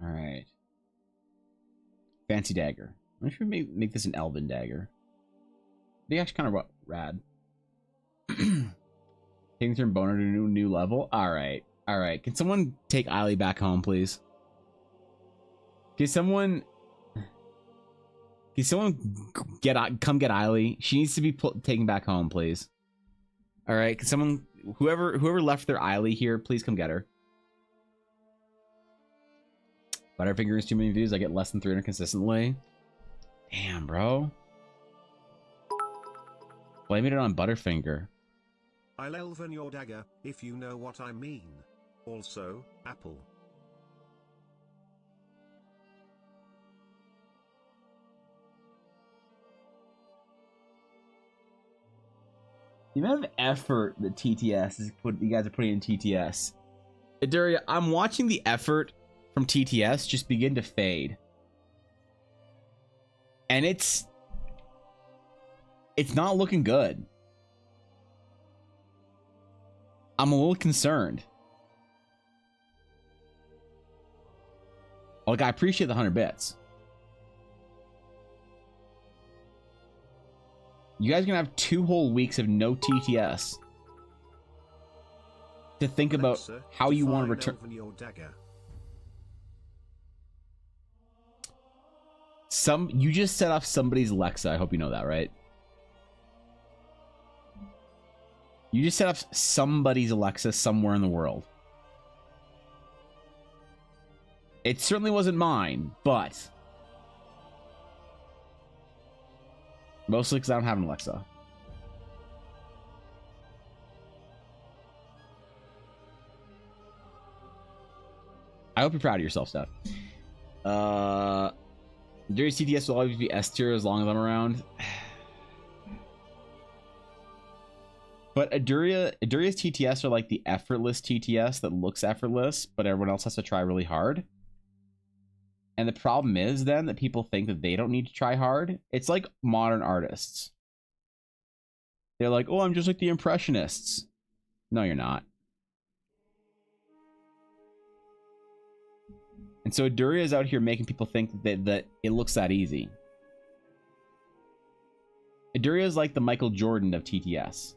All right. Fancy dagger. I'm sure we make this an elven dagger. They actually kind of rad. Taking turn boner to a new level. All right. All right. Can someone take Eiley back home, please? Can someone come get Eiley? She needs to be taken back home, please. All right. Can someone, whoever left their Eiley here, please come get her. Butterfinger is 2 million views. I get less than 300 consistently. Damn, bro. Blaming it on Butterfinger. I'll elven your dagger, if you know what I mean. Also, apple. The amount of effort that TTS is you guys are putting in TTS. Iduria, I'm watching the effort from TTS just begin to fade. And it's not looking good. I'm a little concerned. Like, I appreciate the 100 bits. You guys are gonna have 2 whole weeks of no TTS to think about how you want to return. You just set off somebody's Alexa. I hope you know that, right? You just set up somebody's Alexa somewhere in the world. It certainly wasn't mine, but mostly because I don't have an Alexa. I hope you're proud of yourself, Steph. Darius TTS will always be S tier as long as I'm around. But Aduria's TTS are like the effortless TTS that looks effortless, but everyone else has to try really hard. And the problem is then that people think that they don't need to try hard. It's like modern artists. They're like, oh, I'm just like the Impressionists. No, you're not. And so Aduria is out here making people think that it looks that easy. Aduria is like the Michael Jordan of TTS.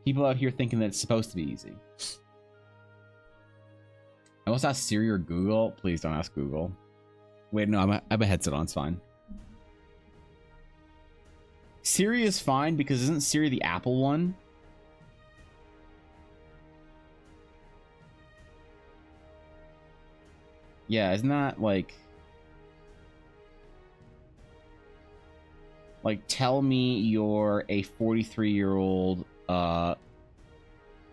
People out here thinking that it's supposed to be easy. I almost asked Siri or Google. Please don't ask Google. Wait, no, I have a headset on. It's fine. Siri is fine because isn't Siri the Apple one? Yeah, isn't that like tell me you're a 43-year-old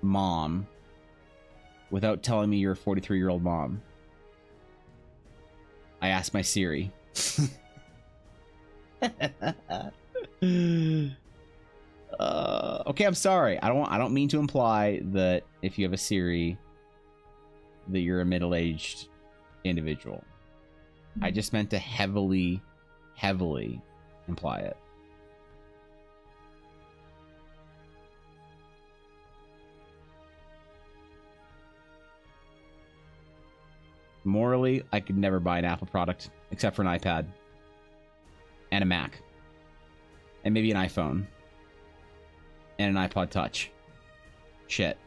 mom without telling me you're a 43-year-old mom. I asked my Siri. Okay, I'm sorry. I don't mean to imply that if you have a Siri that you're a middle-aged individual. I just meant to heavily imply it. Morally, I could never buy an Apple product except for an iPad and a Mac and maybe an iPhone and an iPod Touch. Shit.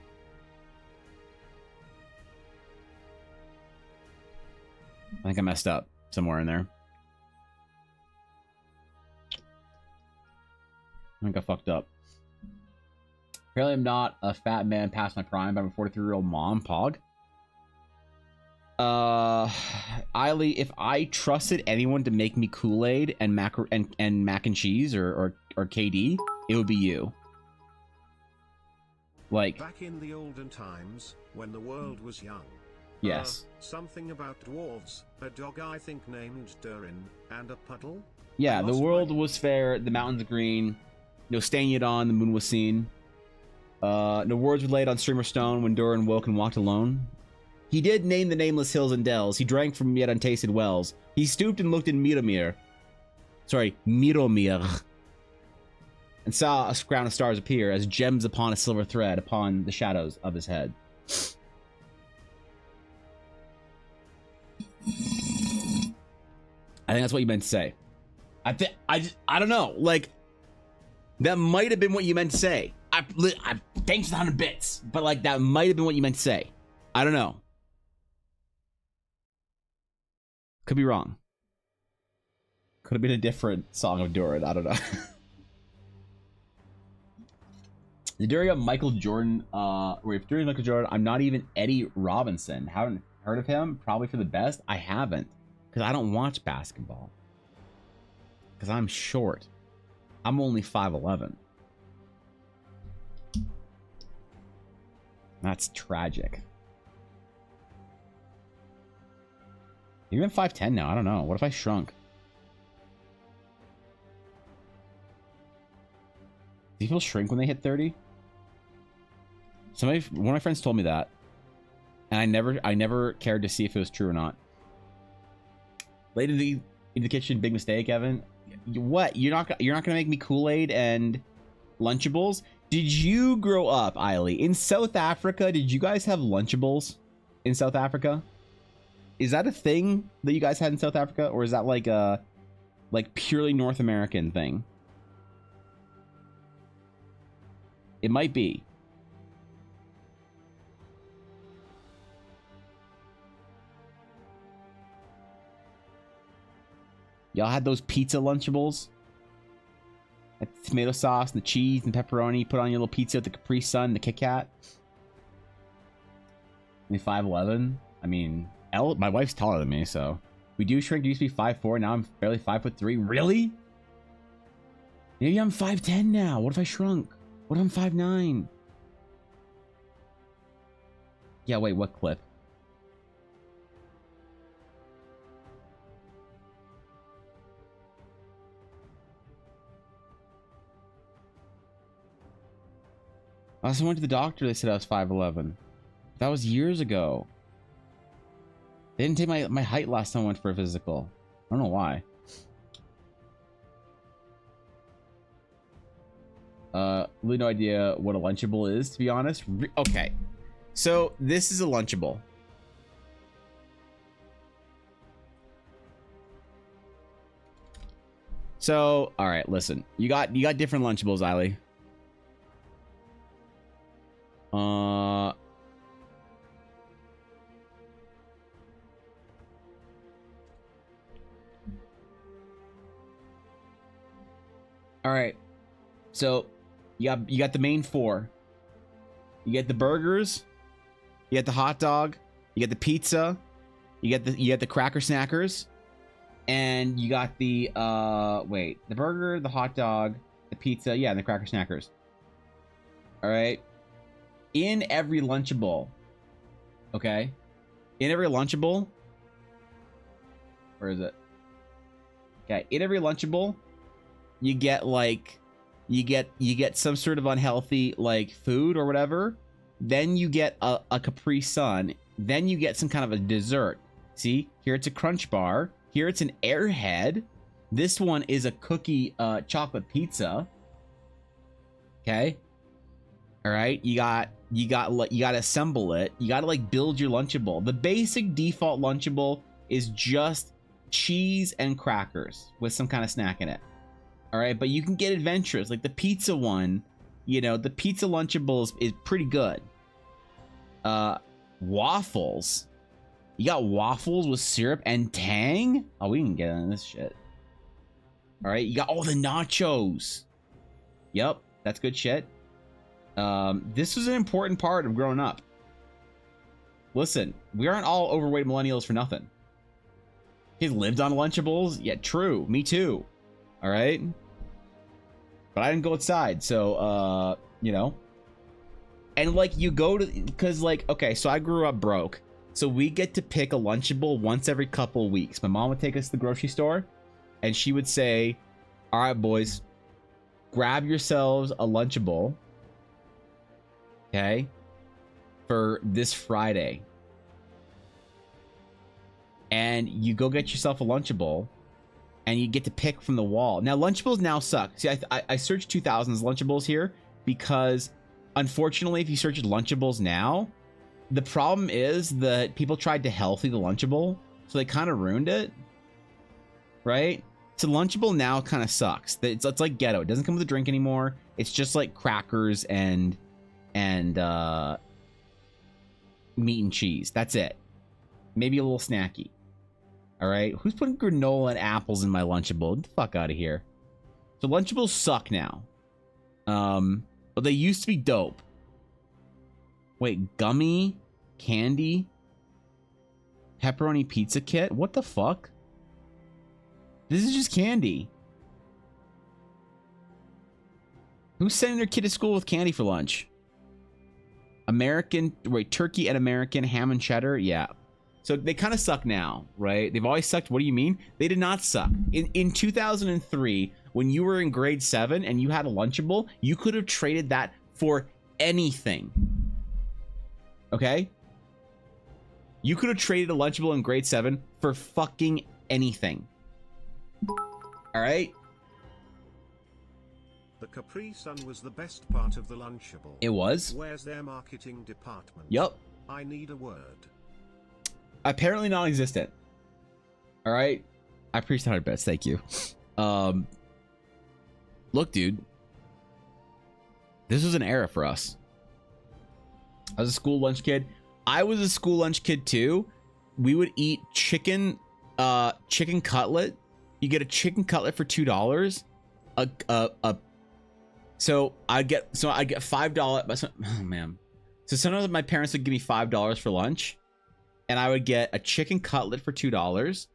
I think I messed up somewhere in there. I think I fucked up. Apparently I'm not a fat man past my prime, but I'm a 43-year-old mom, Pog. Eiley, if I trusted anyone to make me Kool-Aid and mac and cheese or KD, it would be you. Like back in the olden times when the world was young. Yes. Something about dwarves, a dog I think named Durin, and a puddle? Yeah, the world was fair, the mountains green, no staying it on, the moon was seen. No words were laid on stream or stone when Durin woke and walked alone. He did name the nameless hills and dells, he drank from yet untasted wells. He stooped and looked in Miromir, and saw a crown of stars appear as gems upon a silver thread upon the shadows of his head. I think that's what you meant to say. I don't know. Like, that might have been what you meant to say. Thanks for 100 bits, but like that might have been what you meant to say. I don't know. Could be wrong. Could have been a different song of Durin. I don't know. The Durin of Michael Jordan. Wait, Durin Michael Jordan. I'm not even Eddie Robinson. Haven't heard of him. Probably for the best. I haven't. Because I don't watch basketball. Because I'm short. I'm only 5'11". That's tragic. Even 5'10" now. I don't know. What if I shrunk? Do people shrink when they hit 30? One of my friends told me that. And I never cared to see if it was true or not. Late in the kitchen, big mistake, Evan. What? You're not gonna make me Kool-Aid and Lunchables? Did you grow up, Eiley, in South Africa? Did you guys have Lunchables in South Africa? Is that a thing that you guys had in South Africa, or is that like a purely North American thing? It might be. Y'all had those pizza Lunchables? the tomato sauce, and the cheese, and pepperoni. Put on your little pizza with the Capri Sun, and the Kit Kat. Only 5'11". I mean, my wife's taller than me, so we do shrink. Used to be 5'4". Now I'm barely 5'3". Really? Maybe I'm 5'10" now. What if I shrunk? What if I'm 5'9"? Yeah, wait, what clip? I also went to the doctor. They said I was 5'11". That was years ago. They didn't take my height last time I went for a physical. I don't know why. Really no idea what a Lunchable is, to be honest. Okay. So this is a Lunchable. So, all right, listen. You got different Lunchables, Eiley. All right. So, you got the main four. You get the burgers, you get the hot dog, you get the pizza, you get the cracker snackers, and you got the the burger, the hot dog, the pizza, yeah, and the cracker snackers. All right. In every Lunchable, okay? In every Lunchable, where is it? Okay, in every Lunchable, you get like you get some sort of unhealthy like food or whatever. Then you get a Capri Sun. Then you get some kind of a dessert. See, here it's a Crunch Bar. Here it's an Airhead. This one is a cookie chocolate pizza. Okay. All right. You got to assemble it. You got to like build your Lunchable. The basic default Lunchable is just cheese and crackers with some kind of snack in it. All right, but you can get adventurous. Like the pizza one, you know, the pizza Lunchables is pretty good. Waffles. You got waffles with syrup and tang? Oh, we can get on this shit. All right, you got all the nachos. Yep, that's good shit. This was an important part of growing up. Listen, we aren't all overweight millennials for nothing. Kids lived on Lunchables? Yeah, true. Me too. All right. But I didn't go outside, so, you know. And, like, you go to... Because, like, okay, so I grew up broke. So we get to pick a Lunchable once every couple weeks. My mom would take us to the grocery store, and she would say, all right, boys, grab yourselves a Lunchable, okay, for this Friday. And you go get yourself a Lunchable, and you get to pick from the wall. Now, Lunchables now suck. See, I searched 2000s Lunchables here because, unfortunately, if you search Lunchables now, the problem is that people tried to healthy the Lunchable, so they kind of ruined it, right? So Lunchable now kind of sucks. It's like ghetto. It doesn't come with a drink anymore. It's just like crackers and meat and cheese. That's it. Maybe a little snacky. All right, who's putting granola and apples in my Lunchable? Get the fuck out of here. So Lunchables suck now. But they used to be dope. Wait, gummy, candy, pepperoni pizza kit? What the fuck? This is just candy. Who's sending their kid to school with candy for lunch? Turkey and American, ham and cheddar? Yeah. So they kind of suck now, right? They've always sucked. What do you mean? They did not suck. In 2003, when you were in grade 7 and you had a Lunchable, you could have traded that for anything. Okay? You could have traded a Lunchable in grade 7 for fucking anything. All right? The Capri Sun was the best part of the Lunchable. It was. Where's their marketing department? Yup. I need a word. Apparently non-existent. All right? I appreciate 100 bits. Thank you. Look, dude. This was an era for us. I was a school lunch kid. I was a school lunch kid too. We would eat chicken cutlet. You get a chicken cutlet for $2. A So I get $5. Oh man. So sometimes my parents would give me $5 for lunch, and I would get a chicken cutlet for $2,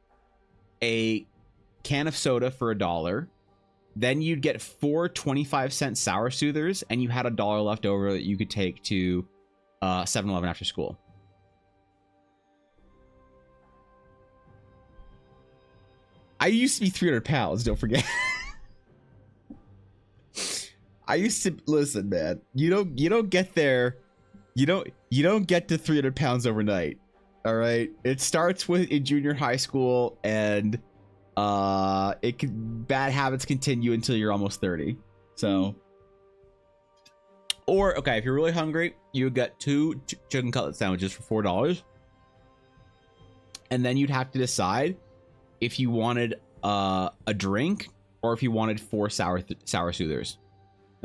a can of soda for $1. Then you'd get 4 25-cent sour soothers, and you had $1 left over that you could take to 7-Eleven after school. I used to be 300 pounds, don't forget. I used to listen, man. You don't get there. You don't get to 300 pounds overnight. All right. It starts with in junior high school, and bad habits continue until you're almost 30. So, or okay, if you're really hungry, you get 2 chicken cutlet sandwiches for $4, and then you'd have to decide if you wanted a drink or if you wanted 4 sour soothers.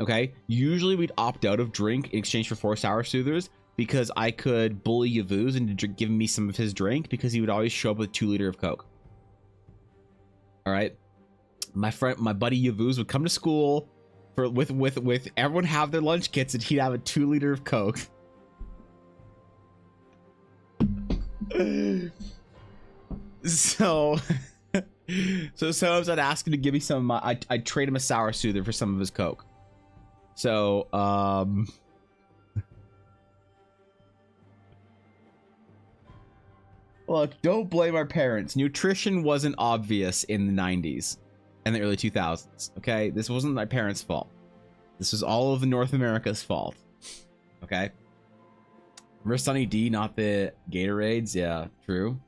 Okay, usually we'd opt out of drink in exchange for 4 sour soothers because I could bully Yavuz into giving me some of his drink because he would always show up with 2 liters of Coke. All right, my buddy Yavuz would come to school with everyone have their lunch kits, and he'd have a 2 liter of Coke. So sometimes I'd ask him to give me some. I'd trade him a sour soother for some of his Coke. So look, don't blame our parents. Nutrition wasn't obvious in the 90s and the early 2000s. Okay, this wasn't my parents' fault. This was all of North America's fault. Okay. Remember Sunny D, not the Gatorades? Yeah, true.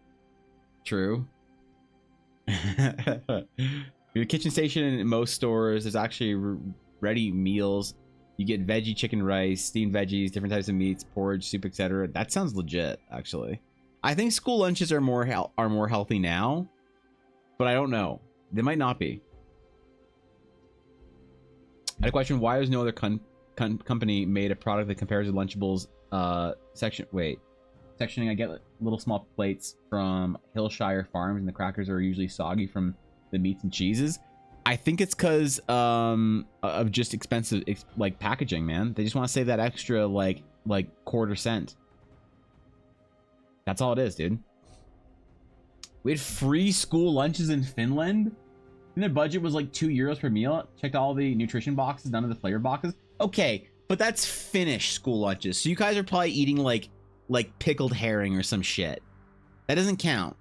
Your kitchen station in most stores, there's actually ready meals. You get veggie chicken rice, steamed veggies, different types of meats, porridge, soup, etc. That sounds legit, actually. I think school lunches are more healthy now, but I don't know. They might not be. I had a question: why has no other company made a product that compares to Lunchables sectioning? I get little small plates from Hillshire Farms, and the crackers are usually soggy from the meats and cheeses. I think it's because of just expensive like packaging, man. They just want to save that extra like quarter cent. That's all it is, dude. We had free school lunches in Finland, and their budget was like €2 per meal. Checked all the nutrition boxes, none of the flavor boxes. Okay, but that's Finnish school lunches. So you guys are probably eating like pickled herring or some shit. That doesn't count.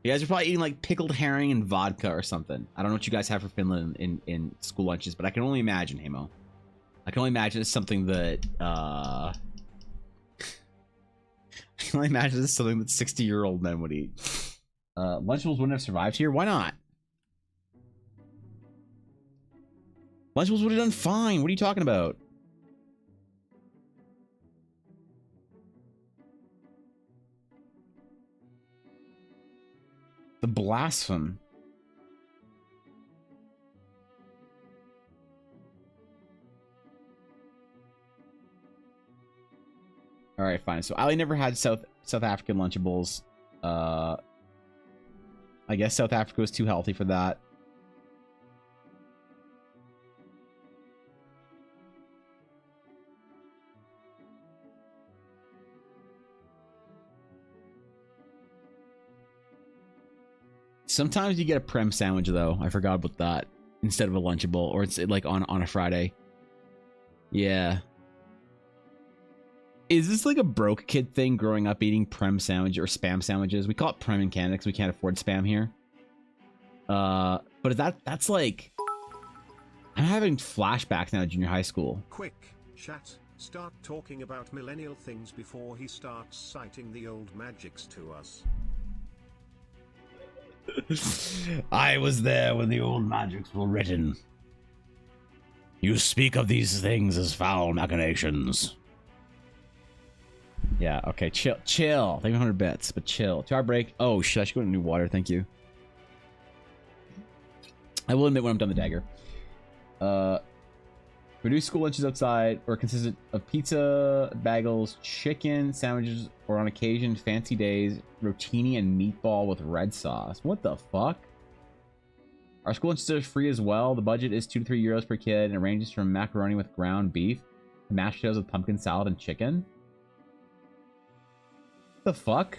You guys are probably eating like pickled herring and vodka or something. I don't know what you guys have for Finland in school lunches, but I can only imagine, Hamo. I can only imagine it's something that I can only imagine it's something that 60-year-old men would eat. Lunchables wouldn't have survived here. Why not? Lunchables would have done fine. What are you talking about? The blasphemy. All right, fine. So Ali never had South African Lunchables. I guess South Africa was too healthy for that. Sometimes you get a Prem sandwich, though. I forgot about that. Instead of a Lunchable. Or it's like on a Friday. Yeah. Is this like a broke kid thing growing up eating Prem sandwich or Spam sandwiches? We call it Prem in Canada because we can't afford Spam here. But that's like... I'm having flashbacks now to junior high school. Quick, chat. Start talking about millennial things before he starts citing the old magics to us. I was there when the old magics were written. You speak of these things as foul machinations. Yeah, okay, chill. Thank you 100 bits, but chill. 2 hour break. Oh shit, I should go to new water, thank you. I will admit when I'm done the dagger. Reduce school lunches outside or consistent of pizza, bagels, chicken, sandwiches, or on occasion, fancy days, rotini and meatball with red sauce. What the fuck? Our school lunches are free as well. The budget is 2 to 3 euros per kid, and it ranges from macaroni with ground beef to mashed potatoes with pumpkin salad and chicken. The fuck?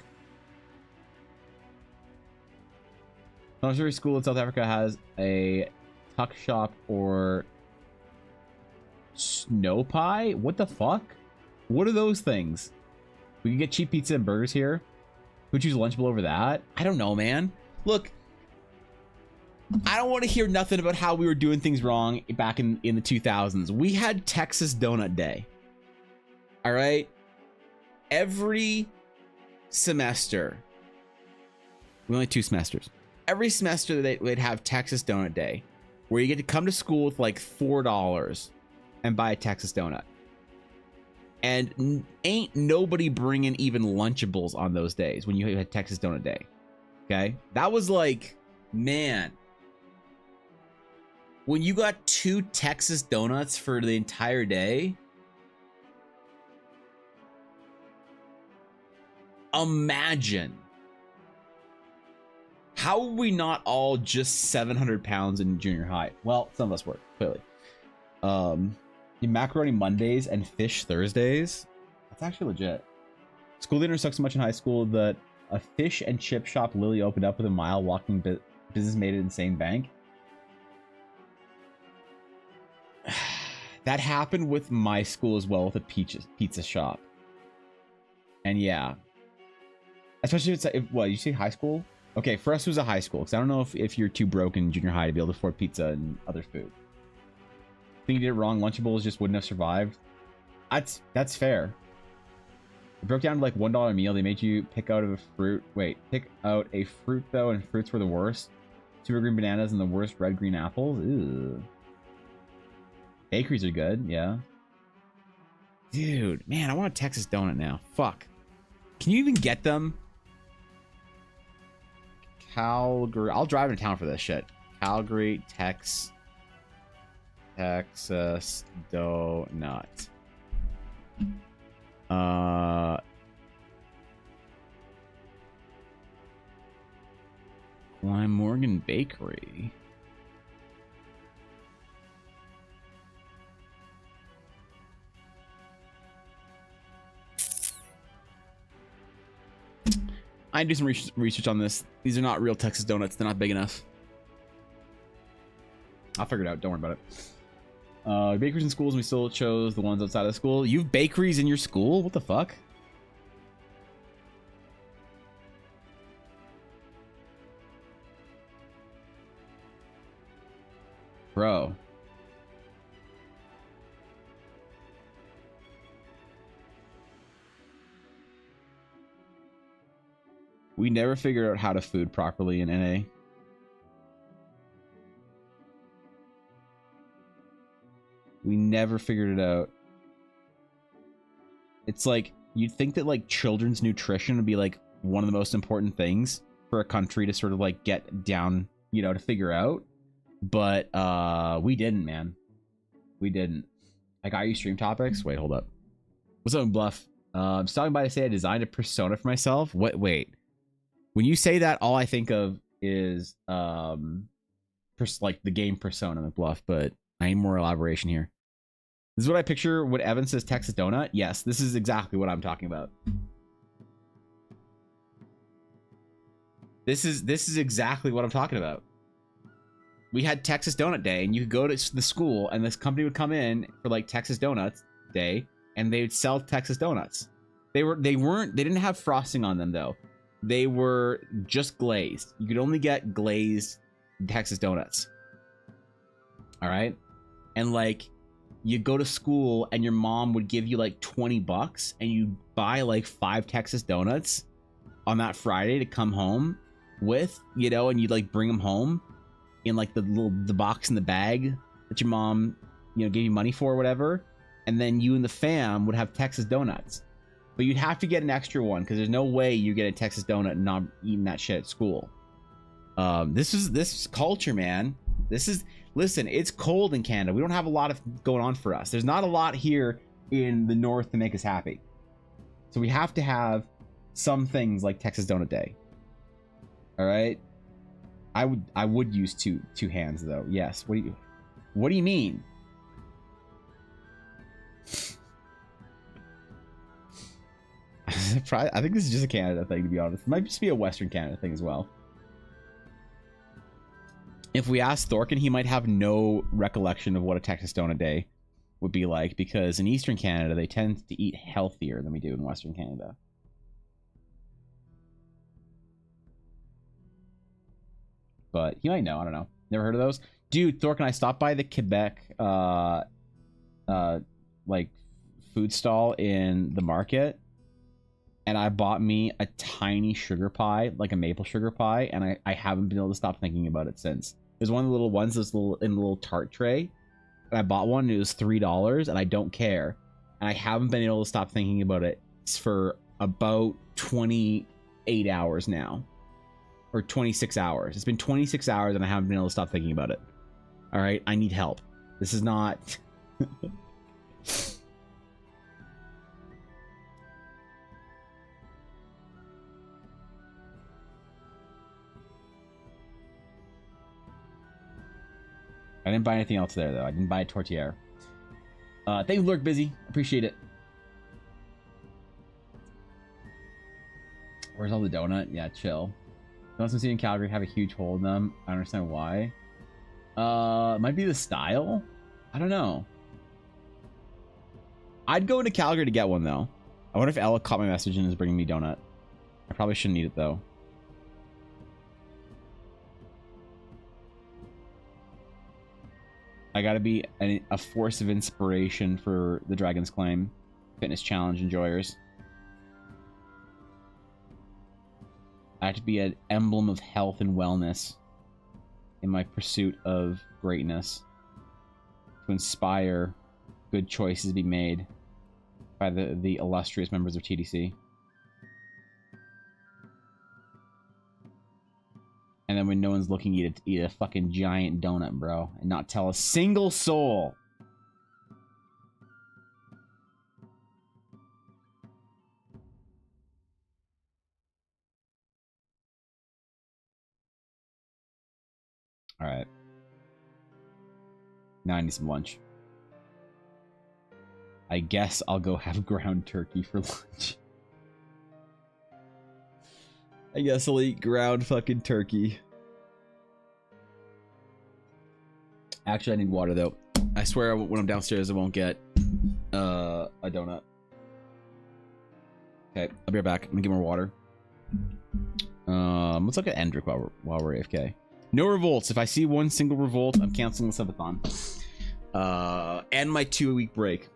Almost every school in South Africa has a tuck shop or snow pie. What the fuck? What are those things? We can get cheap pizza and burgers here. Who'd choose Lunchable over that? I don't know, man. Look, I don't want to hear nothing about how we were doing things wrong back in the 2000s. We had Texas Donut Day. All right? Every semester. We only 2 semesters. Every semester they'd have Texas Donut Day, where you get to come to school with like $4 and buy a Texas donut. And ain't nobody bringing even Lunchables on those days when you had Texas Donut Day. Okay? That was like, man. When you got 2 Texas donuts for the entire day, imagine. How are we not all just 700 pounds in junior high? Well, some of us were, clearly. Macaroni Mondays and fish Thursdays. That's actually legit. School dinner sucked so much in high school that a fish and chip shop literally opened up with a mile walking business made it insane bank. That happened with my school as well, with a pizza shop. And yeah. Especially if what, you say high school? Okay, for us it was a high school, because I don't know if you're too broke in junior high to be able to afford pizza and other food. I think you did it wrong. Lunchables just wouldn't have survived. That's fair. It broke down to like $1 a meal. They made you pick out a fruit. Wait, pick out a fruit though, and fruits were the worst. Super green bananas and the worst red green apples. Ew. Bakeries are good, yeah. Dude, man, I want a Texas donut now. Fuck. Can you even get them? Calgary. I'll drive into town for this shit. Calgary, Texas donut. Morgan Bakery. I do some research on this. These are not real Texas donuts. They're not big enough. I'll figure it out. Don't worry about it. Bakeries in schools, and we still chose the ones outside of school. You have bakeries in your school? What the fuck? Bro. We never figured out how to food properly in NA. We never figured it out. It's like, you'd think that like children's nutrition would be like one of the most important things for a country to sort of like get down, you know, to figure out. But we didn't, man. We didn't. I got you stream topics. Wait, hold up. What's up, Bluff? I'm stopping by to say I designed a persona for myself. What? Wait. When you say that, all I think of is like the game Persona with Bluff, but I need more elaboration here. This is what I picture when Evan says Texas Donut. Yes, this is exactly what I'm talking about. This is exactly what I'm talking about. We had Texas Donut Day, and you could go to the school, and this company would come in for like Texas Donuts Day, and they would sell Texas donuts. They didn't have frosting on them though. They were just glazed. You could only get glazed Texas donuts. All right? And like, you go to school and your mom would give you like $20 and you buy like 5 Texas donuts on that Friday to come home with, you know, and you'd like bring them home in like the box in the bag that your mom, you know, gave you money for or whatever. And then you and the fam would have Texas donuts. But you'd have to get an extra one because there's no way you get a Texas donut and not eating that shit at school. This is culture, man. Listen, it's cold in Canada. We don't have a lot of going on for us. There's not a lot here in the north to make us happy. So we have to have some things like Texas Donut Day. All right? I would use two hands though. Yes. What do you mean? I think this is just a Canada thing, to be honest. It might just be a Western Canada thing as well. If we ask Thorkin, he might have no recollection of what a Texas Donut Day would be like, because in Eastern Canada, they tend to eat healthier than we do in Western Canada. But he might know. I don't know. Never heard of those. Dude, Thorkin, I stopped by the Quebec like food stall in the market, and I bought me a tiny sugar pie, like a maple sugar pie, and I haven't been able to stop thinking about it since. It was one of the little ones that's little in a little tart tray, and I bought one and it was $3, and I don't care. And I haven't been able to stop thinking about it for about 28 hours now. Or 26 hours. It's been 26 hours and I haven't been able to stop thinking about it. All right, I need help. This is not... I didn't buy anything else there, though. I didn't buy a tortilla. Thank you, Lurk Busy. Appreciate it. Where's all the donut? Yeah, chill. Donuts I'm seeing in Calgary have a huge hole in them. I don't understand why. It might be the style? I don't know. I'd go into Calgary to get one, though. I wonder if Ella caught my message and is bringing me donut. I probably shouldn't eat it, though. I gotta be a force of inspiration for the Dragon's Claim Fitness Challenge enjoyers. I have to be an emblem of health and wellness in my pursuit of greatness, to inspire good choices to be made by the illustrious members of TDC. And then when no one's looking, eat a fucking giant donut, bro, and not tell a single soul. All right. Now I need some lunch. I guess I'll go have ground turkey for lunch. I guess I'll eat ground fucking turkey. Actually, I need water, though. I swear when I'm downstairs, I won't get a donut. Okay, I'll be right back. I'm gonna get more water. Let's look at Endrick while we're AFK. No revolts. If I see one single revolt, I'm canceling the subathon. And my 2-week break.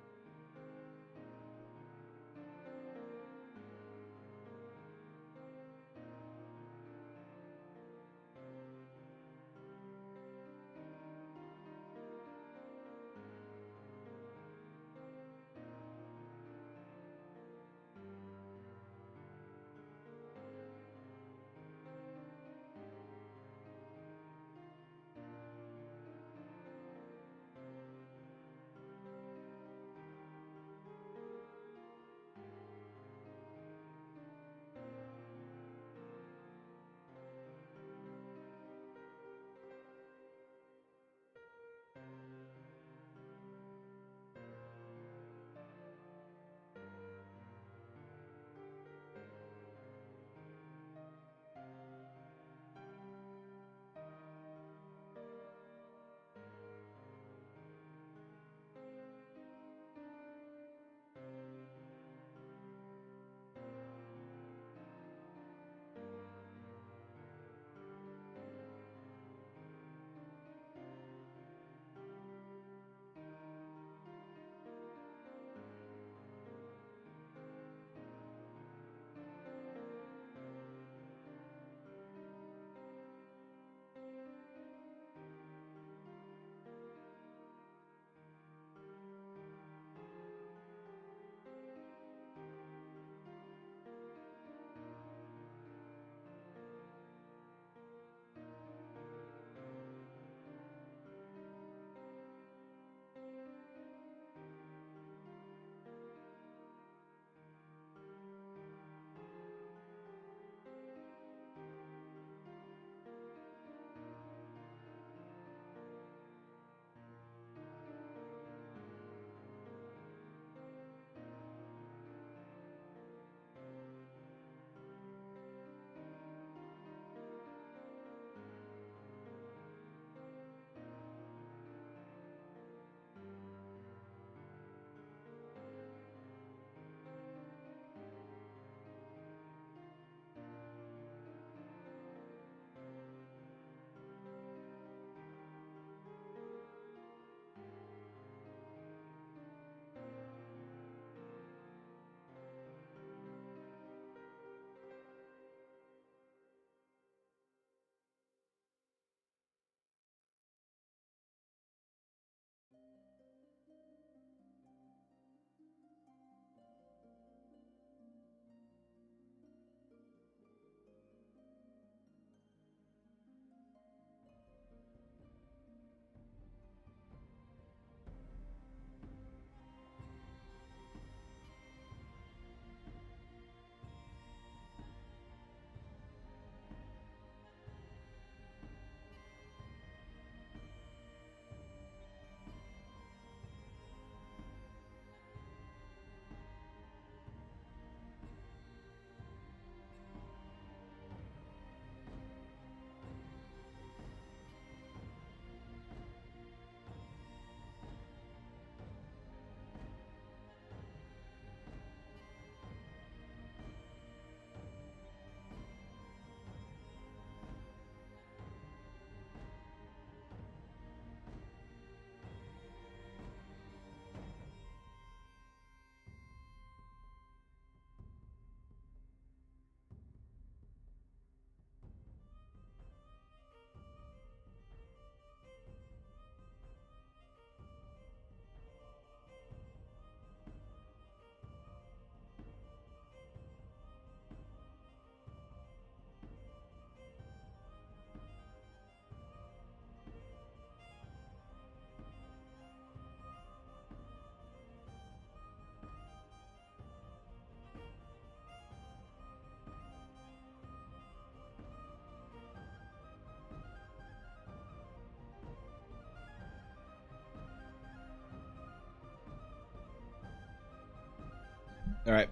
All right.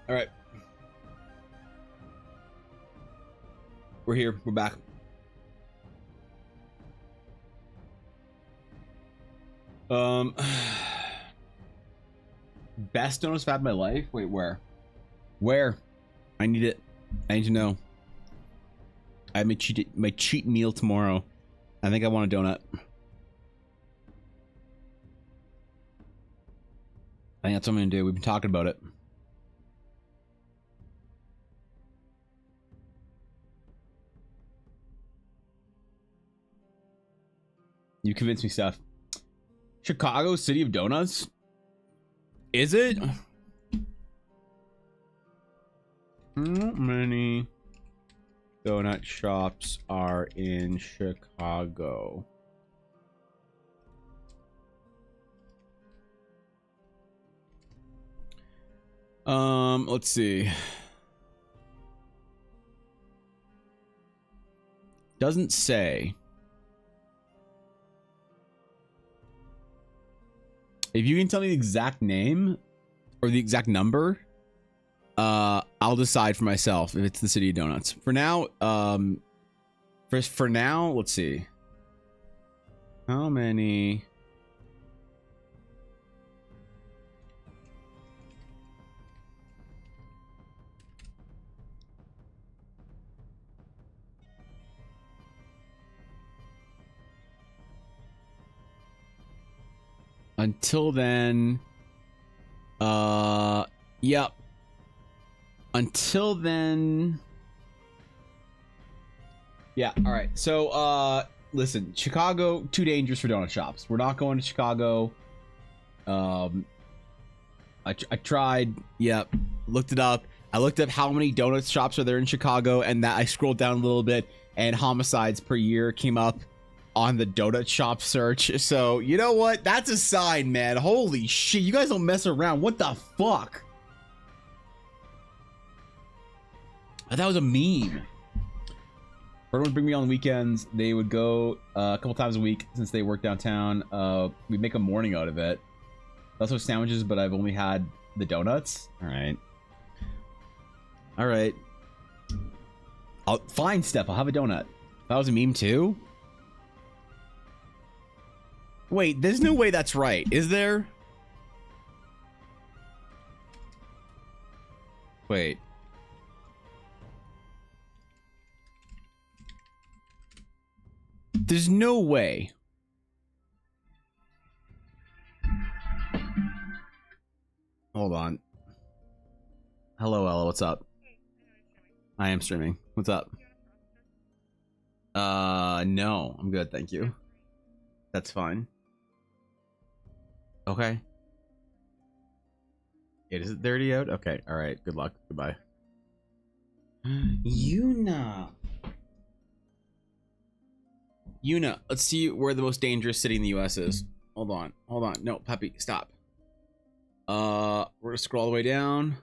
All right. We're here. We're back. Best donuts I've had in my life? Wait, where? Where? I need it. I need to know. I have my cheat meal tomorrow. I think I want a donut. I think that's what I'm gonna do. We've been talking about it. You convinced me, Steph. Chicago, city of donuts? Is it? How many donut shops are in Chicago? Let's see. Doesn't say. If you can tell me the exact name or the exact number, I'll decide for myself if it's the city of donuts. For now, for now, let's see. How many? Until then, yep. Until then, yeah. All right. So, listen, Chicago, too dangerous for donut shops. We're not going to Chicago. I tried. Yep. Looked it up. I looked up how many donut shops are there in Chicago, and that I scrolled down a little bit, and homicides per year came up on the donut shop search. So you know what? That's a sign, man. Holy shit! You guys don't mess around. What the fuck? I thought it was a meme. Everyone would bring me on weekends. They would go a couple times a week since they work downtown. We make a morning out of it. Also sandwiches, but I've only had the donuts. All right. All right. Fine, Steph. I'll have a donut. That was a meme too. Wait, there's no way that's right, is there? Wait. There's no way. Hold on. Hello, Ella, what's up? I am streaming. What's up? No, I'm good, thank you. That's fine. Okay. Is it 30 out? Okay, alright, good luck. Goodbye. Yuna, let's see where the most dangerous city in the US is. Hold on. No, puppy, stop. We're gonna scroll all the way down.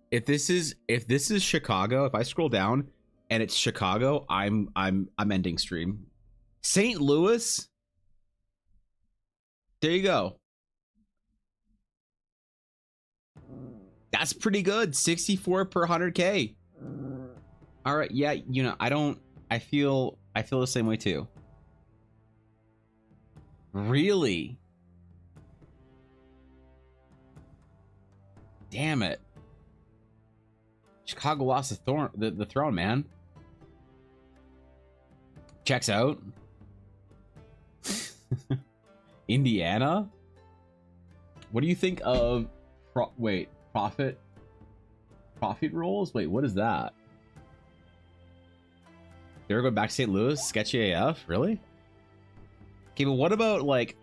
If this is Chicago, if I scroll down and it's Chicago, I'm ending stream. St. Louis? There you go. That's pretty good. 64 per 100K. All right, yeah, I feel the same way too. Really? Damn it. Chicago lost the throne, man. Checks out. Indiana? What do you think of profit rolls? Wait, what is that? They're going back to St. Louis? Sketchy AF? Really? Okay, but what about like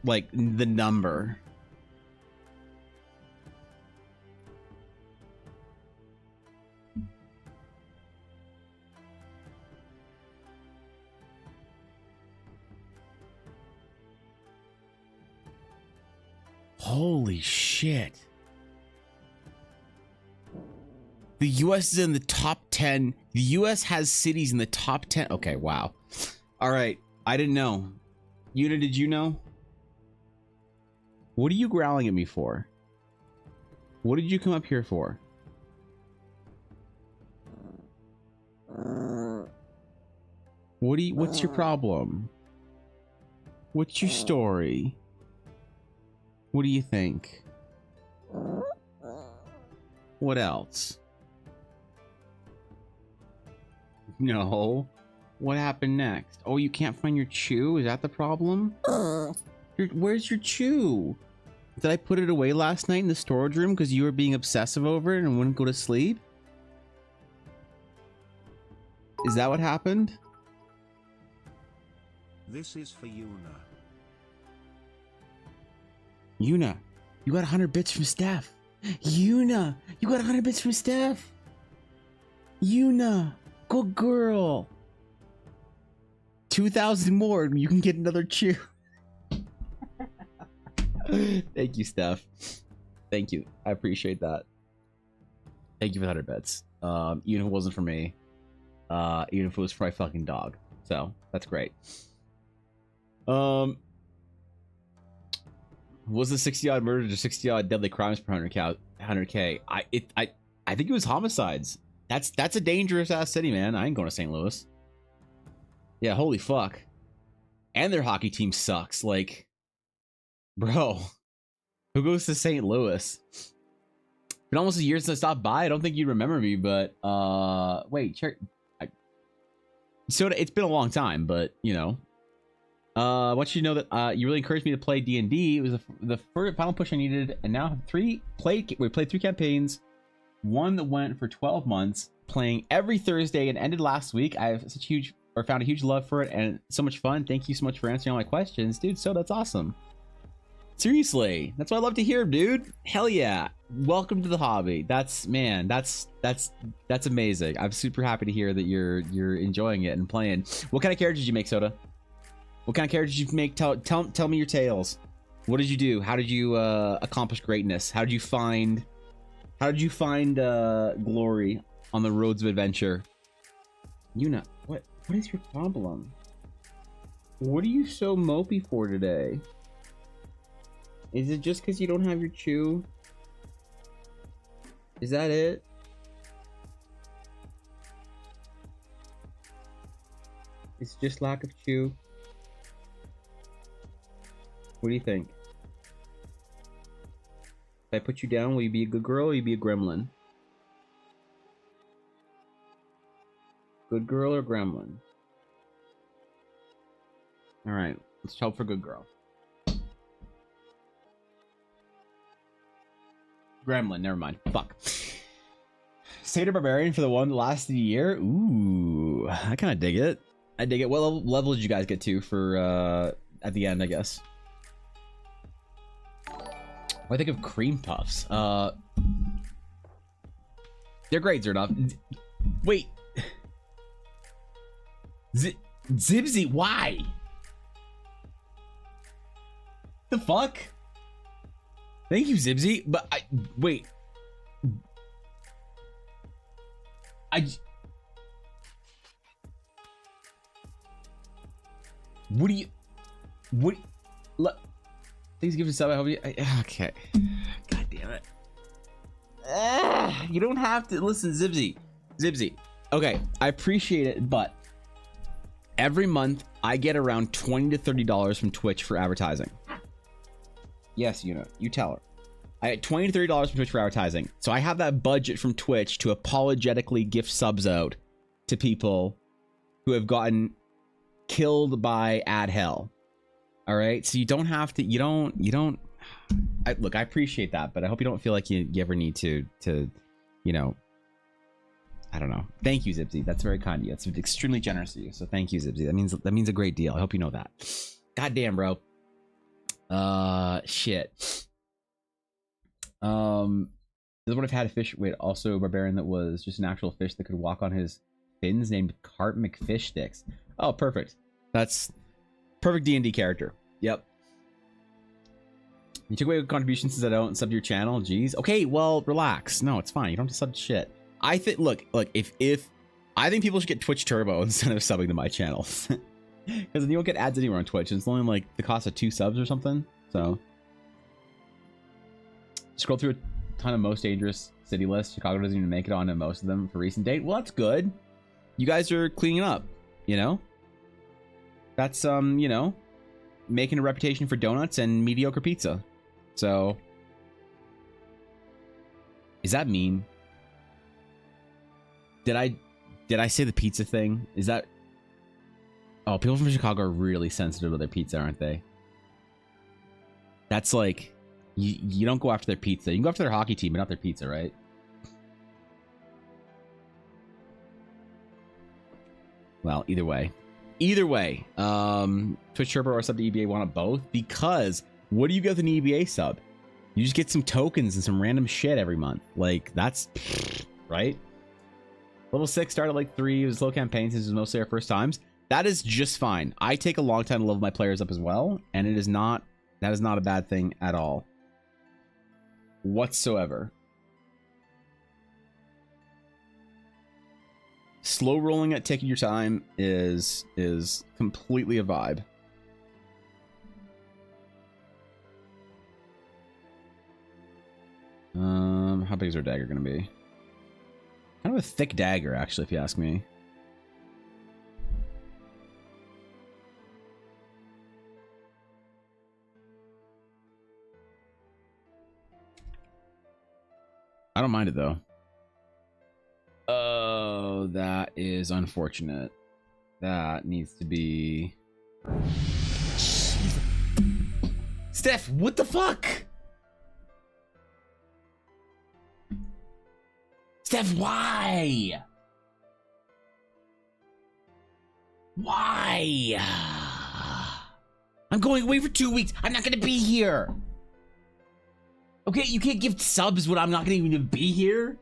the number? Holy shit. The US is in the top 10. The US has cities in the top 10. Okay, wow. All right. I didn't know. Una, did you know? What are you growling at me for? What did you come up here for? What's your problem? What's your story? What do you think? What else? No. What happened next? Oh, you can't find your chew? Is that the problem? Where's your chew? Did I put it away last night in the storage room because you were being obsessive over it and wouldn't go to sleep? Is that what happened? This is for Yuna. Yuna, you got 100 bits from Steph. Yuna, you got 100 bits from Steph. Yuna, good girl. 2,000 more and you can get another chew. Thank you, Steph. Thank you. I appreciate that. Thank you for the 100 bits. Even if it wasn't for me. Even if it was for my fucking dog. So, that's great. Was the 60-odd murders or 60-odd deadly crimes per 100K? I think it was homicides. That's a dangerous ass city, man. I ain't going to St. Louis. Yeah, holy fuck. And their hockey team sucks. Like, bro, who goes to St. Louis? Been almost a year since I stopped by. I don't think you remember me, but wait, so it's been a long time, but you know. I want you to know that you really encouraged me to play D&D. It was the first final push I needed, and now I have we played 3 campaigns. One that went for 12 months, playing every Thursday and ended last week. I have found a huge love for it and so much fun. Thank you so much for answering all my questions, dude. So that's awesome. Seriously, that's what I love to hear, dude. Hell yeah. Welcome to the hobby. That's amazing. I'm super happy to hear that you're enjoying it and playing. What kind of characters did you make, Soda? What kind of characters did you make? Tell me your tales. What did you do? How did you accomplish greatness? How did you find glory on the roads of adventure? Yuna, what is your problem? What are you so mopey for today? Is it just because you don't have your chew? Is that it? It's just lack of chew. What do you think? If I put you down, will you be a good girl or will you be a gremlin? Good girl or gremlin? Alright, let's hope for good girl. Gremlin, never mind. Fuck. Satyr Barbarian for the one that lasted a year? Ooh, I kind of dig it. I dig it. What level did you guys get to for, at the end, I guess? What do I think of cream puffs? Their grades are enough. Wait. Zibsy, why? The fuck? Thank you, Zibsy. But wait. Please give us a sub. I hope you. Okay. God damn it. You don't have to listen, Zibsy. Okay, I appreciate it, but every month I get around $20 to $30 from Twitch for advertising. Yes, you tell her. I get $20 to $30 from Twitch for advertising. So I have that budget from Twitch to apologetically gift subs out to people who have gotten killed by ad hell. All right, so you don't have to. Look, I appreciate that, but I hope you don't feel like you ever need to, you know. I don't know. Thank you, Zibsy. That's very kind of you. It's extremely generous of you. So thank you, Zibsy. That means a great deal. I hope you know that. God damn, bro. Shit. This would have had a fish. Wait, also a barbarian that was just an actual fish that could walk on his fins, named Carp McFish Sticks. Oh, perfect. That's perfect D&D character. Yep. You took away a contribution since I don't sub to your channel. Jeez. Okay, well, relax. No, it's fine. You don't have to sub to shit. I think. Look. If I think people should get Twitch Turbo instead of subbing to my channel, because you don't get ads anywhere on Twitch. It's only like the cost of 2 subs or something. So Scroll through a ton of most dangerous city lists. Chicago doesn't even make it onto most of them for recent date. Well, that's good. You guys are cleaning up, you know? That's, you know, making a reputation for donuts and mediocre pizza. So, is that mean? Did I say the pizza thing? Is that... Oh, people from Chicago are really sensitive to their pizza, aren't they? That's like... You don't go after their pizza. You can go after their hockey team, but not their pizza, right? Well, either way. Either way. Twitch Turbo or sub to EBA want it both. Because what do you get with an EBA sub? You just get some tokens and some random shit every month. Like, that's... Right? Level 6 started like 3. It was slow campaign since it was mostly our first times. That is just fine. I take a long time to level my players up as well. And it is not... That is not a bad thing at all. Whatsoever. Slow rolling at taking your time is completely a vibe. How big is our dagger gonna be? Kind of a thick dagger, actually, if you ask me. I don't mind it though. Oh, that is unfortunate. That needs to be... Steph, what the fuck? Steph, why? Why? I'm going away for 2 weeks. I'm not gonna be here. Okay, you can't give subs when I'm not gonna even be here.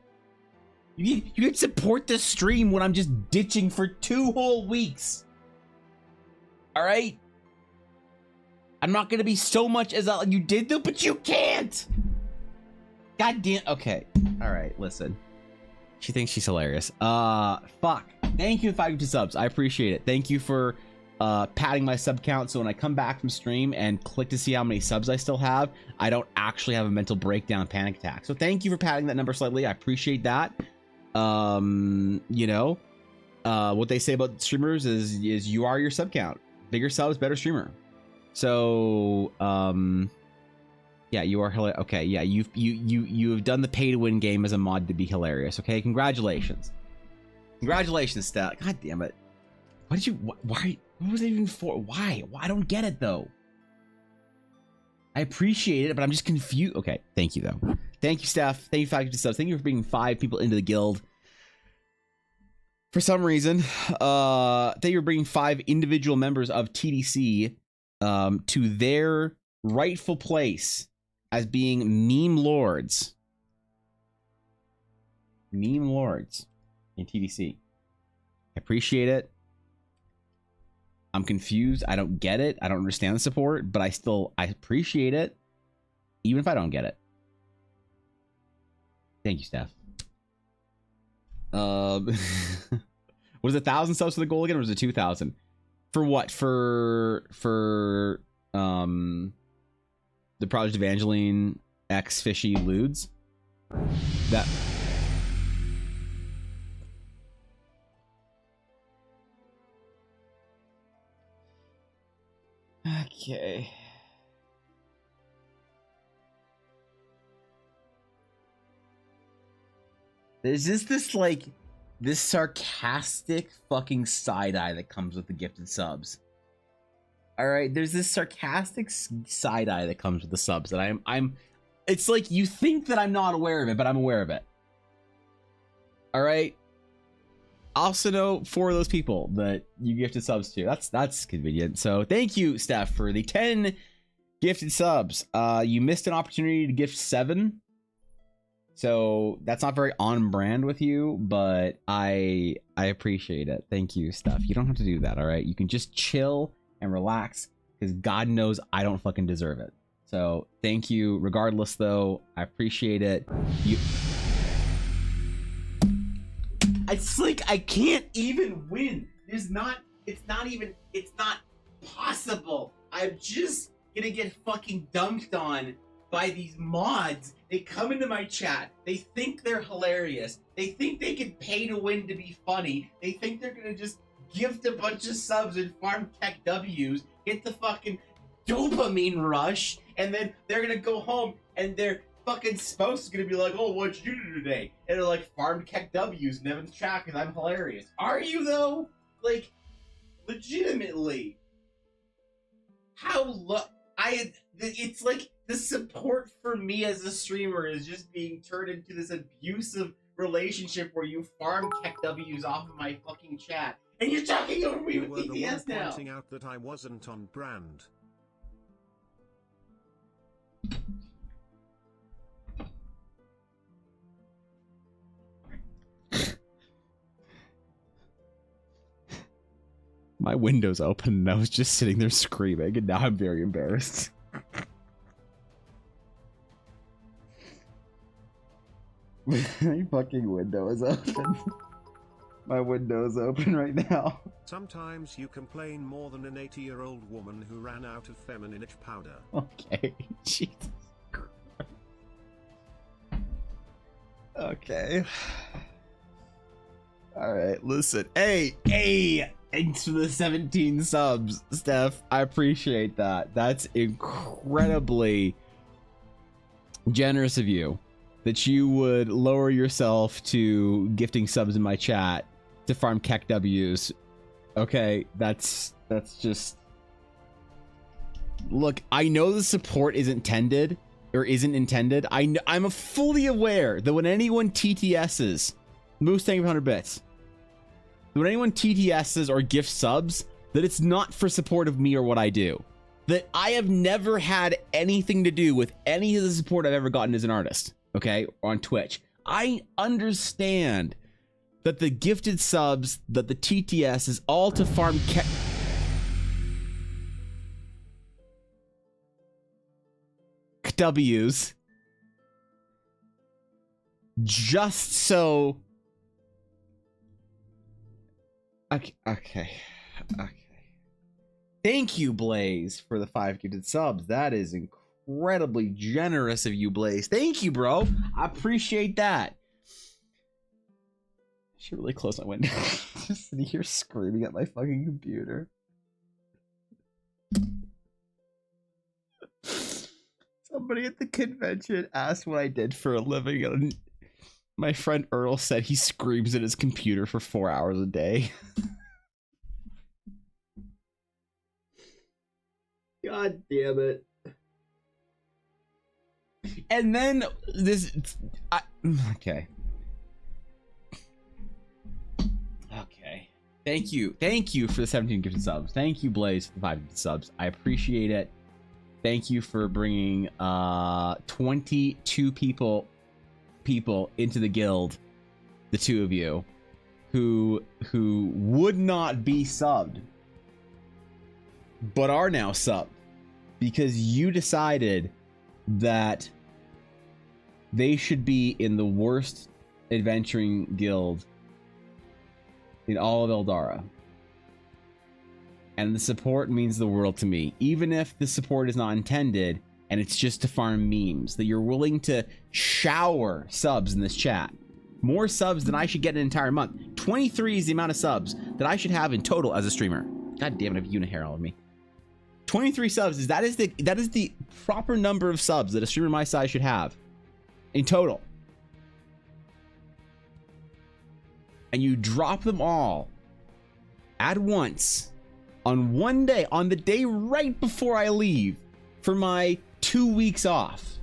You can support the stream when I'm just ditching for 2 whole weeks. All right? I'm not gonna be so much as you did though, but you can't. God damn. Okay. All right. Listen. She thinks she's hilarious. Fuck. Thank you for 5 subs. I appreciate it. Thank you for padding my sub count, so when I come back from stream and click to see how many subs I still have, I don't actually have a mental breakdown panic attack. So thank you for padding that number slightly. I appreciate that. You know, what they say about streamers is you are your sub count. Bigger subs, better streamer. So yeah, you are hilarious. Okay, yeah, you've done the pay to win game as a mod to be hilarious. Okay, congratulations. Congratulations, Stat. God damn it. Why did you? Why? What was it even for? Why? I don't get it though. I appreciate it, but I'm just confused. Okay, thank you though. Thank you, Steph. Thank you, 5 subs. Thank you for bringing 5 people into the guild. For some reason, thank you for bringing 5 individual members of TDC to their rightful place as being meme lords. Meme lords in TDC. I appreciate it. I'm confused. I don't get it. I don't understand the support, but I appreciate it, even if I don't get it. Thank you, Steph. Was it 1,000 subs for the goal again, or was it 2,000? For what? For the Project Evangeline X Fishy Ludes? That. Okay. There's just this sarcastic fucking side eye that comes with the gifted subs. All right, there's this sarcastic side eye that comes with the subs that I'm. It's like you think that I'm not aware of it, but I'm aware of it. All right. I also know 4 of those people that you gifted subs to. That's convenient. So thank you, Steph, for the 10 gifted subs. You missed an opportunity to gift 7. So that's not very on brand with you, but I appreciate it. Thank you, Steph. You don't have to do that, all right? You can just chill and relax, because God knows I don't fucking deserve it. So thank you. Regardless, though, I appreciate it. It's like I can't even win. It's not possible. I'm just gonna get fucking dunked on by these mods. They come into my chat. They think they're hilarious. They think they can pay to win to be funny. They think they're gonna just gift a bunch of subs and farm tech W's, get the fucking dopamine rush, and then they're gonna go home and their fucking spouse is gonna be like, oh, what'd you do today? And they're like, farm tech W's in Evan's chat because I'm hilarious. Are you though? Like, legitimately. It's like the support for me as a streamer is just being turned into this abusive relationship where you farm tech W's off of my fucking chat. And you're talking over me with BTS now. Pointing out that I wasn't on brand. My window's open and I was just sitting there screaming, and now I'm very embarrassed. My fucking window is open. My window is open right now. Sometimes you complain more than an 80-year-old woman who ran out of feminine itch powder. Okay, Jesus Christ. Okay. Alright, listen. Hey! Thanks for the 17 subs, Steph. I appreciate that. That's incredibly generous of you. That you would lower yourself to gifting subs in my chat to farm Keck W's. Okay, that's just... Look, I know the support isn't intended. I'm fully aware that when anyone TTS's, Moose, thank you for 100 bits. When anyone TTS's or gift subs, that it's not for support of me or what I do. That I have never had anything to do with any of the support I've ever gotten as an artist. Okay, on Twitch. I understand that the gifted subs, that the TTS is all to farm W's just so. Okay. Thank you, Blaze, for the 5 gifted subs. That is incredibly generous of you, Blaze. Thank you, bro. I appreciate that. I should really close my window. Just sitting here screaming at my fucking computer. Somebody at the convention asked what I did for a living, and my friend Earl said he screams at his computer for 4 hours a day. God damn it. And then this... Okay. Okay. Thank you for the 17 gifted subs. Thank you, Blaze, for the 5 gifted subs. I appreciate it. Thank you for bringing 22 people into the guild, the two of you, who would not be subbed, but are now subbed because you decided that they should be in the worst adventuring guild in all of Eldara. And the support means the world to me. Even if the support is not intended and it's just to farm memes, that you're willing to shower subs in this chat. More subs than I should get an entire month. 23 is the amount of subs that I should have in total as a streamer. God damn it, I have unihair all of me. 23 subs that is the proper number of subs that a streamer my size should have in total. And you drop them all at once on one day, on the day right before I leave for my 2 weeks off,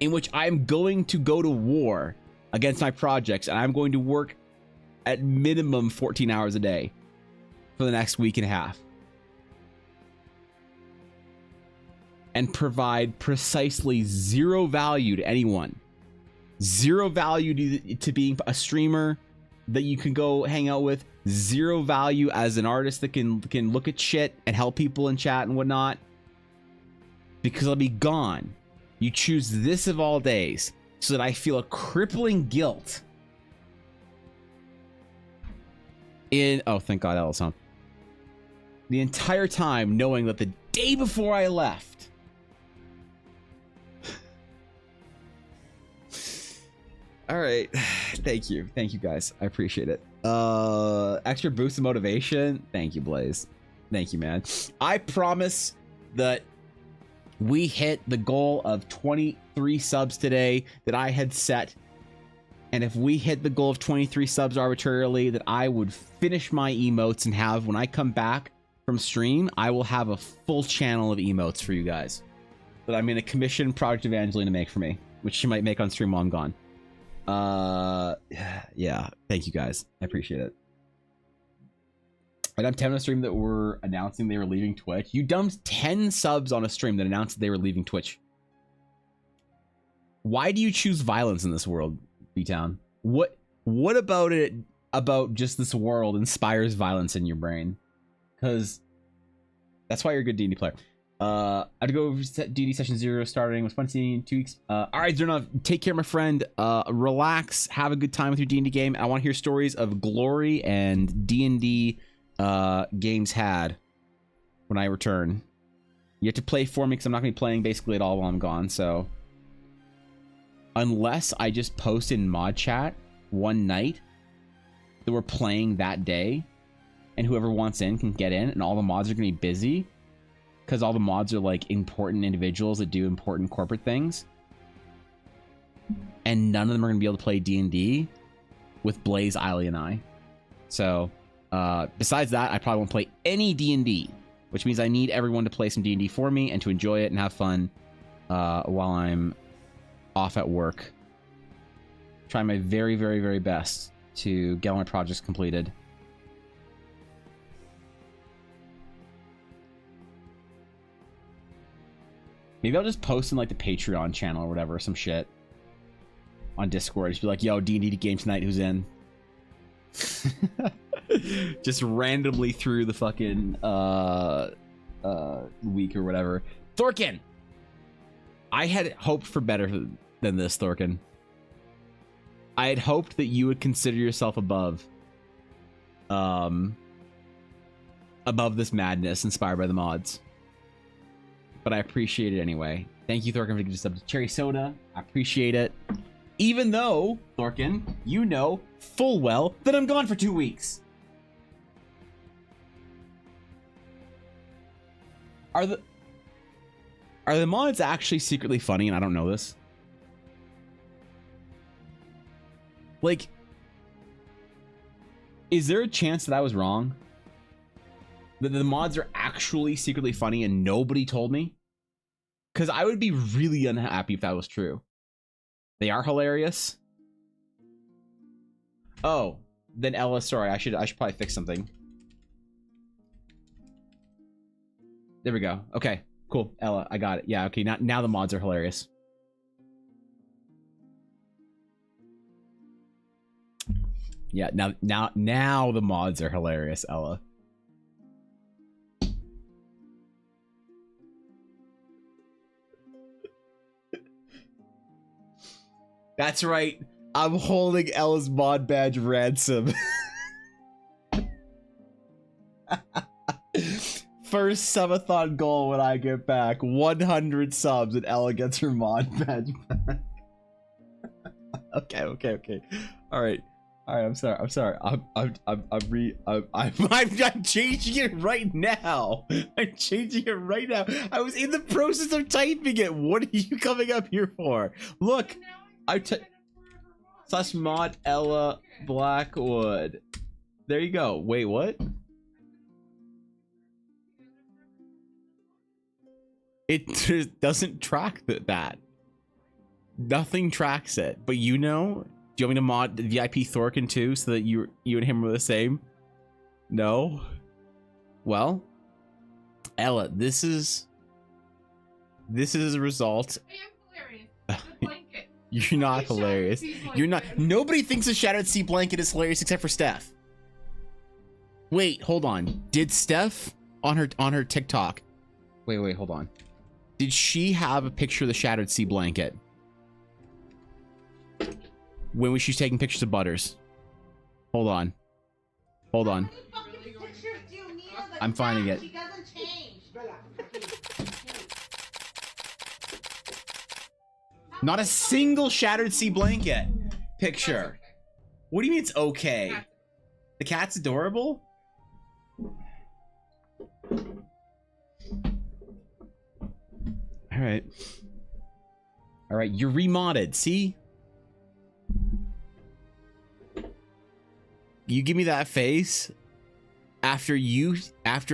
in which I'm going to go to war against my projects, and I'm going to work at minimum 14 hours a day for the next week and a half. And provide precisely zero value to anyone. Zero value to being a streamer that you can go hang out with. Zero value as an artist that can look at shit and help people in chat and whatnot. Because I'll be gone. You choose this of all days so that I feel a crippling guilt. Oh, thank God, Ellis, huh? The entire time knowing that the day before I left, All right. Thank you guys. I appreciate it. Extra boost of motivation. Thank you, Blaze. Thank you, man. I promise that we hit the goal of 23 subs today that I had set. And if we hit the goal of 23 subs arbitrarily, that I would finish my emotes and have, when I come back from stream, I will have a full channel of emotes for you guys that I'm going to commission Project Evangeline to make for me, which she might make on stream while I'm gone. Yeah, thank you guys. I appreciate it. And I'm 10 on a stream that were announcing they were leaving Twitch. You dumped 10 subs on a stream that announced that they were leaving Twitch. Why do you choose violence in this world, B-Town? What about it, about just this world, inspires violence in your brain? Because that's why you're a good D&D player. I have to go D&D session 0 starting with 20 in 2 weeks. All right, Zernov, take care, my friend. Relax, have a good time with your D&D game. I want to hear stories of glory and D&D games had when I return. You have to play for me because I'm not going to be playing basically at all while I'm gone. So unless I just post in mod chat one night that we're playing that day, and whoever wants in can get in, and all the mods are going to be busy because all the mods are like important individuals that do important corporate things, and none of them are going to be able to play D&D with Blaze, Eiley, and I. So besides that, I probably won't play any D&D, which means I need everyone to play some D&D for me and to enjoy it and have fun while I'm off at work. Try my very, very, very best to get all my projects completed. Maybe I'll just post in like the Patreon channel or whatever, some shit on Discord. Just be like, yo, D&D game tonight, who's in? Just randomly through the fucking week or whatever. Thorkin! I had hoped for better than this, Thorkin. I had hoped that you would consider yourself above this madness inspired by the mods. But I appreciate it anyway. Thank you, Thorkin, for giving us up to Cherry Soda. I appreciate it. Even though, Thorkin, you know full well that I'm gone for 2 weeks. Are the mods actually secretly funny and I don't know this? Like, is there a chance that I was wrong? That the mods are actually secretly funny and nobody told me? Because I would be really unhappy if that was true. They are hilarious. Oh, then Ella, sorry, I should probably fix something. There we go. Okay, cool. Ella, I got it. Yeah, okay, now the mods are hilarious. Yeah, now the mods are hilarious, Ella. That's right. I'm holding Ella's mod badge ransom. First subathon goal when I get back. 100 subs and Ella gets her mod badge back. Okay. All right. I'm sorry. I'm changing it right now. I'm changing it right now. I was in the process of typing it. What are you coming up here for? Look. Slash mod Ella Blackwood. There you go. Wait, what? It doesn't track that. Nothing tracks it. But you know, do you want me to mod VIP Thorkin too, so that you and him are the same? No. Well, Ella, this is a result. You're not hilarious. You're not. Nobody thinks a Shattered Sea Blanket is hilarious except for Steph. Wait, hold on. Did Steph on her TikTok? Wait, hold on. Did she have a picture of the Shattered Sea Blanket when she's taking pictures of Butters? Hold on. I'm finding it. Not a single Shattered Sea Blanket. picture. Okay. What do you mean it's okay? Cat's The cat's adorable? Alright. Alright, you're remodded, see? You give me that face after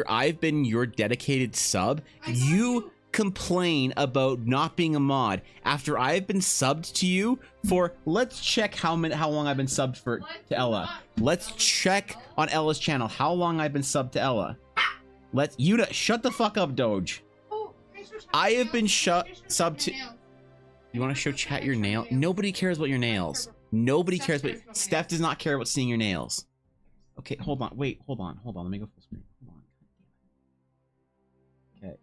I've been your dedicated sub, you complain about not being a mod after I've been subbed to you for, let's check how long I've been subbed to Ella. Let's check on Ella's channel how long I've been subbed to Ella. Shut the fuck up, Doge. Oh, I have been subbed to. You want to show chat your nail? Nobody cares about your nails. Nobody cares about. Steph does not care about seeing your nails. Okay, hold on. Wait, hold on. Let me go full screen. Hold on. Okay.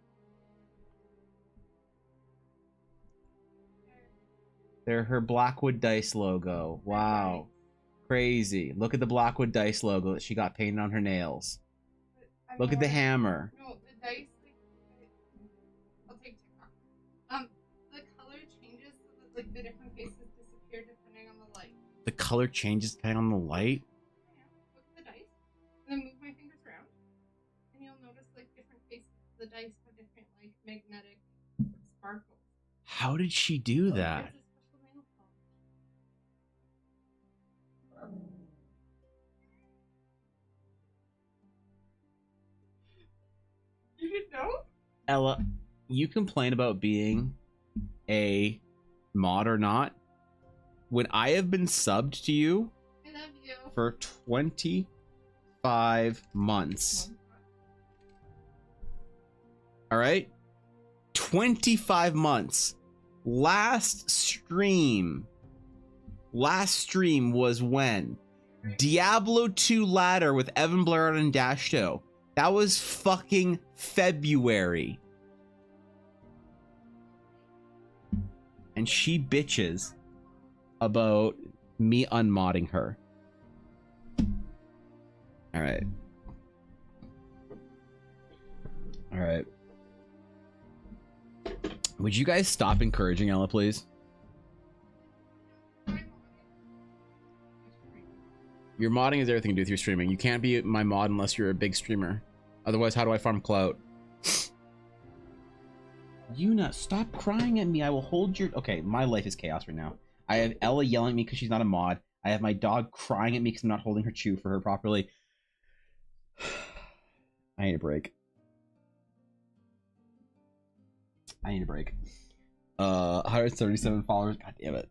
They're her Blackwood Dice logo. Wow. Crazy. Look at the Blackwood Dice logo that she got painted on her nails. Look at the hammer. No, the dice. I'll take TikTok. The color changes so that like the different faces disappear depending on the light. The color changes depending on the light? Yeah. Look at the dice, and then move my fingers around, and you'll notice like different faces of the dice have different like magnetic sparkles. How did she do that? There's a special nail polish. You didn't know? Ella, you complain about being a mod or not. When I have been subbed to you I love you. for 25 months. All right? 25 months. Last stream was when? Diablo 2 ladder with Evan Blair and Dashto. That was fucking February. And she bitches about me unmodding her. Alright. Alright. Would you guys stop encouraging Ella, please? Your modding is everything to do with your streaming. You can't be my mod unless you're a big streamer. Otherwise, how do I farm clout? Yuna, stop crying at me. I will hold your... Okay, my life is chaos right now. I have Ella yelling at me because she's not a mod. I have my dog crying at me because I'm not holding her chew for her properly. I need a break. 137 followers. God damn it.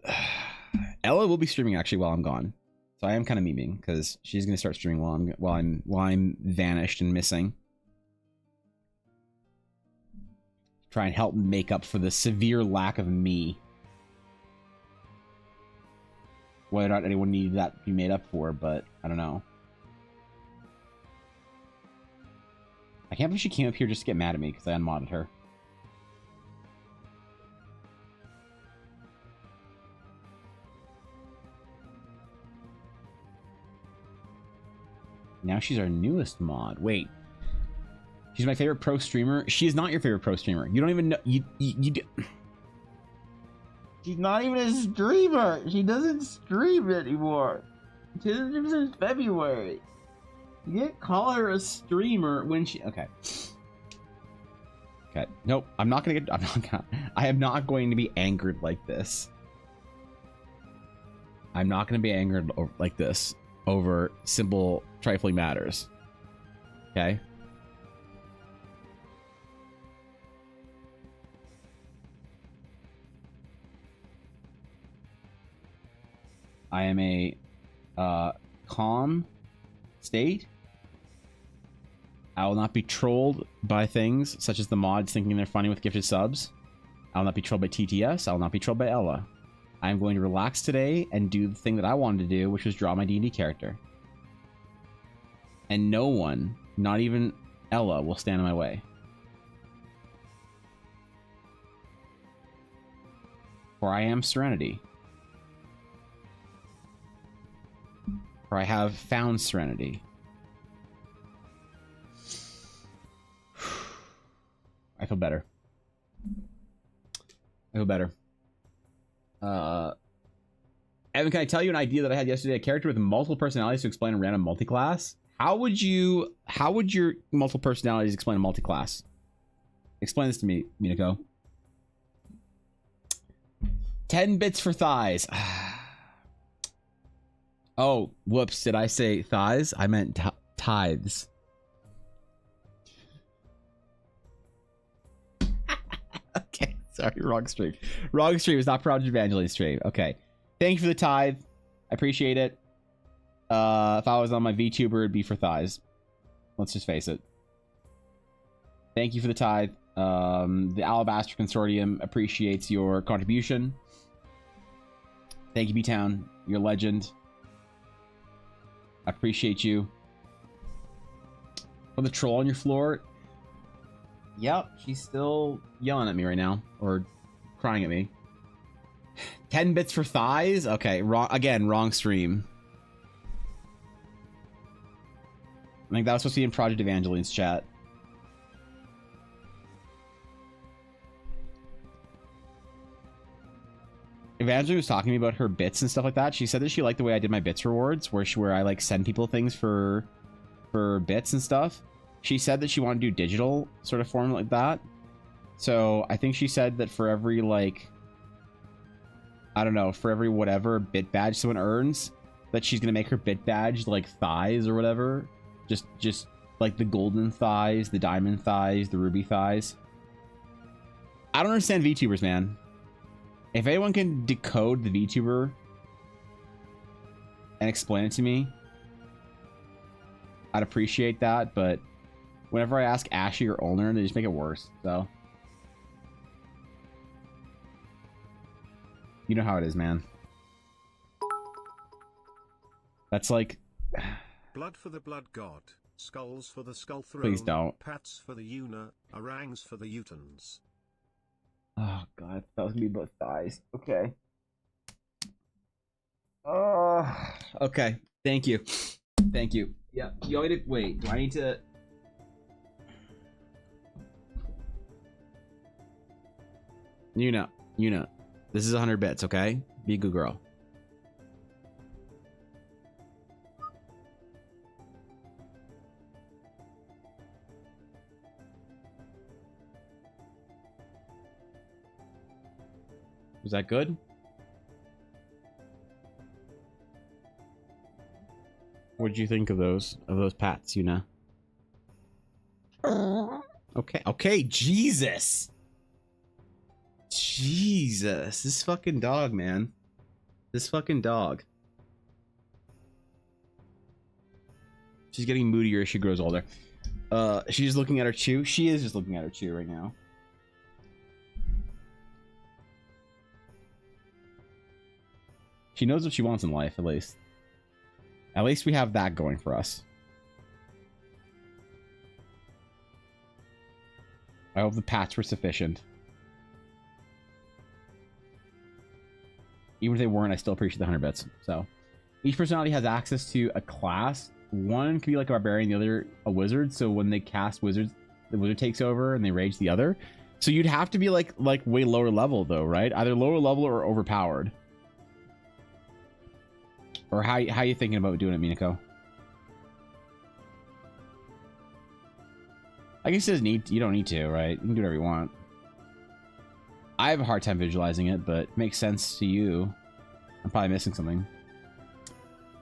Ella will be streaming actually while I'm gone. So I am kind of memeing because she's gonna start streaming while I'm vanished and missing. Try and help make up for the severe lack of me. Whether or not anyone needed that to be made up for, but I don't know. I can't believe she came up here just to get mad at me because I unmodded her. Now she's our newest mod. Wait. She's my favorite pro streamer. She is not your favorite pro streamer. You don't even know. You do. She's not even a streamer. She doesn't stream anymore. She doesn't stream since February. You can't call her a streamer when she... Okay. Okay. Nope. I am not going to be angered like this. I'm not going to be angered like this over simple, trifling matters. Okay? I am a calm state. I will not be trolled by things such as the mods thinking they're funny with gifted subs. I will not be trolled by TTS. I will not be trolled by Ella. I am going to relax today and do the thing that I wanted to do, which was draw my D&D character. And no one, not even Ella, will stand in my way. For I am Serenity. For I have found Serenity. I feel better. I feel better. Evan, can I tell you an idea that I had yesterday? A character with multiple personalities to explain a random multi-class. How would your multiple personalities explain a multi-class? Explain this to me, Minako. 10 bits for thighs. Oh, whoops. Did I say thighs? I meant tithes. Okay, sorry, wrong stream. Wrong stream. It's not Project Evangeline stream. Okay. Thank you for the tithe. I appreciate it. If I was on my VTuber, it'd be for thighs. Let's just face it. Thank you for the tithe. The Alabaster Consortium appreciates your contribution. Thank you, B-Town. You're a legend. I appreciate you. Oh, the troll on your floor? Yep, she's still yelling at me right now. Or crying at me. 10 bits for thighs? Okay, wrong again, wrong stream. I think that was supposed to be in Project Evangeline's chat. Evangeline was talking to me about her bits and stuff like that. She said that she liked the way I did my bits rewards, where I like send people things for bits and stuff. She said that she wanted to do digital sort of form like that. So I think she said that for every like, I don't know, for every whatever bit badge someone earns, that she's gonna make her bit badge like thighs or whatever. Just like the golden thighs, the diamond thighs, the ruby thighs. I don't understand VTubers, man. If anyone can decode the VTuber and explain it to me, I'd appreciate that, but whenever I ask Ashley or Ulner, they just make it worse, so. You know how it is, man. That's like... Blood for the blood god, skulls for the skull throne, Please don't. pats for the Una, orangs for the Utans. Oh god, that was gonna be both thighs. Okay. Okay. Thank you. Thank you. Yeah. You want me to wait? Do I need to? You know. This is 100 bits. Okay. Be a good girl. Was that good? What did you think of those pats, you know? Okay, Jesus. This fucking dog, man. This fucking dog. She's getting moodier as she grows older. She's looking at her chew. She is just looking at her chew right now. She knows what she wants in life, at least. At least we have that going for us. I hope the pats were sufficient. Even if they weren't, I still appreciate the 100 bits. So, each personality has access to a class. One can be like a barbarian, the other a wizard. So when they cast wizards, the wizard takes over and they rage the other. So you'd have to be like way lower level though, right? Either lower level or overpowered. Or how you thinking about doing it, Minako? I guess you don't need to, right? You can do whatever you want. I have a hard time visualizing it, but it makes sense to you. I'm probably missing something.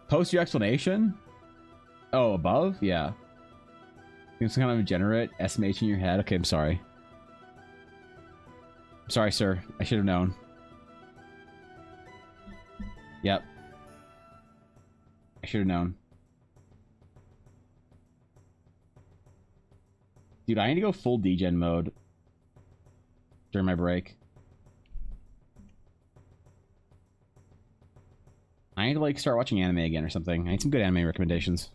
Post your explanation? Oh, above? Yeah. It's kind of a generate estimation in your head. Okay, I'm sorry. I'm sorry, sir. I should have known. Yep. I should have known. Dude, I need to go full degen mode during my break. I need to like start watching anime again or something. I need some good anime recommendations.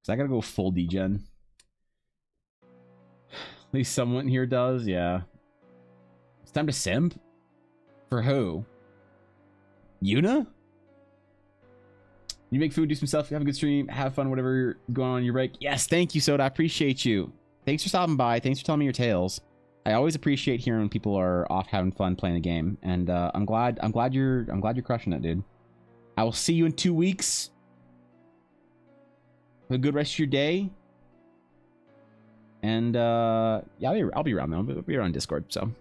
Cause I gotta go full degen. At least someone here does, yeah. It's time to simp? For who? Yuna? You make food, do some stuff, have a good stream, have fun, whatever you're going on your break. Yes, thank you, Soda. I appreciate you. Thanks for stopping by. Thanks for telling me your tales. I always appreciate hearing when people are off having fun playing a game, and I'm glad you're crushing it, dude. I will see you in 2 weeks. Have a good rest of your day. And yeah, I'll be around though. I'll be around Discord. So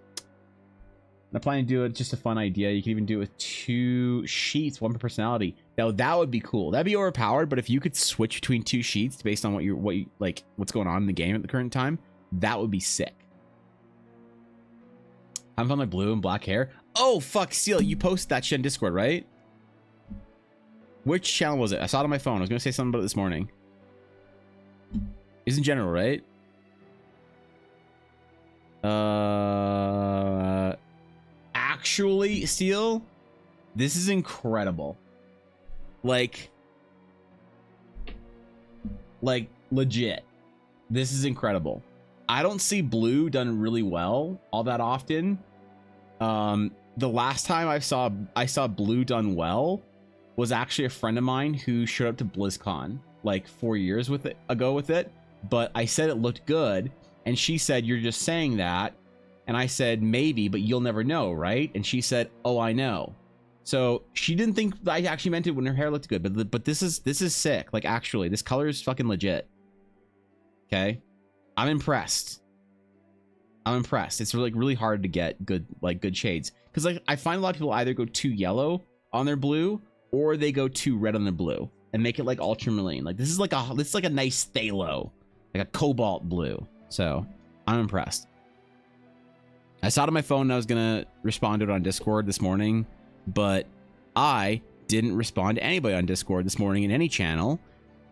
I'm planning to do it. Just a fun idea. You can even do it with 2 sheets, 1 per personality. Now that would be cool. That'd be overpowered, but if you could switch between 2 sheets based on what you like, what's going on in the game at the current time, that would be sick. I'm on my blue and black hair. Oh fuck, Seal, you posted that shit in Discord, right? Which channel was it? I saw it on my phone. I was gonna say something about it this morning. It's in general, right? Actually, Steel, this is incredible. Like legit. This is incredible. I don't see blue done really well all that often. The last time I saw blue done well was actually a friend of mine who showed up to BlizzCon like 4 years ago with it, but I said it looked good, and she said, "You're just saying that." And I said, "Maybe, but you'll never know, right?" And she said, "Oh, I know." So she didn't think I actually meant it when her hair looked good, but this is sick. Like, actually, this color is fucking legit. Okay, I'm impressed. It's really hard to get good shades, because like I find a lot of people either go too yellow on their blue or they go too red on their blue and make it like ultramarine. Like this is like a nice phthalo, like a cobalt blue. So I'm impressed. I saw it on my phone and I was gonna respond to it on Discord this morning, but I didn't respond to anybody on Discord this morning in any channel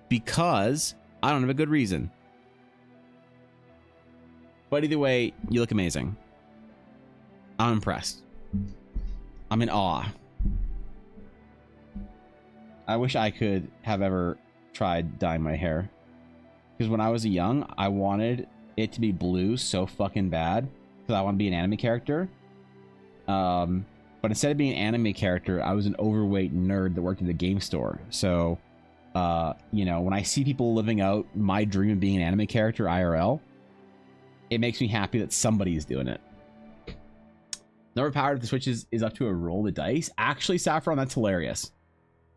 because I don't have a good reason. But either way, you look amazing. I'm impressed. I'm in awe. I wish I could have ever tried dyeing my hair, because when I was young, I wanted it to be blue so fucking bad because I want to be an anime character. But instead of being an anime character, I was an overweight nerd that worked at a game store. So, you know, when I see people living out my dream of being an anime character IRL, it makes me happy that somebody is doing it. Number powered if the switch is up to a roll the dice. Actually, Saffron, that's hilarious.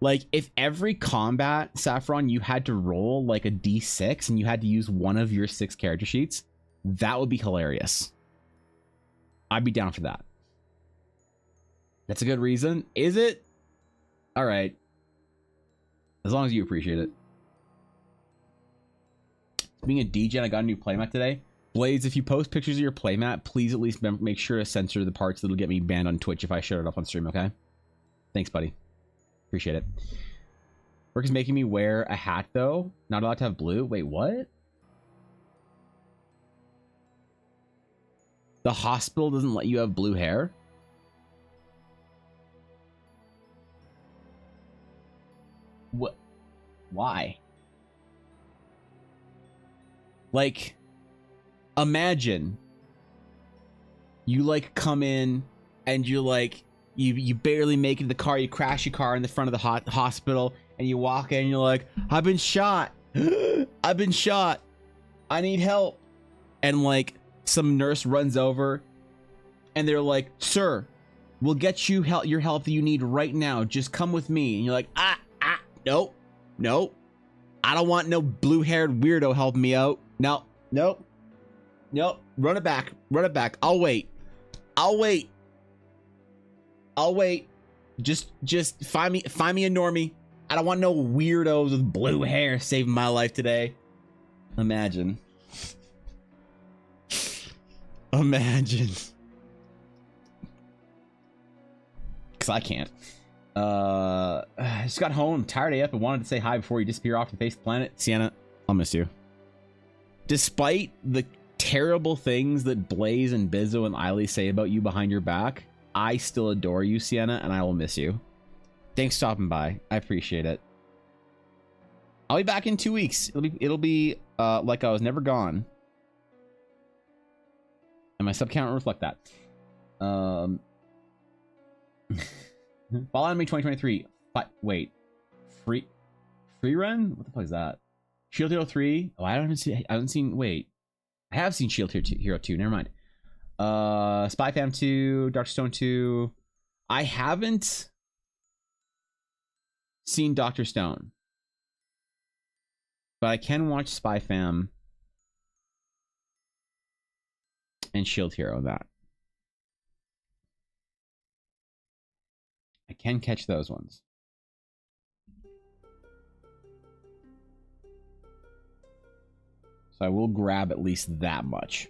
Like, if every combat, Saffron, you had to roll like a d6 and you had to use one of your 6 character sheets, that would be hilarious. I'd be down for that. That's a good reason. Is it? All right. As long as you appreciate it. Being a DJ, I got a new playmat today. Blaze, if you post pictures of your playmat, please at least make sure to censor the parts that'll get me banned on Twitch if I show it up on stream, okay? Thanks, buddy. Appreciate it. Work is making me wear a hat, though. Not allowed to have blue. Wait, what? The hospital doesn't let you have blue hair? What? Why? Like, imagine you like come in and you're like you barely make it to the car, you crash your car in the front of the hospital, and you walk in and you're like, "I've been shot. I've been shot. I need help." And like some nurse runs over and they're like, "Sir, we'll get you your help that you need right now. Just come with me." And you're like, nope. I don't want no blue-haired weirdo helping me out. Nope. Run it back. I'll wait. Just find me a normie. I don't want no weirdos with blue hair saving my life today. Imagine. Because I can't. I just got home, tired AF, and wanted to say hi before you disappear off the face of the planet. Sienna, I'll miss you. Despite the terrible things that Blaze and Bizzo and Eiley say about you behind your back, I still adore you, Sienna, and I will miss you. Thanks for stopping by. I appreciate it. I'll be back in 2 weeks. It'll be like I was never gone. And my sub count will reflect that. Fall Anime 2023. Wait. Free run? What the fuck is that? Shield Hero 3. Oh, I haven't seen. Wait. I have seen Shield Hero 2. Never mind. Spy Fam 2, Dr. Stone 2. I haven't seen Dr. Stone, but I can watch Spy Fam and Shield Hero. That I can catch those ones. So I will grab at least that much.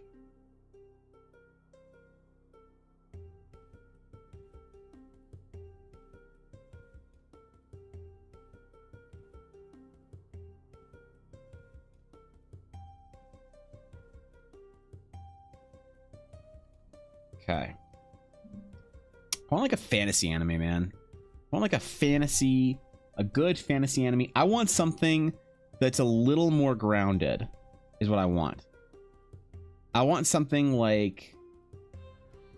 Okay. I want like a fantasy anime, man. I want like a good fantasy anime. I want something that's a little more grounded, is what I want. I want something like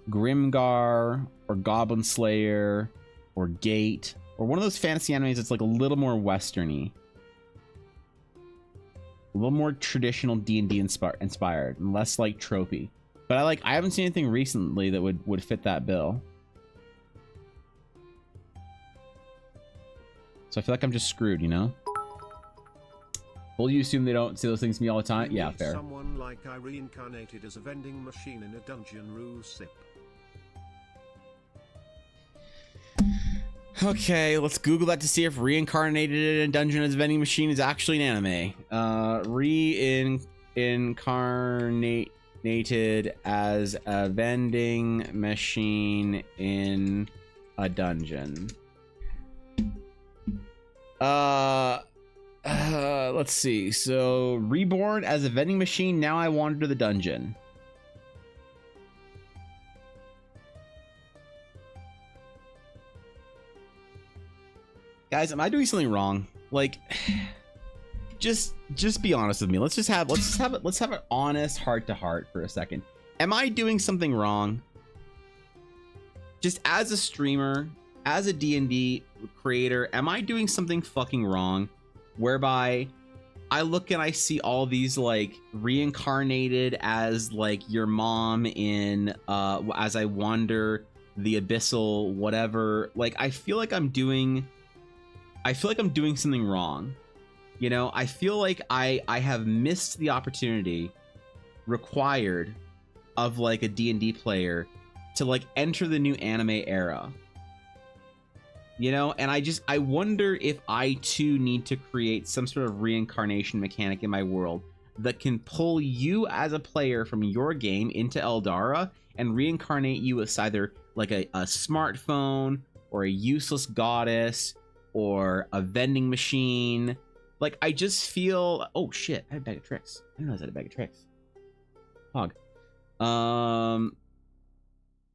Grimgar or Goblin Slayer or Gate or one of those fantasy animes that's like a little more westerny. A little more traditional D&D inspired and less like tropey. But I haven't seen anything recently that would fit that bill. So I feel like I'm just screwed, you know? Will you assume they don't say those things to me all the time? Yeah, fair. Someone like I reincarnated as a vending machine in a dungeon rue sip. Okay, let's Google that to see if reincarnated in a dungeon as a vending machine is actually an anime. Reincarnated as a vending machine in a dungeon. Let's see. So, reborn as a vending machine, now I wander the dungeon. Guys, am I doing something wrong? Like, just be honest with me. Let's have an honest heart to heart for a second. Am I doing something wrong? Just as a streamer, as a D&D creator, am I doing something fucking wrong? Whereby I look and I see all these like reincarnated as like your mom in as I wander the abyssal whatever. Like I feel like I'm doing something wrong. You know, I feel like I have missed the opportunity required of like a D&D player to like enter the new anime era. You know, and I wonder if I too need to create some sort of reincarnation mechanic in my world that can pull you as a player from your game into Eldara and reincarnate you as either like a smartphone or a useless goddess or a vending machine. Like I just feel, oh shit, I had a bag of tricks. I didn't know I had a bag of tricks. Hog.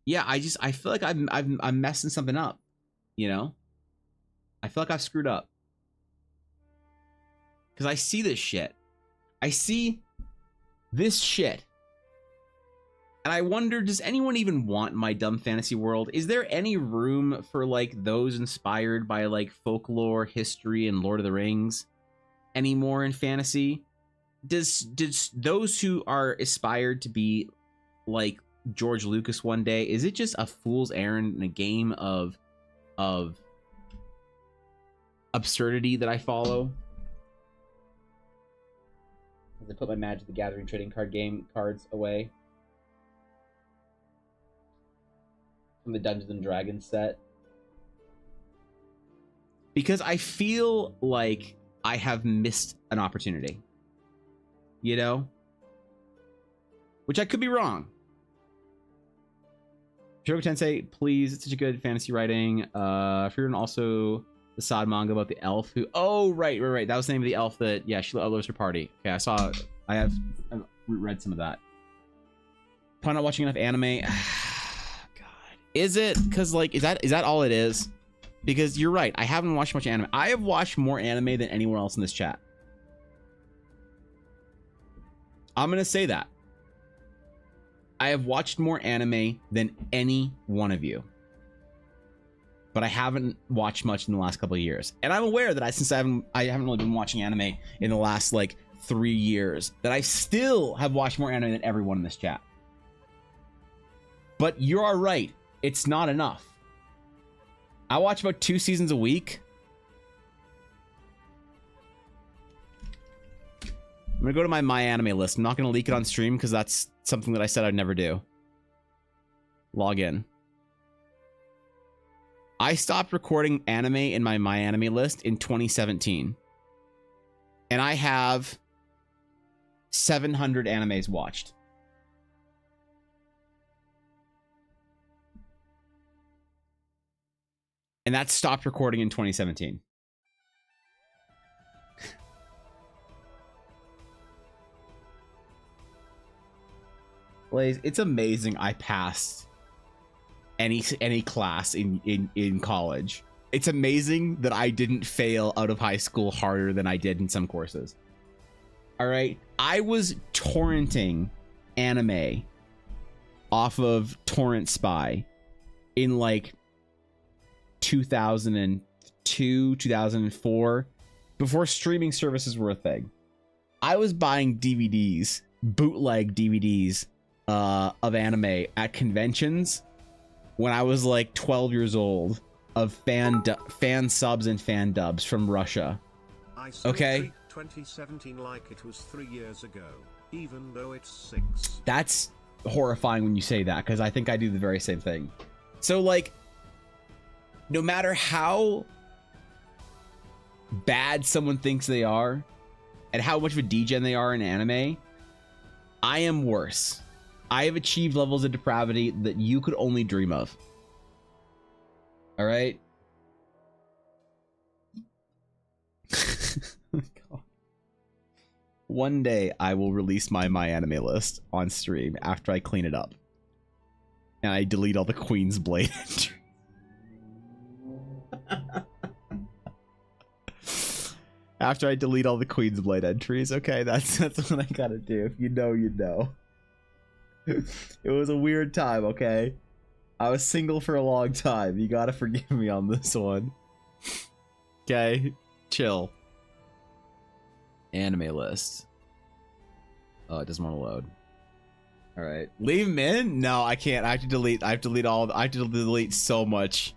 Yeah, I feel like I'm messing something up. You know, I feel like I've screwed up because I see this shit. I see this shit. And I wonder, does anyone even want my dumb fantasy world? Is there any room for like those inspired by like folklore, history, and Lord of the Rings anymore in fantasy? Does those who are aspired to be like George Lucas one day, is it just a fool's errand in a game of absurdity that I follow? As I put my Magic the Gathering trading card game cards away from the Dungeons and Dragons set, because I feel like I have missed an opportunity, you know, which I could be wrong. Shogo Tensei, please, it's such a good fantasy writing. Freedom also the Sod manga about the elf who, oh right, that was the name of the elf that, yeah, she loves her party. Okay, I've read some of that. Probably not watching enough anime. God, is it? Because like, is that all it is? Because you're right, I haven't watched much anime. I have watched more anime than anyone else in this chat. I'm gonna say that. I have watched more anime than any one of you, but I haven't watched much in the last couple of years. And I'm aware that since I haven't really been watching anime in the last like 3 years, that I still have watched more anime than everyone in this chat. But you are right. It's not enough. I watch about 2 seasons a week. I'm going to go to my anime list. I'm not going to leak it on stream because that's something that I said I'd never do. Log in. I stopped recording anime in my anime list in 2017. And I have 700 animes watched. And that stopped recording in 2017. Blaze, it's amazing I passed any class in college. It's amazing that I didn't fail out of high school harder than I did in some courses. All right, I was torrenting anime off of Torrent Spy in like 2002, 2004, before streaming services were a thing. I was buying DVDs, bootleg DVDs of anime at conventions when I was like 12 years old, of fan subs and fan dubs from Russia. Okay, 2017 like it was 3 years ago, even though it's 6. That's horrifying when you say that, because I think I do the very same thing. So like, no matter how bad someone thinks they are and how much of a degen they are in anime, I am worse. I have achieved levels of depravity that you could only dream of. All right? One day I will release my anime list on stream after I clean it up. And I delete all the Queen's Blade entries. After I delete all the Queen's Blade entries. Okay, that's what I gotta do. If you know, you know. It was a weird time, okay? I was single for a long time. You gotta forgive me on this one. Okay, chill. Anime list. Oh, it doesn't want to load. All right, leave them in. No, I can't. I have to delete. I have to delete so much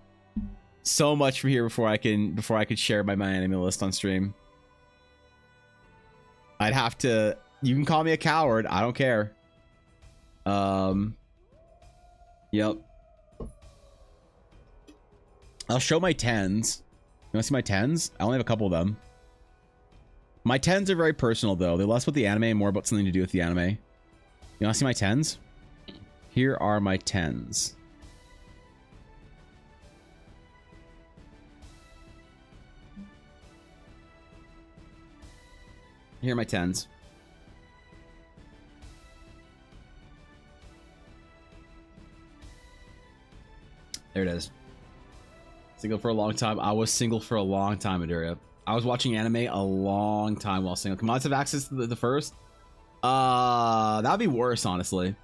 from here before I could share my anime list on stream. I'd have to. You can call me a coward. I don't care. Yep. I'll show my 10s. You want to see my 10s? I only have a couple of them. My 10s are very personal, though. They're less about the anime and more about something to do with the anime. You want to see my 10s? Here are my 10s. Here are my 10s. There it is. Single for a long time. I was single for a long time, Aduria. I was watching anime a long time while single. Come on, let's have access to the first. That'd be worse, honestly.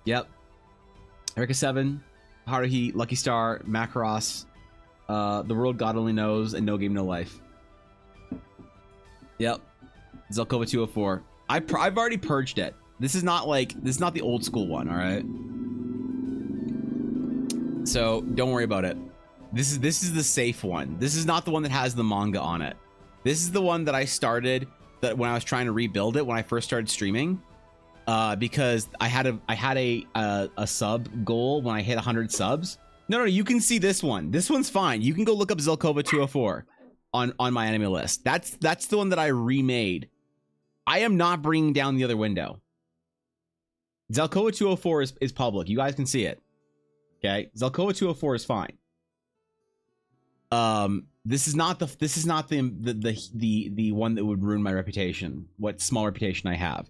Yep. Erika 7, Haruhi, Lucky Star, Macross, The World God Only Knows, and No Game No Life. Yep. Zelkova 204. I've already purged it. This is not the old school one, all right? So don't worry about it. This is the safe one. This is not the one that has the manga on it. This is the one that I started when I was trying to rebuild it when I first started streaming, because I had a sub goal when I hit 100 subs. No, you can see this one. This one's fine. You can go look up Zelkova 204 on my anime list. That's the one that I remade. I am not bringing down the other window. Zelkova 204 is public. You guys can see it. Okay, Zelkova 204 is fine. This is not the one that would ruin my reputation. What small reputation I have.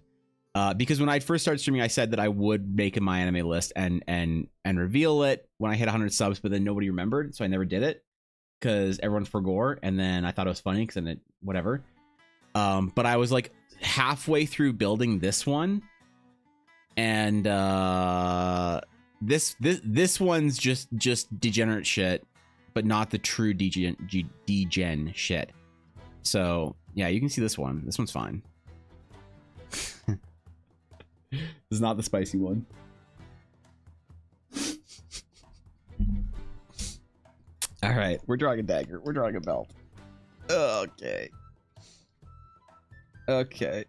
Because when I first started streaming, I said that I would make a my anime list and reveal it when I hit 100 subs, but then nobody remembered, so I never did it because everyone forgot. And then I thought it was funny because then it whatever. But I was like halfway through building this one, and this one's just degenerate shit, but not the true degen shit. So yeah, you can see this one. This one's fine. This is not the spicy one. right, we're drawing a dagger. We're drawing a belt. Okay. Okay.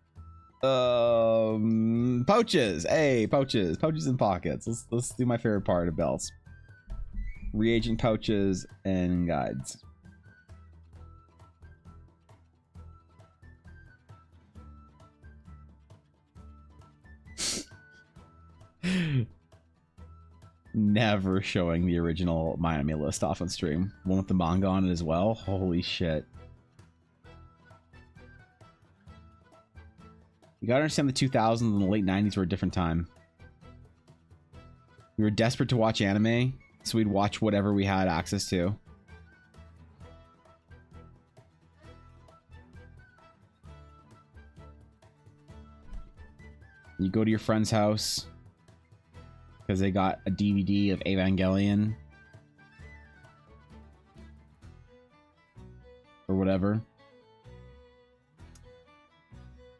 Pouches. Hey, pouches. Pouches and pockets. Let's do my favorite part of belts. Reagent pouches and guides. Never showing the original My Anime list off on stream. One with the manga on it as well. Holy shit. You gotta understand the 2000s and the late 90s were a different time. We were desperate to watch anime, so we'd watch whatever we had access to. You go to your friend's house because they got a DVD of Evangelion or whatever.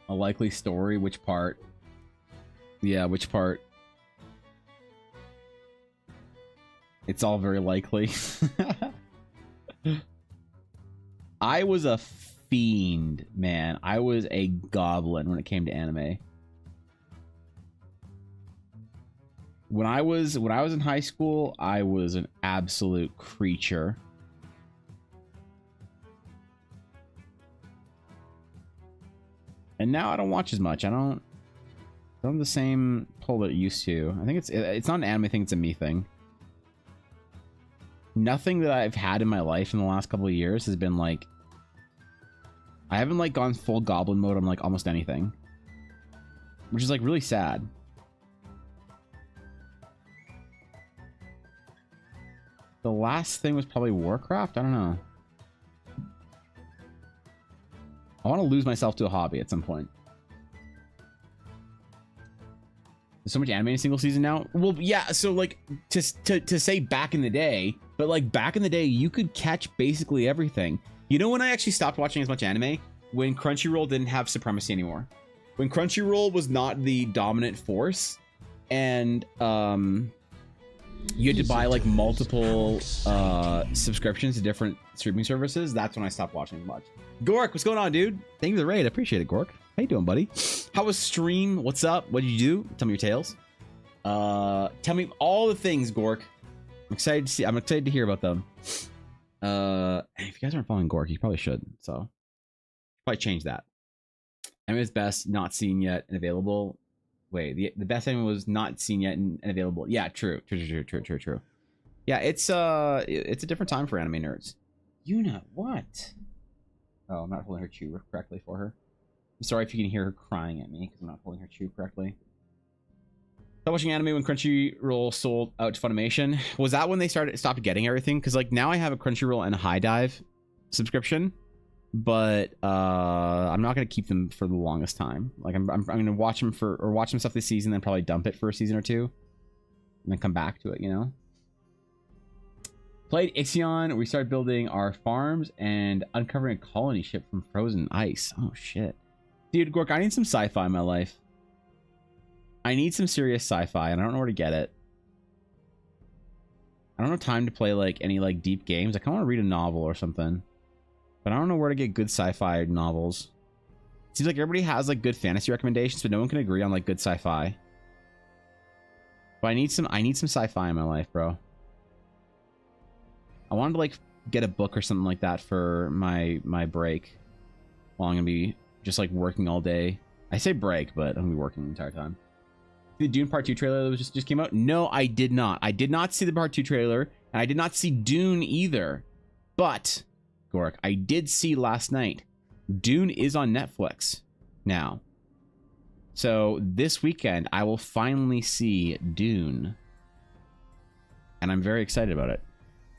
A likely story. Which part? Yeah, which part? It's all very likely. I was a fiend, man. I was a goblin when it came to anime. When I was in high school, I was an absolute creature. And now I don't watch as much. I don't have the same pull that it used to. I think it's not an anime thing, it's a me thing. Nothing that I've had in my life in the last couple of years has been like, I haven't like gone full goblin mode on like almost anything, which is like really sad. The last thing was probably Warcraft. I don't know. I want to lose myself to a hobby at some point. There's so much anime in a single season now. Well, yeah. So like to say back in the day, but like back in the day, you could catch basically everything. You know when I actually stopped watching as much anime? When Crunchyroll didn't have supremacy anymore. When Crunchyroll was not the dominant force, and you had to buy like multiple subscriptions to different streaming services. That's when I stopped watching as much. Gork, what's going on, dude? Thank you for the raid. I appreciate it, Gork. How you doing, buddy? How was stream? What's up? What did you do? Tell me your tales. Tell me all the things, Gork. I'm excited to see. I'm excited to hear about them. If you guys aren't following Gork, you probably should. So probably change that. Anime's best, not seen yet and available. Wait, the best anime was not seen yet and available. Yeah, true. Yeah, it's a different time for anime nerds. Yuna, what? Oh, I'm not holding her chew correctly for her. I'm sorry if you can hear her crying at me because I'm not holding her chew correctly. Stop watching anime when Crunchyroll sold out to Funimation. Was that when they stopped getting everything? Because like now I have a Crunchyroll and a High Dive subscription, but I'm not gonna keep them for the longest time. Like I'm gonna watch them watch some stuff this season, then probably dump it for a season or two, and then come back to it. You know. Played Ixion. We started building our farms and uncovering a colony ship from frozen ice. Oh shit, dude, Gork, I need some sci-fi in my life. I need some serious sci-fi, and I don't know where to get it. I don't have time to play like any like deep games. I kind of want to read a novel or something, but I don't know where to get good sci-fi novels. It seems like everybody has like good fantasy recommendations, but no one can agree on like good sci-fi. But I need some sci-fi in my life, bro. I wanted to like get a book or something like that for my break while I'm gonna be just like working all day. I say break, but I'm gonna be working the entire time. The Dune Part 2 trailer that just came out? No, I did not. I did not see the Part 2 trailer, and I did not see Dune either. But, Gork, I did see last night. Dune is on Netflix now. So this weekend, I will finally see Dune. And I'm very excited about it.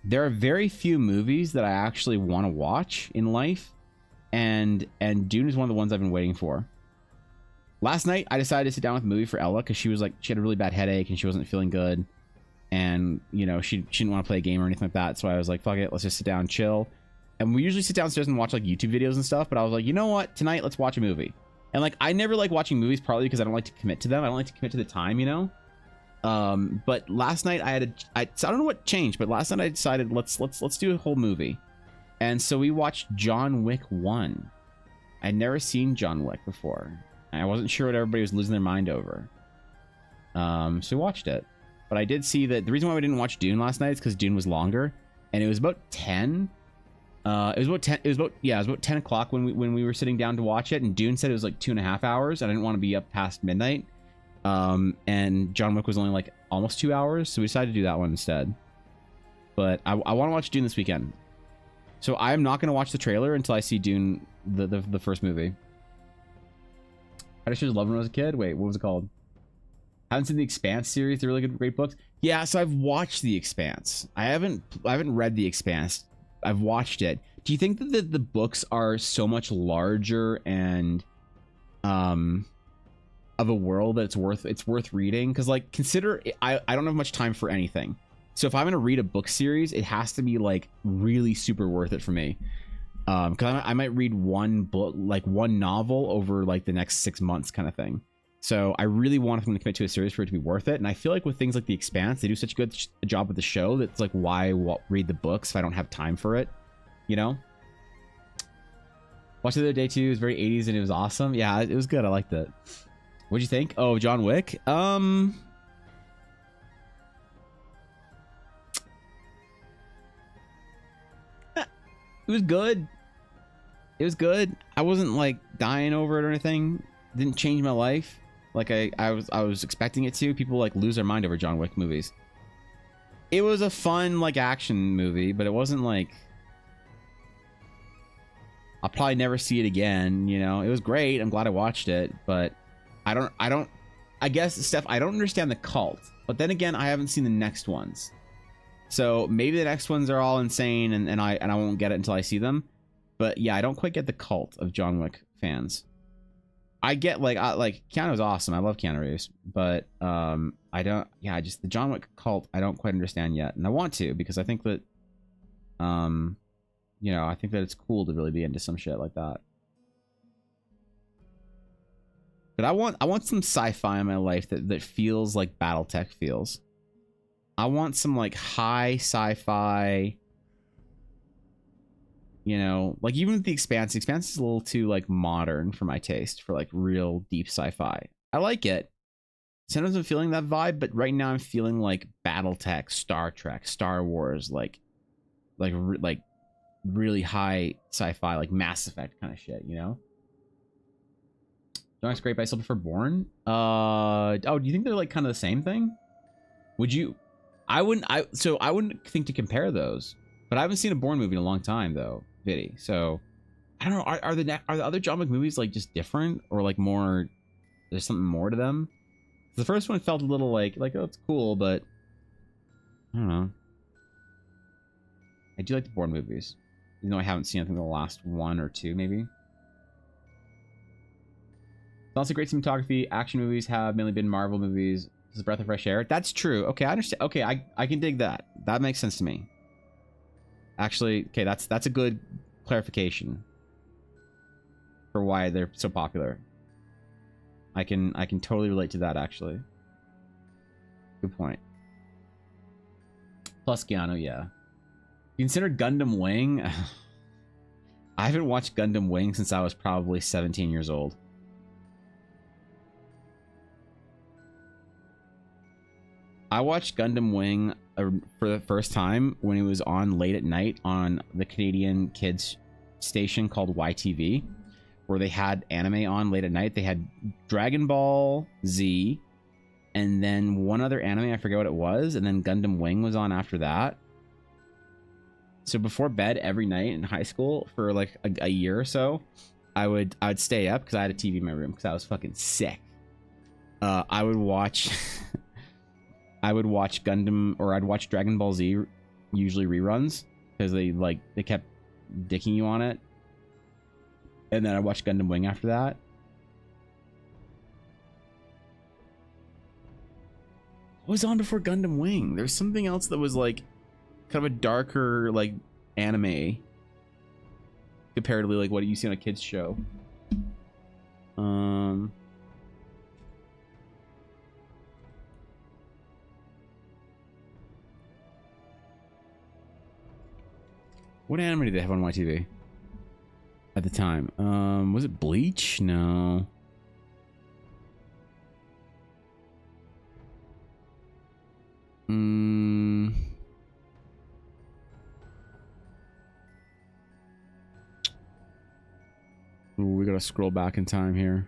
There are very few movies that I actually want to watch in life. And Dune is one of the ones I've been waiting for. Last night, I decided to sit down with a movie for Ella because she was like, she had a really bad headache and she wasn't feeling good. And, you know, she didn't want to play a game or anything like that. So I was like, fuck it, let's just sit down and chill. And we usually sit downstairs and watch like YouTube videos and stuff. But I was like, you know what? Tonight, let's watch a movie. And like, I never like watching movies partly because I don't like to commit to them. I don't like to commit to the time, you know? But last night I don't know what changed, but last night I decided let's do a whole movie. And so we watched John Wick 1. I'd never seen John Wick before. I wasn't sure what everybody was losing their mind over. So we watched it. But I did see that the reason why we didn't watch Dune last night is because Dune was longer, and it was about 10. It was about 10 o'clock when we were sitting down to watch it, and Dune said it was like 2.5 hours. I didn't want to be up past midnight. And John Wick was only like almost 2 hours, so we decided to do that one instead. But I want to watch Dune this weekend, so I'm not going to watch the trailer until I see Dune, the first movie. I just loved when I was a kid. Wait, what was it called? I haven't seen the Expanse series. They're really good, great books. Yeah, so I've watched the Expanse. I haven't read the Expanse. I've watched it. Do you think that the books are so much larger and of a world that it's worth reading? Because like, consider I don't have much time for anything, so if I'm gonna read a book series, it has to be like really super worth it for me. Because I might read one book, like one novel, over like the next 6 months kind of thing. So I really want them to commit to a series for it to be worth it. And I feel like with things like The Expanse, they do such a good job with the show that's like, why read the books if I don't have time for it? You know? Watched it the other day too. It was very 80s and it was awesome. Yeah, it was good. I liked it. What'd you think? Oh, John Wick? It was good. It was good. I wasn't like dying over it or anything. It didn't change my life like I was expecting it to. People like lose their mind over John Wick movies. It was a fun like action movie, but it wasn't like, I'll probably never see it again. You know, it was great. I'm glad I watched it, but I guess, Steph, I don't understand the cult, but then again, I haven't seen the next ones. So maybe the next ones are all insane and I won't get it until I see them. But yeah, I don't quite get the cult of John Wick fans. I get like Keanu's awesome. I love Keanu Reeves, but I don't. Yeah, just the John Wick cult, I don't quite understand yet, and I want to, because I think that, you know, I think that it's cool to really be into some shit like that. But I want some sci-fi in my life that feels like BattleTech feels. I want some like high sci-fi. You know, like even with the Expanse is a little too like modern for my taste, for like real deep sci-fi. I like it. Sometimes I'm feeling that vibe, but right now I'm feeling like BattleTech, Star Trek, Star Wars, like really high sci-fi, like Mass Effect kind of shit, you know? Don't great by Still Before Born. Oh, do you think they're like kind of the same thing? Would you? I wouldn't think to compare those, but I haven't seen a Bourne movie in a long time though, Viddy. So I don't know. Are the other John Wick movies like just different, or like more? There's something more to them. The first one felt a little like oh, it's cool, but I don't know. I do like the Bourne movies, even though I haven't seen, I think, the last one or two maybe. It's also great cinematography. Action movies have mainly been Marvel movies. This is a breath of fresh air. That's true. Okay, I understand. Okay, I can dig that. That makes sense to me. Actually, okay, that's a good clarification for why they're so popular. I can totally relate to that, actually. Good point. Plus Keanu, yeah. You consider Gundam Wing? I haven't watched Gundam Wing since I was probably 17 years old. I watched Gundam Wing for the first time when it was on late at night on the Canadian kids station called YTV, where they had anime on late at night. They had Dragon Ball Z, and then one other anime, I forget what it was, and then Gundam Wing was on after that. So before bed every night in high school for like a year or so, I'd stay up because I had a TV in my room because I was fucking sick. I would watch Gundam, or I'd watch Dragon Ball Z, usually reruns, because they kept dicking you on it. And then I watched Gundam Wing after that. What was on before Gundam Wing? There's something else that was like kind of a darker like anime comparatively, like what you see on a kids show. What anime did they have on YTV at the time? Was it Bleach? No. Ooh, we gotta scroll back in time here.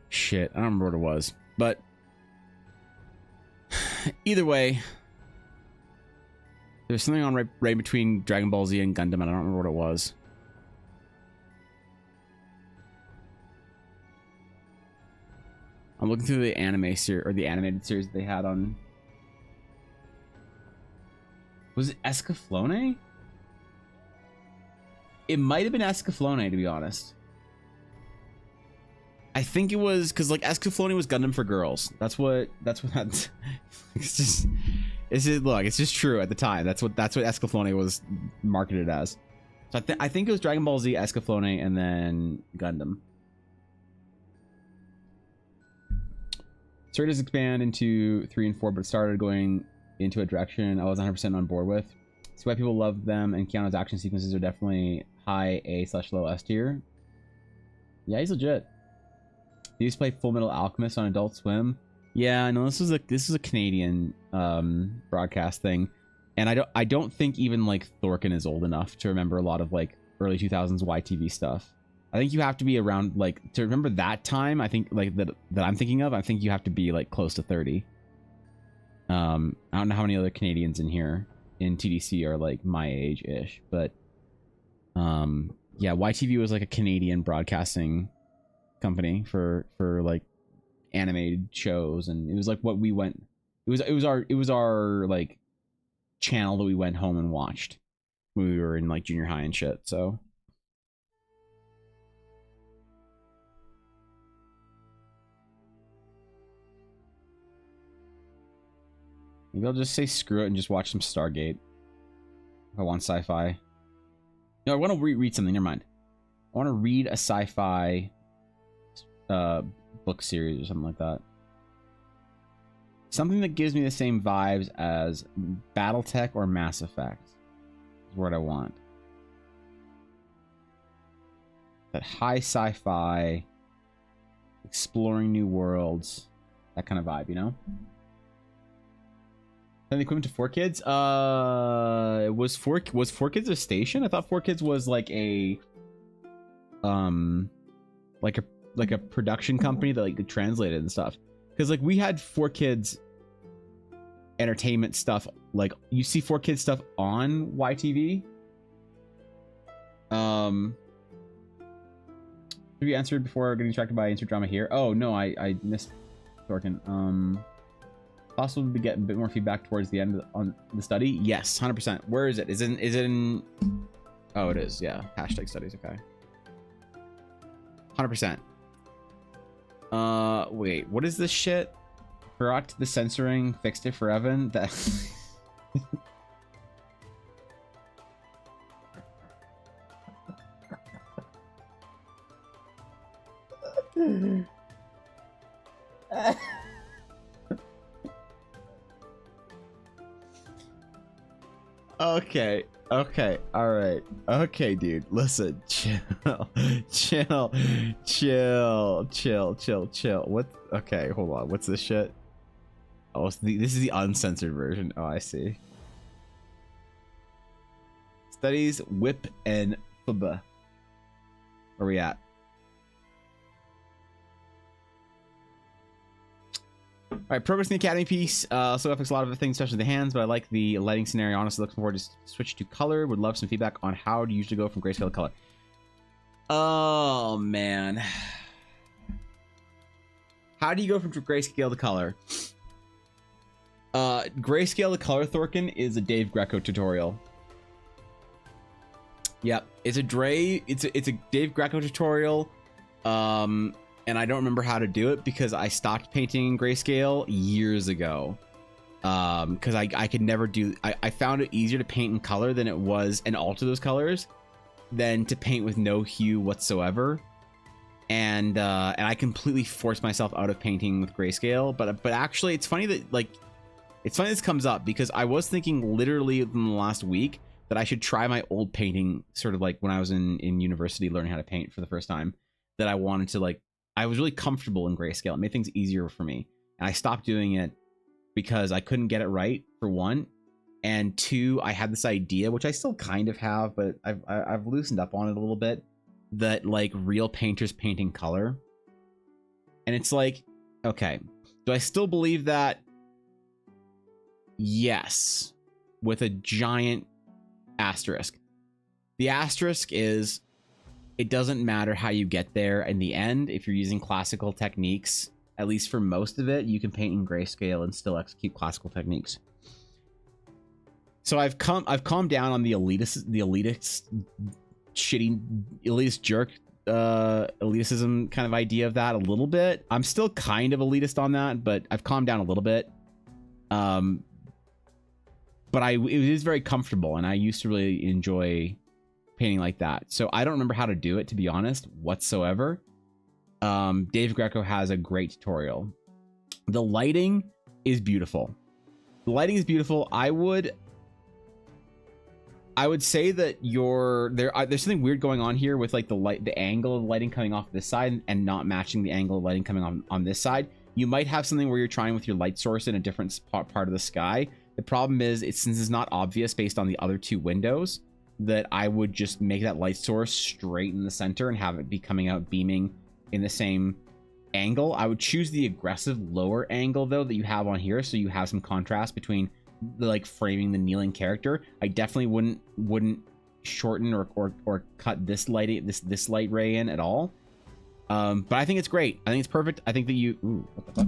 Shit, I don't remember what it was, but either way, there's something on right between Dragon Ball Z and Gundam, and I don't remember what it was. I'm looking through the anime series or the animated series they had on. Was it Escaflowne? It might have been Escaflowne, to be honest. I think it was because like Escaflowne was Gundam for girls. That's what it's just look, it's just true at the time. That's what Escaflowne was marketed as. So I think it was Dragon Ball Z, Escaflowne, and then Gundam. Story does expand into 3 and 4, but it started going into a direction I was 100% on board with. See why people love them, and Keanu's action sequences are definitely high A/low S tier. Yeah, he's legit. He used to play Full Metal Alchemist on Adult Swim. Yeah, no, this was a Canadian broadcast thing, and I don't think even like Thorkin is old enough to remember a lot of like early 2000s YTV stuff. I think you have to be around like to remember that time. I think like that I'm thinking of. I think you have to be like close to 30. I don't know how many other Canadians in here in TDC are like my age ish, but yeah, YTV was like a Canadian broadcasting company for like animated shows, and it was like what we went. It was our like channel that we went home and watched when we were in like junior high and shit. So. Maybe I'll just say screw it and just watch some Stargate. If I want sci-fi. No, I want to read something. Never mind. I want to read a sci-fi book series or something like that. Something that gives me the same vibes as BattleTech or Mass Effect is what I want. That high sci-fi, exploring new worlds, that kind of vibe, you know? The equipment to 4Kids. Was 4Kids a station? I thought 4Kids was like a production company that like translated and stuff. Because like we had 4Kids entertainment stuff. Like you see 4Kids stuff on YTV. Have you answered before getting distracted by insert drama here? Oh no, I missed Thorkin. Possible to get a bit more feedback towards the end on the study. Yes, 100%. Where is it? Is it in? Oh, it is. Yeah. Hashtag studies. Okay. 100%. Wait. What is this shit? Forgot the censoring. Fixed it for Evan. That. Okay, all right. Okay, dude, listen, chill. What? Okay, hold on. What's this shit? Oh, this is the uncensored version. Oh, I see. Studies, whip, and FUBA. Where we at? All right, progress in the academy piece. So affects a lot of the things, especially the hands, but I like the lighting scenario. Honestly, looking forward to switch to color. Would love some feedback on how to usually go from grayscale to color. Oh man, how do you go from grayscale to color? Grayscale to color, Thorkin, is a Dave Greco tutorial. Yep, it's a Dave Greco tutorial. And I don't remember how to do it because I stopped painting in grayscale years ago. Because I could never do. I found it easier to paint in color than it was and alter those colors than to paint with no hue whatsoever. And I completely forced myself out of painting with grayscale. But actually, it's funny that this comes up because I was thinking literally in the last week that I should try my old painting, sort of like when I was in university learning how to paint for the first time. That I wanted to I was really comfortable in grayscale. It made things easier for me, and I stopped doing it because I couldn't get it right, for one, and two, I had this idea, which I still kind of have, but I've loosened up on it a little bit, that like real painters paint in color. And it's like, okay, do I still believe that? Yes, with a giant asterisk. The asterisk is, it doesn't matter how you get there in the end. If you're using classical techniques, at least for most of it, you can paint in grayscale and still execute classical techniques. So I've calmed down on the elitist jerk elitism kind of idea of that a little bit. I'm still kind of elitist on that, but I've calmed down a little bit. But it is very comfortable, and I used to really enjoy painting like that. So I don't remember how to do it, to be honest, whatsoever. Dave Greco has a great tutorial. The lighting is beautiful. The lighting is beautiful. I would say that there's something weird going on here with like the angle of the lighting coming off this side and not matching the angle of lighting coming on this side. You might have something where you're trying with your light source in a different part of the sky. The problem is, since it's not obvious based on the other two windows, that I would just make that light source straight in the center and have it be coming out beaming in the same angle. I would choose the aggressive lower angle though that you have on here, so you have some contrast between like framing the kneeling character. I definitely wouldn't shorten or cut this light ray in at all. But I think it's great. I think it's perfect. I think that what the fuck?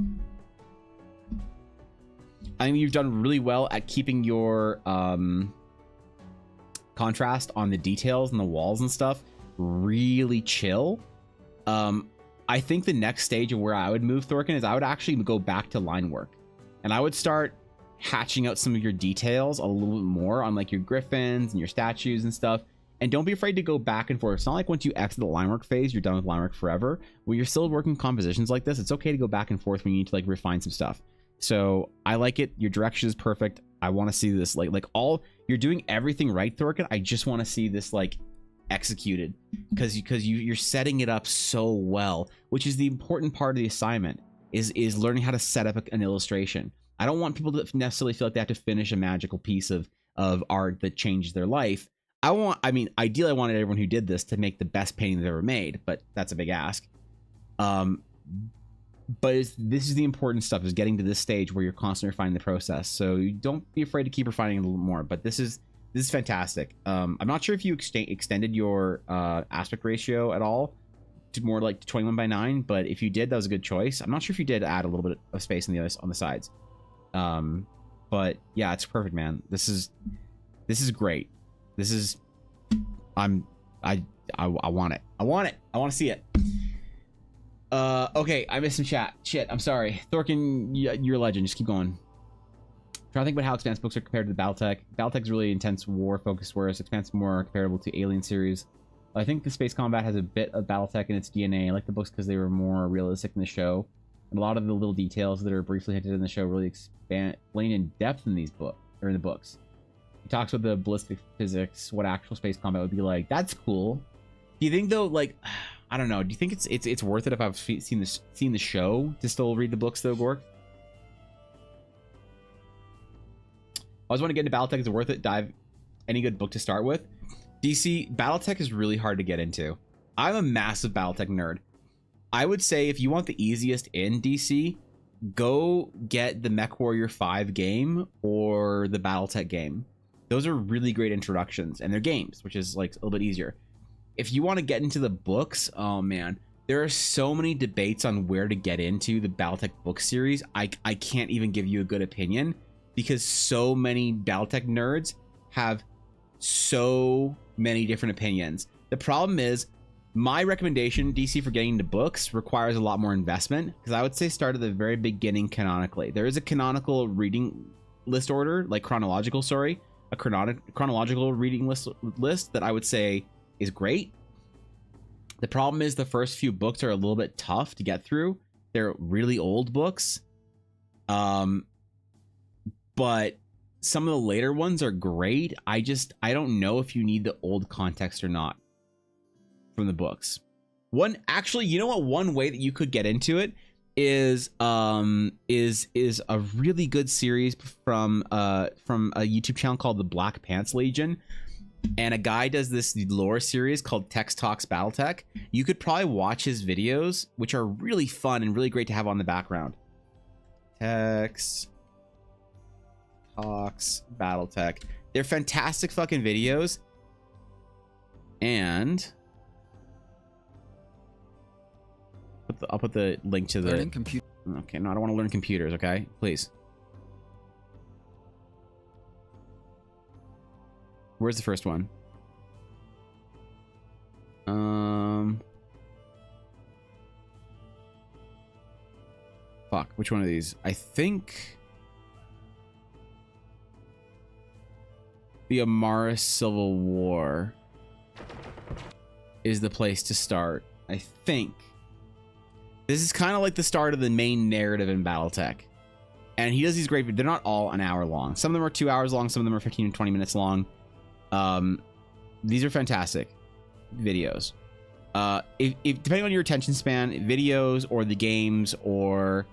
I think you've done really well at keeping your contrast on the details and the walls and stuff really chill. I think the next stage of where I would move, Thorkin, is I would actually go back to line work, and I would start hatching out some of your details a little bit more on like your griffins and your statues and stuff. And don't be afraid to go back and forth. It's not like once you exit the line work phase, you're done with line work forever. When you're still working compositions like this, it's okay to go back and forth when you need to like refine some stuff. So I like it. Your direction is perfect. I want to see this like all you're doing everything right, Thorkin. I just want to see this like executed because you're setting it up so well, which is the important part of the assignment is learning how to set up an illustration. I don't want people to necessarily feel like they have to finish a magical piece of art that changes their life. Ideally I wanted everyone who did this to make the best painting they've ever made, but that's a big ask. But this is the important stuff, is getting to this stage where you're constantly refining the process. So you don't be afraid to keep refining it a little more, but this is fantastic. I'm not sure if you extended your aspect ratio at all to more like 21:9, but if you did, that was a good choice. I'm not sure if you did add a little bit of space on the sides. But yeah, it's perfect, man. This is great. This is I want it. I want to see it. Okay, I missed some chat. Shit, I'm sorry. Thorkin, you're a legend. Just keep going. I'm trying to think about how Expanse books are compared to the Battletech. Battletech's really intense war focused, whereas Expanse is more comparable to Alien series. I think the space combat has a bit of Battletech in its DNA. I like the books because they were more realistic in the show. And a lot of the little details that are briefly hinted in the show really explain in depth in these in the books. He talks about the ballistic physics, what actual space combat would be like. That's cool. Do you think though, like, I don't know. Do you think it's worth it if I've seen the show to still read the books though, Gork? I always want to get into Battletech. Is it worth it? Dive any good book to start with? DC Battletech is really hard to get into. I'm a massive Battletech nerd. I would say if you want the easiest in DC, go get the MechWarrior 5 game or the Battletech game. Those are really great introductions, and they're games, which is like a little bit easier. If you want to get into the books, oh man, there are so many debates on where to get into the Battletech book series. I can't even give you a good opinion because so many Battletech nerds have so many different opinions. The problem is, my recommendation, DC, for getting into books requires a lot more investment, because I would say start at the very beginning canonically. There is a canonical reading list order, like chronological, sorry, a chronological reading list that I would say is great. The problem is the first few books are a little bit tough to get through. They're really old books. But some of the later ones are great. I don't know if you need the old context or not from the books. Actually, you know what? One way that you could get into it is a really good series from a YouTube channel called the Black Pants Legion. And a guy does this lore series called Tex Talks Battletech. You could probably watch his videos, which are really fun and really great to have on the background. Tex Talks Battletech. They're fantastic fucking videos. And I'll put the link to the Learning computer. Okay, no, I don't want to learn computers, okay? Please. Where's the first one? Fuck, which one of these? I think the Amaris Civil War is the place to start. I think. This is kind of like the start of the main narrative in Battletech. And he does these great, they're not all an hour long. Some of them are 2 hours long, some of them are 15 and 20 minutes long. These are fantastic videos. If depending on your attention span, videos or the games or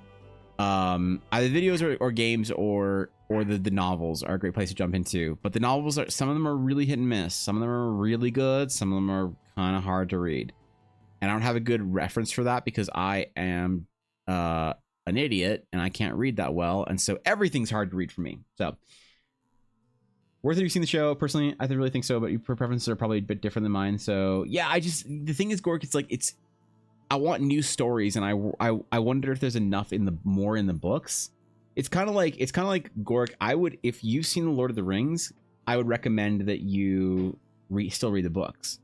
either videos or games or the novels are a great place to jump into. But the novels are, some of them are really hit and miss. Some of them are really good. Some of them are kind of hard to read. And I don't have a good reference for that because I am an idiot and I can't read that well. And so everything's hard to read for me. So worth it if you've seen the show. Personally, I really think so, but your preferences are probably a bit different than mine. So yeah, the thing is, Gork, it's like, I want new stories, and I wonder if there's enough more in the books. It's kind of like Gork. If you've seen The Lord of the Rings, I would recommend that you still read the books.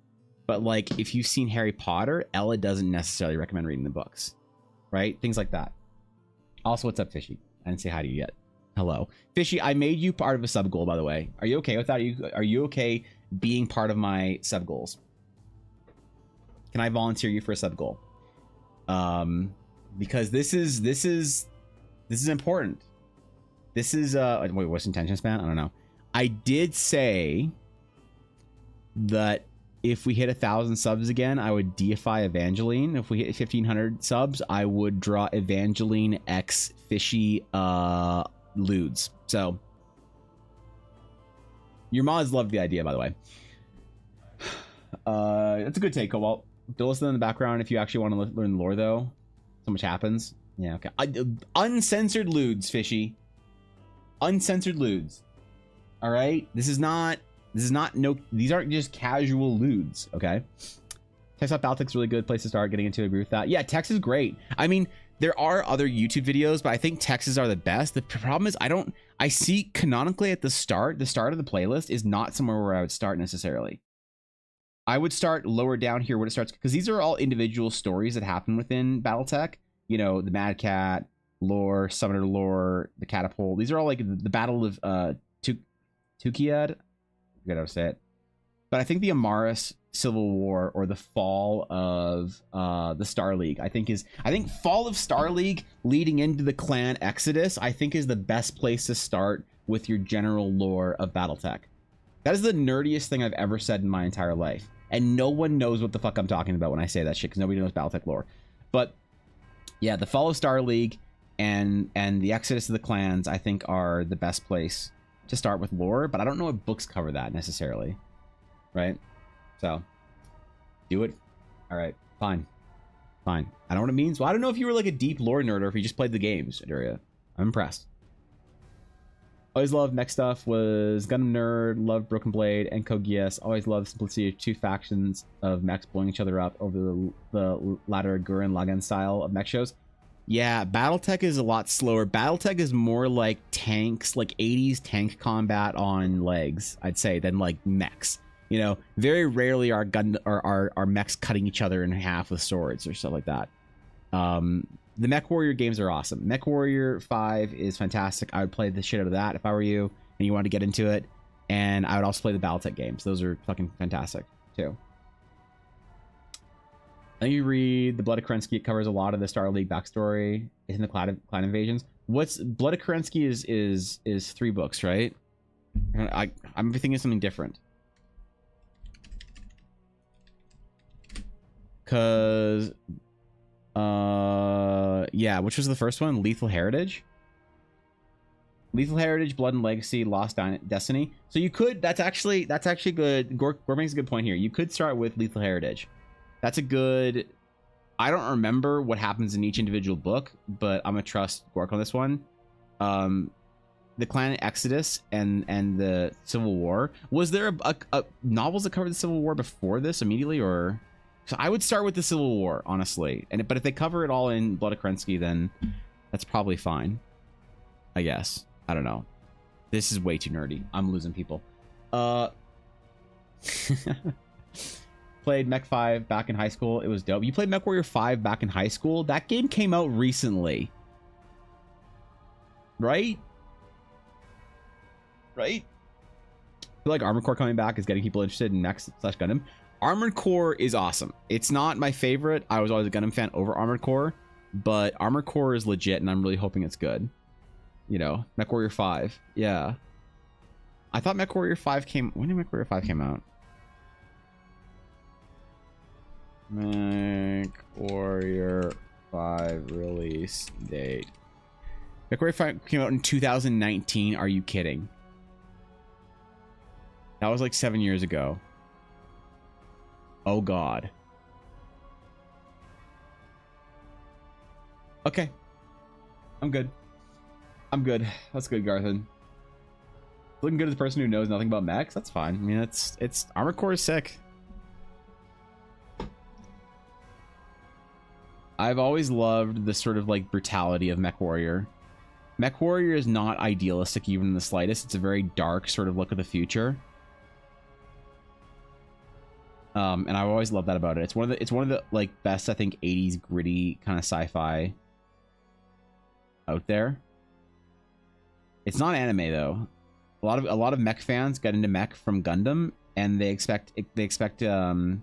But like, if you've seen Harry Potter, Ella doesn't necessarily recommend reading the books, right? Things like that. Also, what's up, Fishy? I didn't say hi to you yet. Hello, Fishy. I made you part of a sub goal, by the way. Are you okay with that? Are you okay being part of my sub goals? Can I volunteer you for a sub goal? Because this is important. This is wait, what's attention span? I don't know. I did say that if we hit 1,000 subs again, I would deify Evangeline. If we hit 1,500 subs, I would draw Evangeline X Fishy Ludes. So your mods love the idea, by the way. That's a good take, Cobalt. Don't listen in the background if you actually want to learn the lore, though. So much happens. Yeah, okay. Uncensored Ludes, Fishy. Uncensored Ludes. All right. These aren't just casual Ludes. Okay. Text Out Baltic's really good place to start getting into. Agree with that. Yeah, Text is great. I mean, there are other YouTube videos, but I think Texts are the best. The problem is I see canonically at the start of the playlist is not somewhere where I would start necessarily. I would start lower down here when it starts, because these are all individual stories that happen within Battletech. You know, the Mad Cat lore, Summoner lore, the Catapult. These are all like the Battle of Tukiad. I forget how to say it. But I think the Amaris Civil War or the fall of the Star League, I think fall of Star League leading into the clan Exodus, I think is the best place to start with your general lore of Battletech. That is the nerdiest thing I've ever said in my entire life. And no one knows what the fuck I'm talking about when I say that shit, because nobody knows Battletech lore. But yeah, the fall of Star League and the Exodus of the clans, I think, are the best place to start with lore. But I don't know if books cover that necessarily. Right? So, do it. All right, fine. I don't know what it means. Well, I don't know if you were like a deep lore nerd or if you just played the games, Aduria. I'm impressed. Always loved mech stuff, was Gundam nerd, loved Broken Blade and Code Geass. Always loved the simplicity of two factions of mechs blowing each other up over the latter Gurren Lagann style of mech shows. Yeah, Battletech is a lot slower. Battletech is more like tanks, like 80s tank combat on legs, I'd say, than like mechs. You know, very rarely are mechs cutting each other in half with swords or stuff like that. The Mech Warrior games are awesome. Mech Warrior 5 is fantastic. I would play the shit out of that if I were you and you wanted to get into it. And I would also play the Battletech games. Those are fucking fantastic too. Then you read the Blood of Kerensky. It covers a lot of the Star League backstory in the clan invasions. What's Blood of Kerensky is 3 books, right? I'm thinking something different. Cause yeah, which was the first one? Lethal Heritage. Lethal Heritage, Blood and Legacy, Lost Destiny. So you could, that's actually good. Gore makes a good point here. You could start with Lethal Heritage. That's a good, I don't remember what happens in each individual book, but I'm gonna trust Gork on this one. The Clan Exodus and the Civil War. Was there a novels that covered the Civil War before this immediately, or? So I would start with the Civil War, honestly. But if they cover it all in Blood of Kerensky, then that's probably fine. I guess. I don't know. This is way too nerdy. I'm losing people. Played Mech 5 back in high school. It was dope. You played MechWarrior 5 back in high school? That game came out recently. Right? Right? I feel like Armored Core coming back is getting people interested in Mech / Gundam. Armored Core is awesome. It's not my favorite. I was always a Gundam fan over Armored Core, but Armored Core is legit, and I'm really hoping it's good. You know, MechWarrior 5. Yeah. I thought MechWarrior 5 came... When did MechWarrior 5 came out? MechWarrior 5 release date. MechWarrior 5 came out in 2019. Are you kidding? That was like 7 years ago. Oh god. Okay. I'm good. I'm good. That's good, Garthan. Looking good as a person who knows nothing about mechs. That's fine. I mean, it's Armored Core is sick. I've always loved the sort of like brutality of MechWarrior. MechWarrior is not idealistic even in the slightest. It's a very dark sort of look at the future. And I've always loved that about it. It's one of the like best, I think, 80s gritty kind of sci-fi out there. It's not anime though. A lot of mech fans got into mech from Gundam, and they expect well,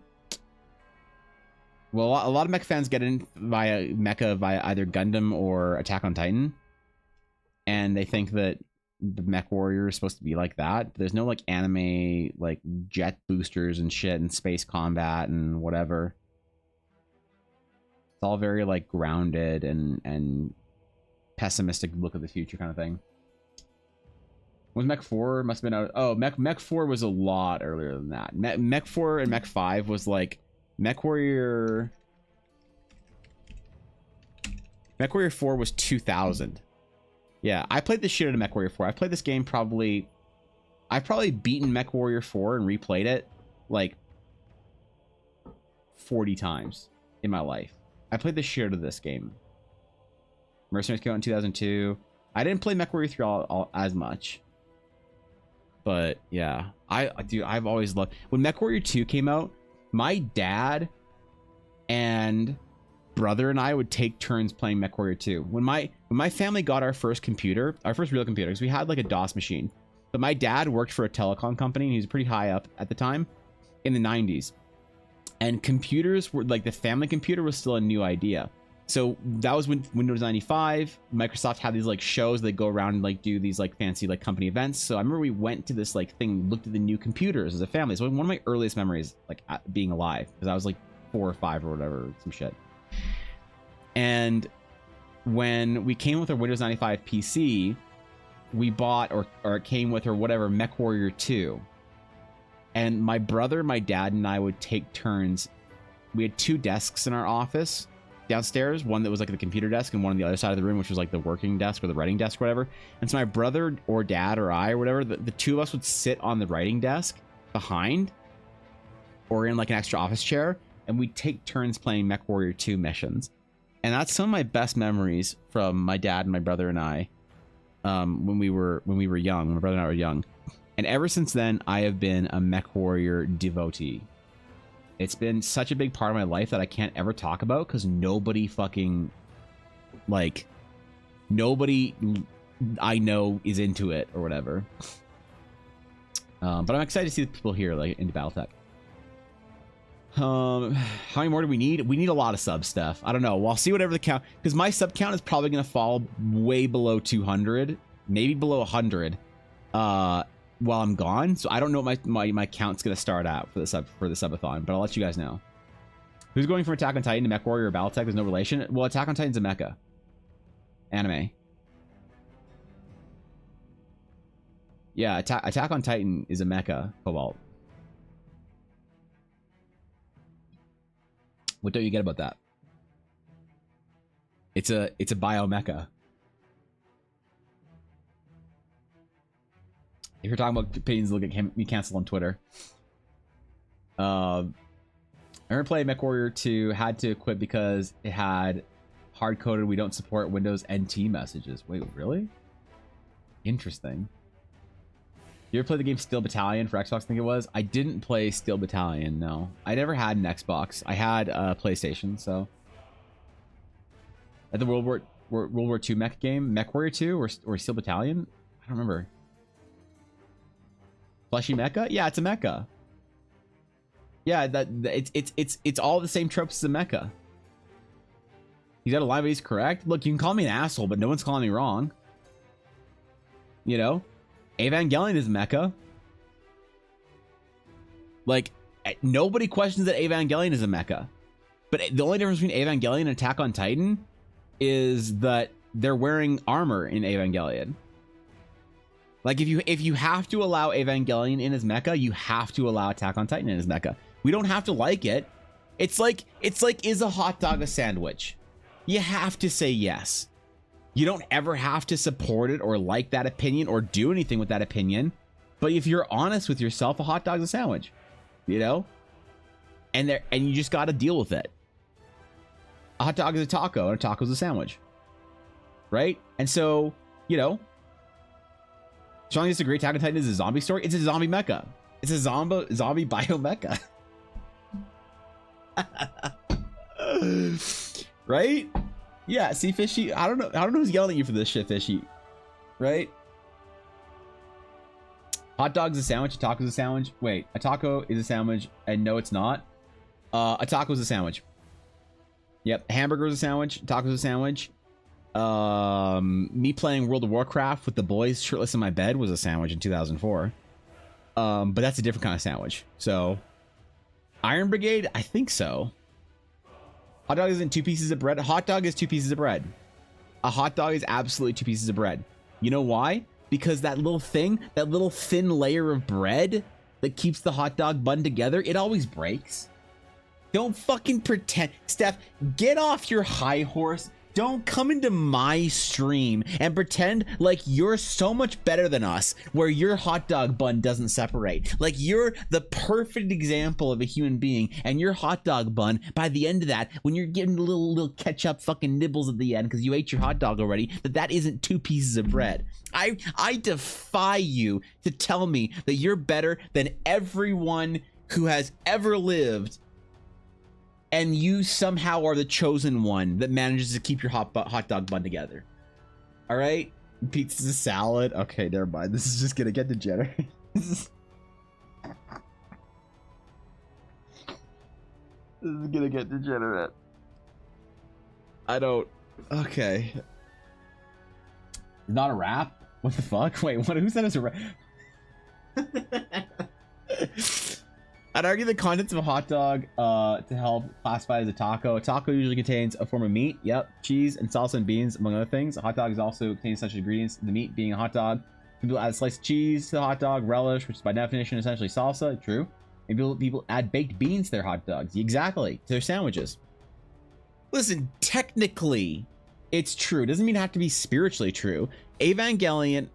a lot of mech fans get in via mecha via either Gundam or Attack on Titan, and they think that the Mech Warrior is supposed to be like that. There's no like anime like jet boosters and shit and space combat and whatever. It's all very like grounded and pessimistic look at the future kind of thing. Was Mech 4 must have been out? Oh, Mech 4 was a lot earlier than that. Mech 4 and Mech 5 was like Mech Warrior 4 was 2000. Yeah, I played the shit out of Mech Warrior 4. I've played this game I've probably beaten Mech Warrior 4 and replayed it like 40 times in my life. I played the shit out of this game. Mercenaries came out in 2002. I didn't play Mech Warrior 3 as much. But yeah, I've always loved when Mech Warrior 2 came out. My dad and brother and I would take turns playing Mech Warrior 2. When my family got our first computer, our first real computer, because we had like a DOS machine, but my dad worked for a telecom company and he was pretty high up at the time in the 90s, and computers were like, the family computer was still a new idea. So that was when Windows 95, Microsoft had these like shows that go around and like do these like fancy like company events. So I remember we went to this like thing, looked at the new computers as a family. So one of my earliest memories, like being alive, because I was like 4 or 5 or whatever, some shit. And when we came with our Windows 95 PC, we bought or it came with or whatever Mech Warrior 2. And my brother, my dad, and I would take turns. We had 2 desks in our office downstairs, one that was like the computer desk and one on the other side of the room, which was like the working desk or the writing desk or whatever. And so my brother or dad or I or whatever, the 2 of us would sit on the writing desk behind or in like an extra office chair, and we'd take turns playing Mech Warrior 2 missions. And that's some of my best memories from my dad and my brother and I when we were young. My brother and I were young. And ever since then, I have been a Mech Warrior devotee. It's been such a big part of my life that I can't ever talk about because nobody fucking, like, nobody I know is into it or whatever. But I'm excited to see the people here, like, into Battletech. How many more do we need? We need a lot of sub stuff. I don't know. Well, I'll see whatever the count, because my sub count is probably going to fall way below 200, maybe below 100 while I'm gone. So I don't know what my count's going to start out for the subathon, but I'll let you guys know. Who's going from Attack on Titan to Mech Warrior or Battletech? There's no relation. Well, Attack on Titan's a mecha anime. Yeah, Attack on Titan is a mecha, Cobalt. What don't you get about that? It's a biomecha. If you're talking about opinions, look at me cancel on Twitter. I remember playing Mech Warrior 2, had to quit because it had hard-coded "we don't support Windows NT" messages. Wait, really? Interesting. You ever play the game Steel Battalion for Xbox? I think it was. I didn't play Steel Battalion. No, I never had an Xbox. I had a PlayStation. So at the World War II mech game, Mech Warrior 2 or Steel Battalion. I don't remember. Fleshy mecha? Yeah, it's a mecha. Yeah, it's all the same tropes as a mecha. He's got a line, but he's correct. Look, you can call me an asshole, but no one's calling me wrong. You know? Evangelion is mecha. Like, nobody questions that Evangelion is a mecha. But the only difference between Evangelion and Attack on Titan is that they're wearing armor in Evangelion. Like, if you have to allow Evangelion in as mecha, you have to allow Attack on Titan in as mecha. We don't have to like it. It's like, is a hot dog a sandwich? You have to say yes. You don't ever have to support it or like that opinion or do anything with that opinion. But if you're honest with yourself, a hot dog's a sandwich, you know? And you just got to deal with it. A hot dog is a taco and a taco is a sandwich. Right? And so, you know, strongly disagree. Attack on Titan is a zombie story. It's a zombie mecha. It's a zombie biomecha. Right? Yeah, see, Fishy, I don't know who's yelling at you for this shit, Fishy. Right? Hot dog's a sandwich, a taco's a sandwich. Wait, a taco is a sandwich, and no, it's not. A taco's a sandwich. Yep, hamburger's a sandwich, taco's a sandwich. Me playing World of Warcraft with the boys shirtless in my bed was a sandwich in 2004. But that's a different kind of sandwich. So, Iron Brigade, I think so. Hot dog isn't 2 pieces of bread. A hot dog is 2 pieces of bread. A hot dog is absolutely 2 pieces of bread. You know why? Because that little thing, that little thin layer of bread that keeps the hot dog bun together, it always breaks. Don't fucking pretend. Steph, get off your high horse. Don't come into my stream and pretend like you're so much better than us where your hot dog bun doesn't separate. Like you're the perfect example of a human being, and your hot dog bun, by the end of that, when you're getting little ketchup fucking nibbles at the end because you ate your hot dog already, that isn't 2 pieces of bread. I defy you to tell me that you're better than everyone who has ever lived, and you somehow are the chosen one that manages to keep your hot dog bun together. All right? Pizza's a salad. Okay, never mind. This is just going to get degenerate. This is going to get degenerate. I don't... Okay. Not a rap? What the fuck? Wait, what? Who said it's a rap? I'd argue the contents of a hot dog to help classify as a taco. A taco usually contains a form of meat, yep, cheese, and salsa and beans, among other things. A hot dog is also contains such ingredients, the meat being a hot dog. People add a slice of cheese to the hot dog, relish, which is by definition essentially salsa, true. Maybe people add baked beans to their hot dogs, exactly, to their sandwiches. Listen, technically, it's true. It doesn't mean it have to be spiritually true. Evangelion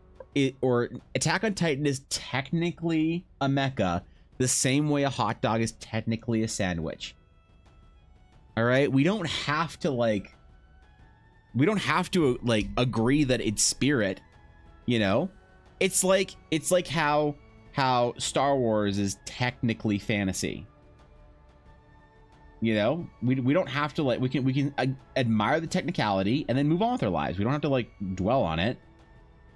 or Attack on Titan is technically a mecha, the same way a hot dog is technically a sandwich. All right, we don't have to agree that it's spirit, you know? It's like how Star Wars is technically fantasy. You know, we don't have to we can admire the technicality and then move on with our lives. We don't have to dwell on it.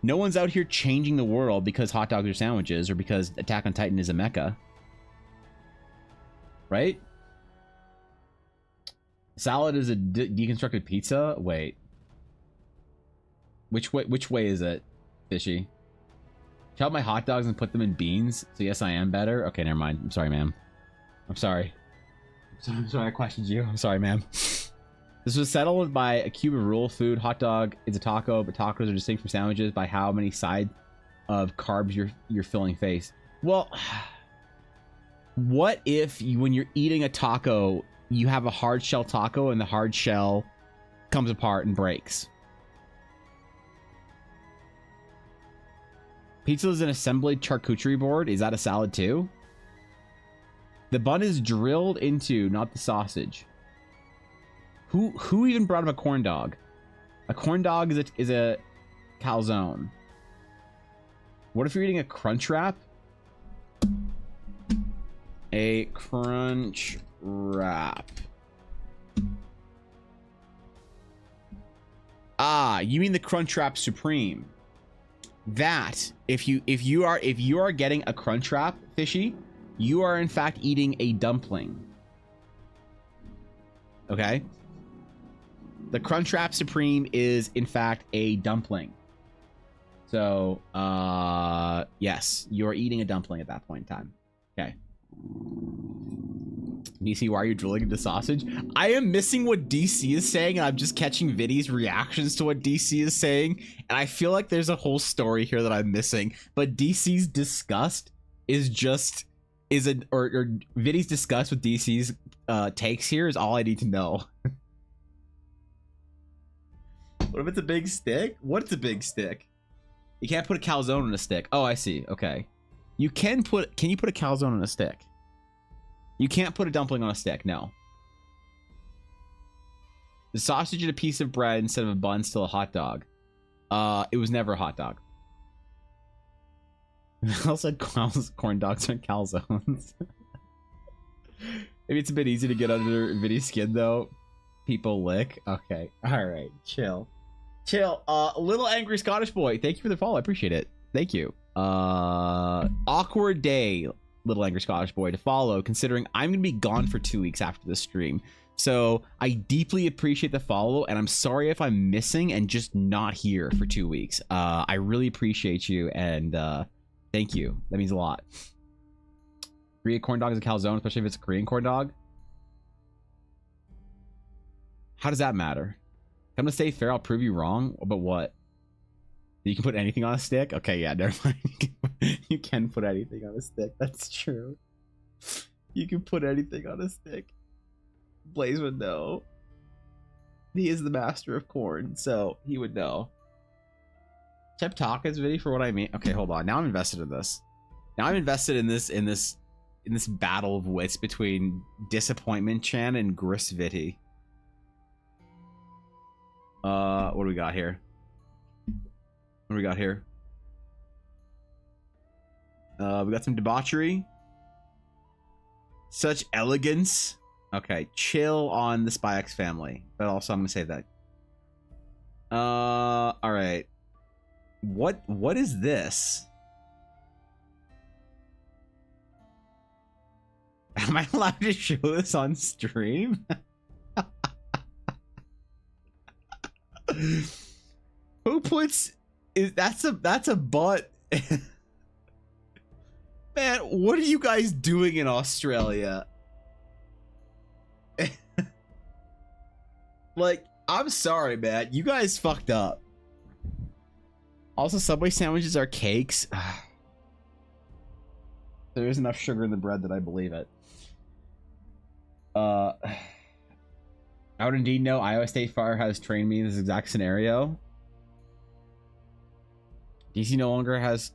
No one's out here changing the world because hot dogs are sandwiches or because Attack on Titan is a mecha. Right? Salad is a deconstructed pizza? Wait. Which way is it, Fishy? Chop my hot dogs and put them in beans? So yes, I am better? Okay, never mind. I'm sorry, ma'am. I'm sorry. I'm sorry I questioned you. I'm sorry, ma'am. This was settled by a Cuban rule of food. Hot dog is a taco, but tacos are distinct from sandwiches by how many side of carbs you're filling face. Well, what if when you're eating a taco, you have a hard shell taco and the hard shell comes apart and breaks? Pizza is an assembled charcuterie board. Is that a salad too? The bun is drilled into, not the sausage. Who even brought up a corn dog? A corn dog is a calzone. What if you're eating a crunch wrap? A crunch wrap. Ah, you mean the crunch wrap supreme? That if you are getting a crunch wrap, Fishy, you are in fact eating a dumpling. Okay? The Crunchwrap Supreme is in fact a dumpling. So, yes, you're eating a dumpling at that point in time. Okay. DC, why are you drilling into sausage? I am missing what DC is saying, and I'm just catching Viddy's reactions to what DC is saying, and I feel like there's a whole story here that I'm missing. But DC's disgust is just or Viddy's disgust with DC's takes here is all I need to know. What if it's a big stick? What's a big stick? You can't put a calzone on a stick. Oh, I see. Okay. You can you put a calzone on a stick? You can't put a dumpling on a stick, no. The sausage and a piece of bread instead of a bun, still a hot dog. It was never a hot dog. I said corn dogs aren't calzones. Maybe it's a bit easy to get under Viddy's skin though. People lick. Okay. Alright. Chill. Chill. Little angry Scottish boy. Thank you for the follow. I appreciate it. Thank you. Awkward day, little angry Scottish boy, to follow, considering I'm gonna be gone for 2 weeks after this stream. So I deeply appreciate the follow, and I'm sorry if I'm missing and just not here for 2 weeks. I really appreciate you, and thank you. That means a lot. Korean corn dog is a calzone, especially if it's a Korean corn dog. How does that matter? I'm gonna stay fair. I'll prove you wrong. But what? You can put anything on a stick? Okay, yeah, never mind. You can put anything on a stick. That's true. You can put anything on a stick. Blaze would know. He is the master of corn, so he would know. Chep Taka's video for what I mean. Okay, hold on. Now I'm invested in this. Now I'm invested in this battle of wits between Disappointment Chan and Gris Vitty. What do we got here? What do we got here? We got some debauchery. Such elegance. Okay, chill on the Spy X family. But also I'm gonna save that. Alright. What is this? Am I allowed to show this on stream? Who puts that's a butt? Man, what are you guys doing in Australia? Like, I'm sorry, man. You guys fucked up. Also, Subway sandwiches are cakes. There is enough sugar in the bread that I believe it. I would indeed know. Iowa State Fire has trained me in this exact scenario. DC no longer has...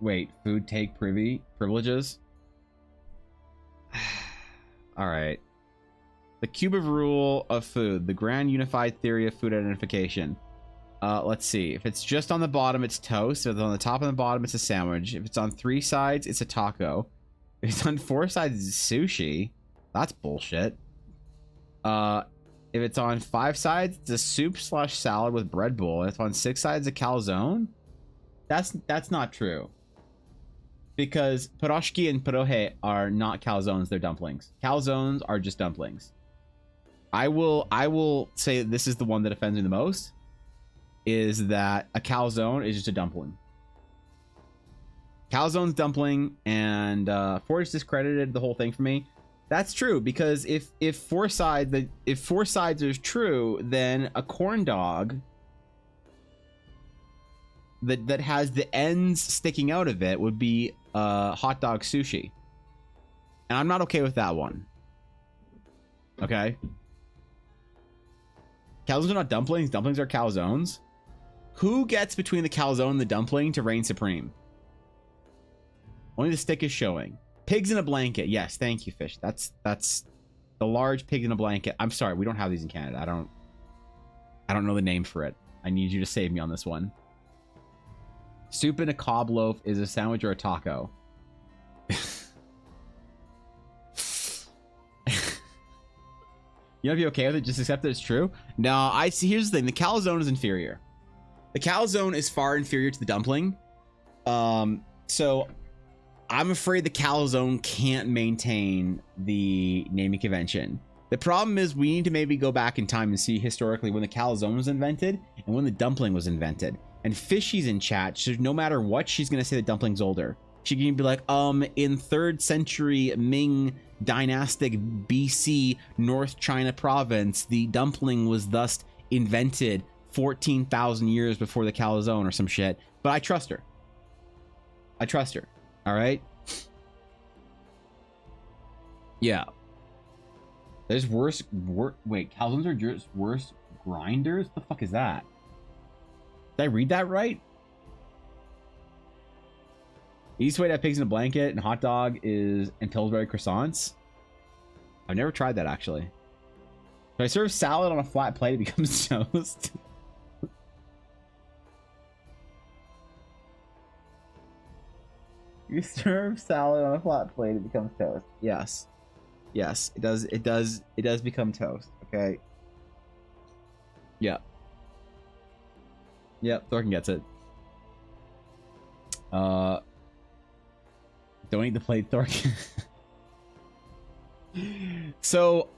Wait, food take privileges? Alright. The cube of rule of food. The grand unified theory of food identification. Let's see. If it's just on the bottom, it's toast. If it's on the top and the bottom, it's a sandwich. If it's on 3 sides, it's a taco. If it's on 4 sides, it's sushi. That's bullshit. If it's on 5 sides, it's a soup/salad with bread bowl. If it's on 6 sides, a calzone. That's not true. Because pierogi and pierogi are not calzones, they're dumplings. Calzones are just dumplings. I will say that this is the one that offends me the most, is that a calzone is just a dumpling. Calzone's dumpling, and Forge discredited the whole thing for me. That's true, because if four sides is true, then a corn dog that has the ends sticking out of it would be hot dog sushi. And I'm not okay with that one. Okay? Calzones are not dumplings. Dumplings are calzones. Who gets between the calzone and the dumpling to reign supreme? Only the stick is showing. Pigs in a blanket. Yes, thank you, Fish. That's the large pig in a blanket. I'm sorry, we don't have these in Canada. I don't know the name for it. I need you to save me on this one. Soup in a cob loaf is a sandwich or a taco. You know, be okay with it, just accept that it's true. No, I see. Here's the thing: the calzone is inferior. The calzone is far inferior to the dumpling. So I'm afraid the calzone can't maintain the naming convention. The problem is we need to maybe go back in time and see historically when the calzone was invented and when the dumpling was invented. And Fishy's in chat, so no matter what, she's gonna say the dumpling's older. She can be like, in 3rd century Ming dynastic BC North China province, the dumpling was thus invented 14,000 years before the calzone or some shit. But I trust her. I trust her. All right. Yeah. There's worse. Wait, calzones are just worse grinders? What the fuck is that? Did I read that right? Easiest way to have pigs in a blanket and hot dog is in Pillsbury croissants. I've never tried that, actually. If I serve salad on a flat plate, it becomes toast. You serve salad on a flat plate, it becomes toast. Yes. Yes, it does. It does become toast. Okay. Yeah. Yep, Thorkin gets it. Don't eat the plate, Thorkin. So,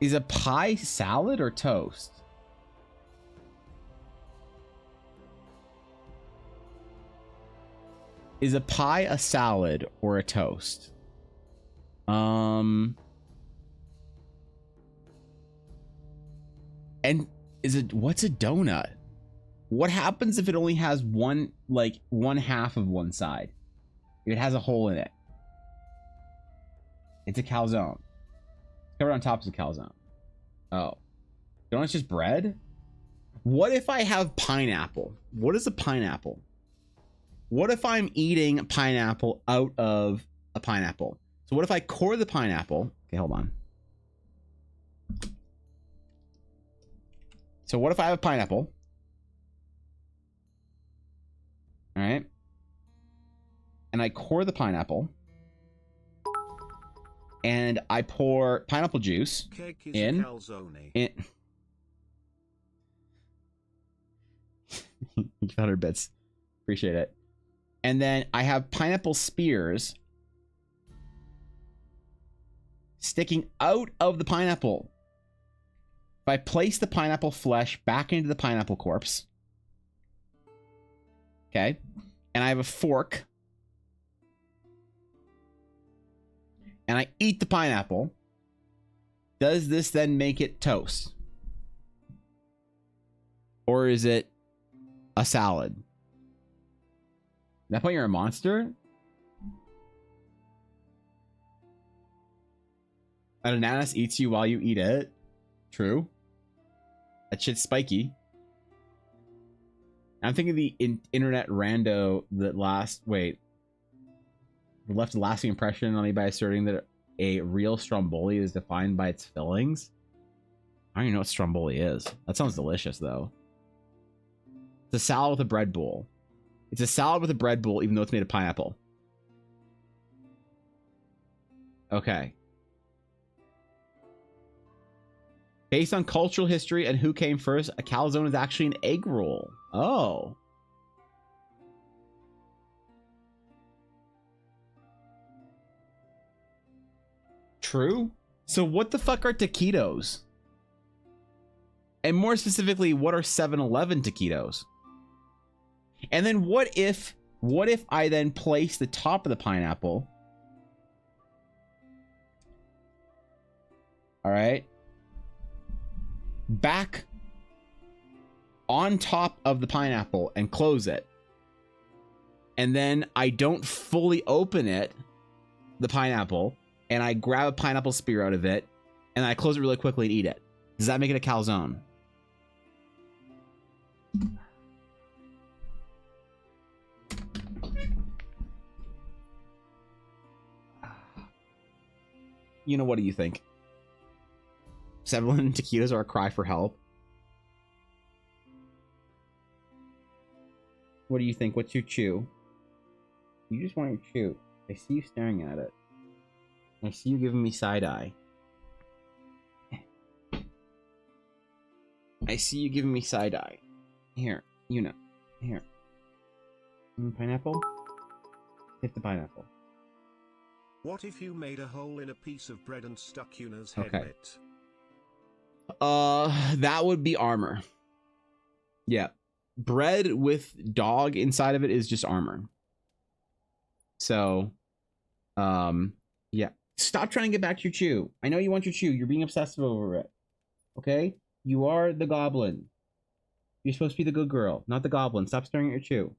is a pie salad or toast? Is a pie a salad or a toast? And is it, what's a donut? What happens if it only has one half of one side? If it has a hole in it. It's a calzone. Covered on top is a calzone. Oh. Donut's just bread? What if I have pineapple? What is a pineapple? What if I'm eating pineapple out of a pineapple? So what if I core the pineapple? Okay, hold on. So what if I have a pineapple? All right. And I core the pineapple. And I pour pineapple juice in. Thank you for 100 bits. Appreciate it. And then I have pineapple spears sticking out of the pineapple. If I place the pineapple flesh back into the pineapple corpse, okay, and I have a fork, and I eat the pineapple, does this then make it toast? Or is it a salad? At that point, you're a monster? An ananas eats you while you eat it? True. That shit's spiky. I'm thinking the internet rando that left a lasting impression on me by asserting that a real stromboli is defined by its fillings. I don't even know what stromboli is. That sounds delicious, though. It's a salad with a bread bowl. It's a salad with a bread bowl, even though it's made of pineapple. Okay. Based on cultural history and who came first, a calzone is actually an egg roll. Oh. true? So what the fuck are taquitos? And more specifically, what are 7-Eleven taquitos? And then what if I then place the top of the pineapple? All right. Back on top of the pineapple and close it. And then I don't fully open it, the pineapple, and I grab a pineapple spear out of it and I close it really quickly and eat it. Does that make it a calzone? You know, what do you think? 7-Eleven taquitos are a cry for help. What do you think? What's your chew? You just want your chew. I see you staring at it. I see you giving me side eye. I see you giving me side eye. Here, you know. Here. Pineapple? Hit the pineapple. What if you made a hole in a piece of bread and stuck Yuna's head in it? That would be armor. Yeah. Bread with dog inside of it is just armor. So, yeah. Stop trying to get back to your chew. I know you want your chew. You're being obsessive over it. Okay? You are the goblin. You're supposed to be the good girl, not the goblin. Stop staring at your chew.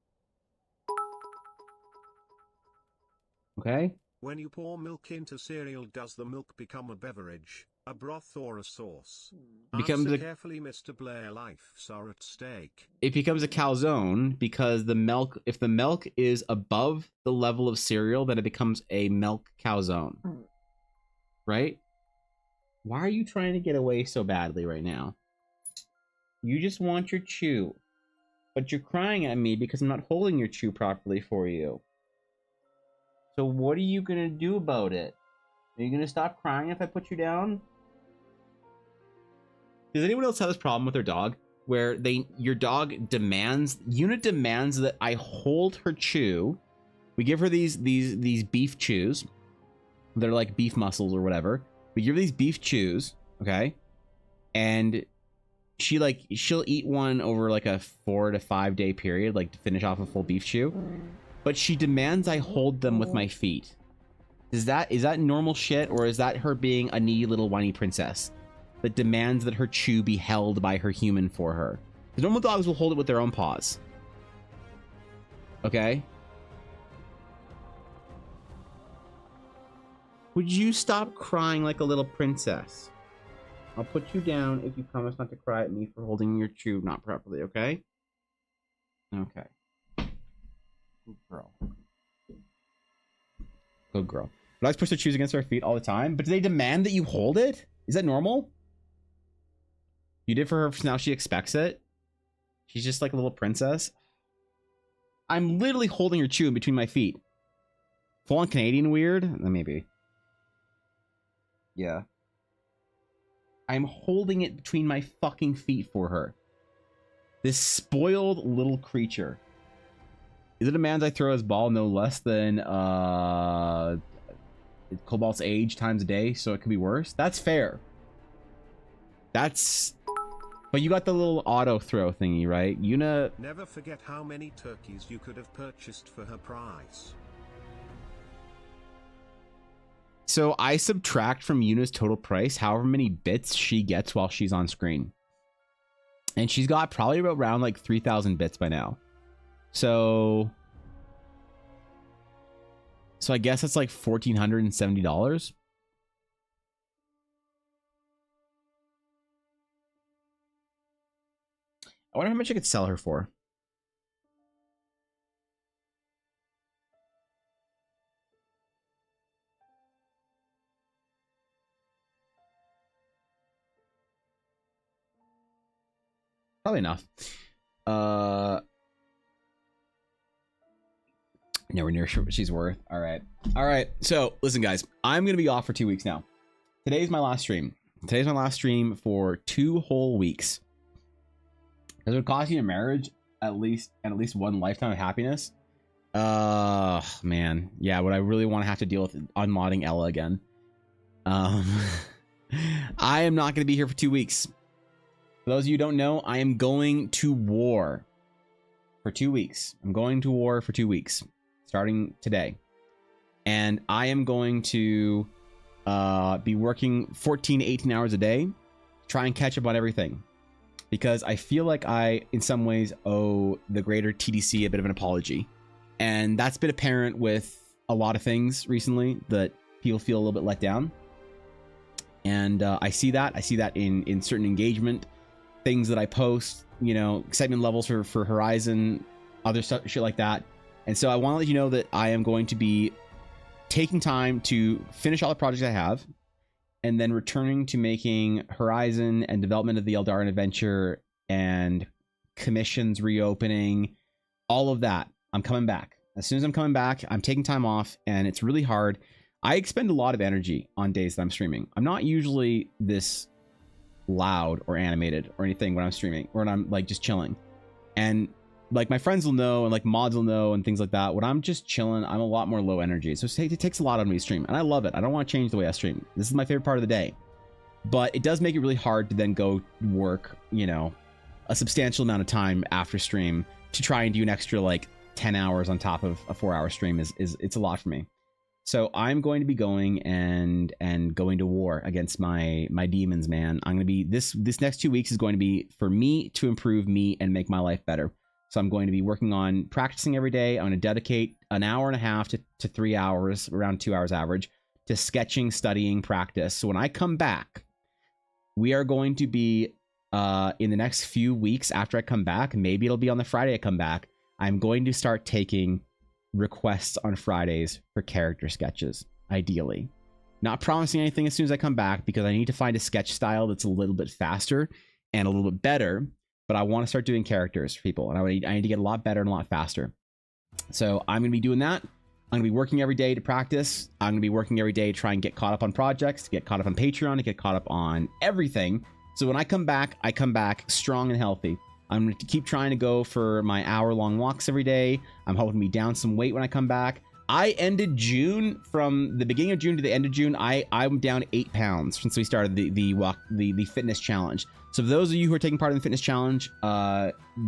Okay? When you pour milk into cereal, does the milk become a beverage, a broth, or a sauce? Answer carefully, Mr. Blair. Lives are at stake. It becomes a calzone because the milk, if the milk is above the level of cereal, then it becomes a milk calzone. Right? Why are you trying to get away so badly right now? You just want your chew. But you're crying at me because I'm not holding your chew properly for you. So what are you gonna do about it? Are you gonna stop crying if I put you down? Does anyone else have this problem with their dog? Where your dog demands, Yuna demands that I hold her chew. We give her these beef chews. They're like beef muscles or whatever. We give her these beef chews, okay? And she'll eat one over like a 4 to 5 day period, like to finish off a full beef chew. But she demands I hold them with my feet. Is that normal shit, or is that her being a needy little whiny princess that demands that her chew be held by her human for her? The normal dogs will hold it with their own paws. Okay? Would you stop crying like a little princess? I'll put you down if you promise not to cry at me for holding your chew not properly, okay? Okay. Good girl. Good girl. Dogs push their chews against their feet all the time, but do they demand that you hold it? Is that normal? You did for her, now she expects it? She's just like a little princess? I'm literally holding her chew in between my feet. Full on Canadian weird? Maybe. Yeah. I'm holding it between my fucking feet for her. This spoiled little creature. Is it a man's I throw his ball no less than Cobalt's age times a day, so it could be worse? That's fair. That's... But you got the little auto throw thingy, right? Yuna... Never forget how many turkeys you could have purchased for her price. So I subtract from Yuna's total price however many bits she gets while she's on screen. And she's got probably around like 3,000 bits by now. So I guess it's like $1,470. I wonder how much I could sell her for. Probably enough. Nowhere near sure what she's worth. All right. So listen, guys, I'm gonna be off for 2 weeks now. Today's my last stream. Today's my last stream for 2 whole weeks. Because it would cost you a marriage at least one lifetime of happiness. Man, yeah. Would I really want to have to deal with unmodding Ella again? Um, I am not going to be here for 2 weeks. For those of you who don't know, I am going to war for 2 weeks. I'm going to war for 2 weeks, starting today. And I am going to be working 14 to 18 hours a day, try and catch up on everything. Because I feel like I, in some ways, owe the greater TDC a bit of an apology. And that's been apparent with a lot of things recently that people feel a little bit let down. And I see that. I see that in certain engagement, things that I post, you know, excitement levels for Horizon, other stuff, shit like that. And so I want to let you know that I am going to be taking time to finish all the projects I have, and then returning to making Horizon and development of the Eldarin adventure and commissions reopening, all of that. I'm coming back. As soon as I'm coming back, I'm taking time off, and it's really hard. I expend a lot of energy on days that I'm streaming. I'm not usually this loud or animated or anything when I'm streaming, or when I'm like just chilling. And like my friends will know, and like mods will know, and things like that. When I'm just chilling, I'm a lot more low energy. So it takes a lot out of me to stream, and I love it. I don't want to change the way I stream. This is my favorite part of the day. But it does make it really hard to then go work, you know, a substantial amount of time after stream to try and do an extra like 10 hours on top of a 4-hour stream is it's a lot for me. So I'm going to be going and going to war against my demons, man. I'm going to be this next 2 weeks is going to be for me to improve me and make my life better. So I'm going to be working on practicing every day. I'm going to dedicate an hour and a half to 3 hours, around 2 hours average, to sketching, studying, practice. So when I come back, we are going to be in the next few weeks after I come back, maybe it'll be on the Friday I come back, I'm going to start taking requests on Fridays for character sketches, ideally. Not promising anything as soon as I come back, because I need to find a sketch style that's a little bit faster and a little bit better. But I want to start doing characters for people, and I need to get a lot better and a lot faster. So I'm going to be doing that. I'm going to be working every day to practice. I'm going to be working every day to try and get caught up on projects, to get caught up on Patreon, to get caught up on everything. So when I come back strong and healthy. I'm going to keep trying to go for my hour-long walks every day. I'm hoping to be down some weight when I come back. I ended June, from the beginning of June to the end of June, I'm down 8 pounds since we started the fitness challenge. So for those of you who are taking part in the fitness challenge,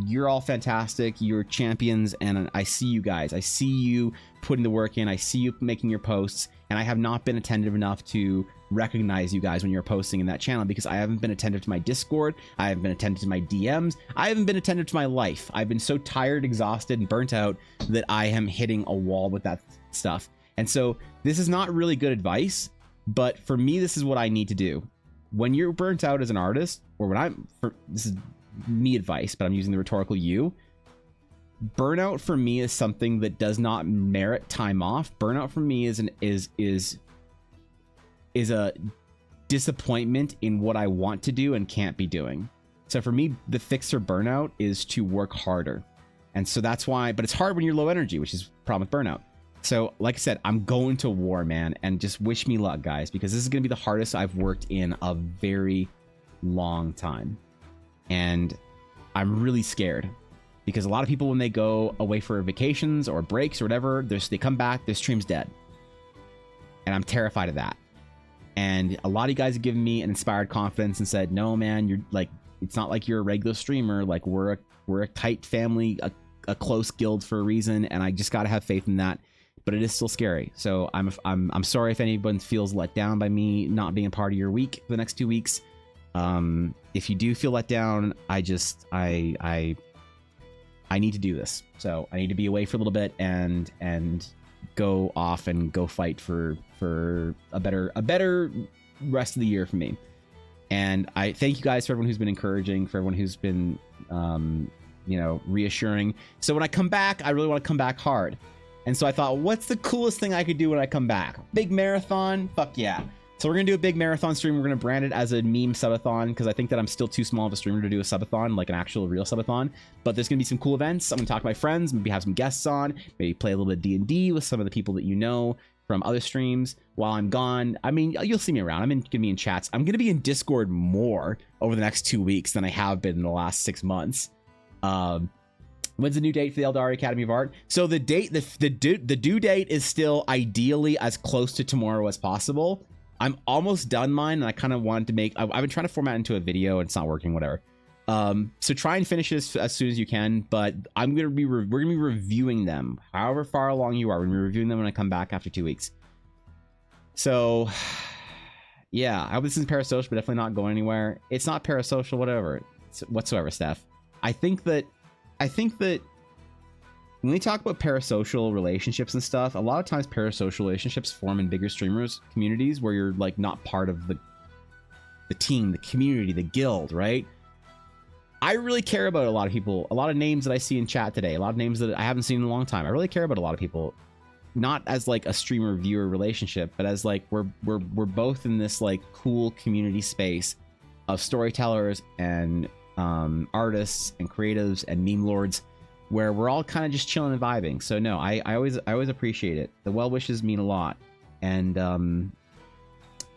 you're all fantastic. You're champions, and I see you guys. I see you putting the work in. I see you making your posts, and I have not been attentive enough to recognize you guys when you're posting in that channel, because I haven't been attentive to my Discord. I haven't been attentive to my DMs. I haven't been attentive to my life. I've been so tired, exhausted, and burnt out that I am hitting a wall with that stuff. And so this is not really good advice, but for me, this is what I need to do. When you're burnt out as an artist, or when this is me advice, but I'm using the rhetorical you. Burnout for me is something that does not merit time off. Burnout for me is a disappointment in what I want to do and can't be doing. So for me, the fix for burnout is to work harder. And so that's why, but it's hard when you're low energy, which is a problem with burnout. So like I said, I'm going to war, man, and just wish me luck, guys, because this is going to be the hardest I've worked in a very long time. And I'm really scared, because a lot of people, when they go away for vacations or breaks or whatever, they come back, their stream's dead. And I'm terrified of that. And a lot of you guys have given me an inspired confidence and said, no, man, you're like, it's not like you're a regular streamer. Like we're a tight family, a close guild for a reason. And I just got to have faith in that. But it is still scary. So I'm sorry if anyone feels let down by me not being a part of your week for the next 2 weeks. If you do feel let down, I need to do this. So I need to be away for a little bit and go off and go fight for a better rest of the year for me. And I thank you guys for everyone who's been encouraging, for everyone who's been reassuring. So when I come back, I really want to come back hard. And so I thought, what's the coolest thing I could do when I come back? Big marathon? Fuck yeah. So we're going to do a big marathon stream. We're going to brand it as a meme subathon, because I think that I'm still too small of a streamer to do a subathon, like an actual real subathon. But there's going to be some cool events. I'm going to talk to my friends, maybe have some guests on, maybe play a little bit of D&D with some of the people that you know from other streams while I'm gone. I mean, you'll see me around. I'm going to be in chats. I'm going to be in Discord more over the next 2 weeks than I have been in the last 6 months. When's the new date for the Eldari Academy of Art? So the date, the due date is still ideally as close to tomorrow as possible. I'm almost done mine, and I kind of wanted to make. I've been trying to format into a video, and it's not working. Whatever. So try and finish this as soon as you can. But we're gonna be reviewing them. However far along you are, we're gonna be reviewing them when I come back after 2 weeks. So, yeah, I hope this isn't parasocial, but definitely not going anywhere. It's not parasocial, whatever, whatsoever, Steph. I think that when we talk about parasocial relationships and stuff, a lot of times parasocial relationships form in bigger streamers communities where you're like not part of the team, the community, the guild, right? I really care about a lot of people, a lot of names that I see in chat today, a lot of names that I haven't seen in a long time. I really care about a lot of people, not as like a streamer viewer relationship, but as like we're both in this like cool community space of storytellers and artists and creatives and meme lords, where we're all kind of just chilling and vibing. So no, I always appreciate it. The well wishes mean a lot, and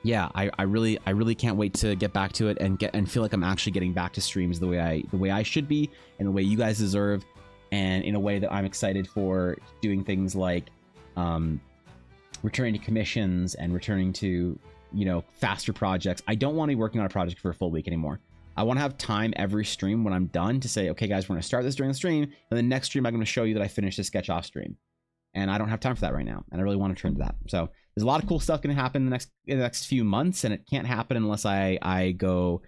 yeah, I really can't wait to get back to it and feel like I'm actually getting back to streams the way I should be, and the way you guys deserve, and in a way that I'm excited for, doing things like returning to commissions and returning to, you know, faster projects. I don't want to be working on a project for a full week anymore. I want to have time every stream when I'm done to say, okay, guys, we're going to start this during the stream, and the next stream I'm going to show you that I finished this sketch off stream. And I don't have time for that right now, and I really want to turn to that. So there's a lot of cool stuff going to happen in the next few months, and it can't happen unless I go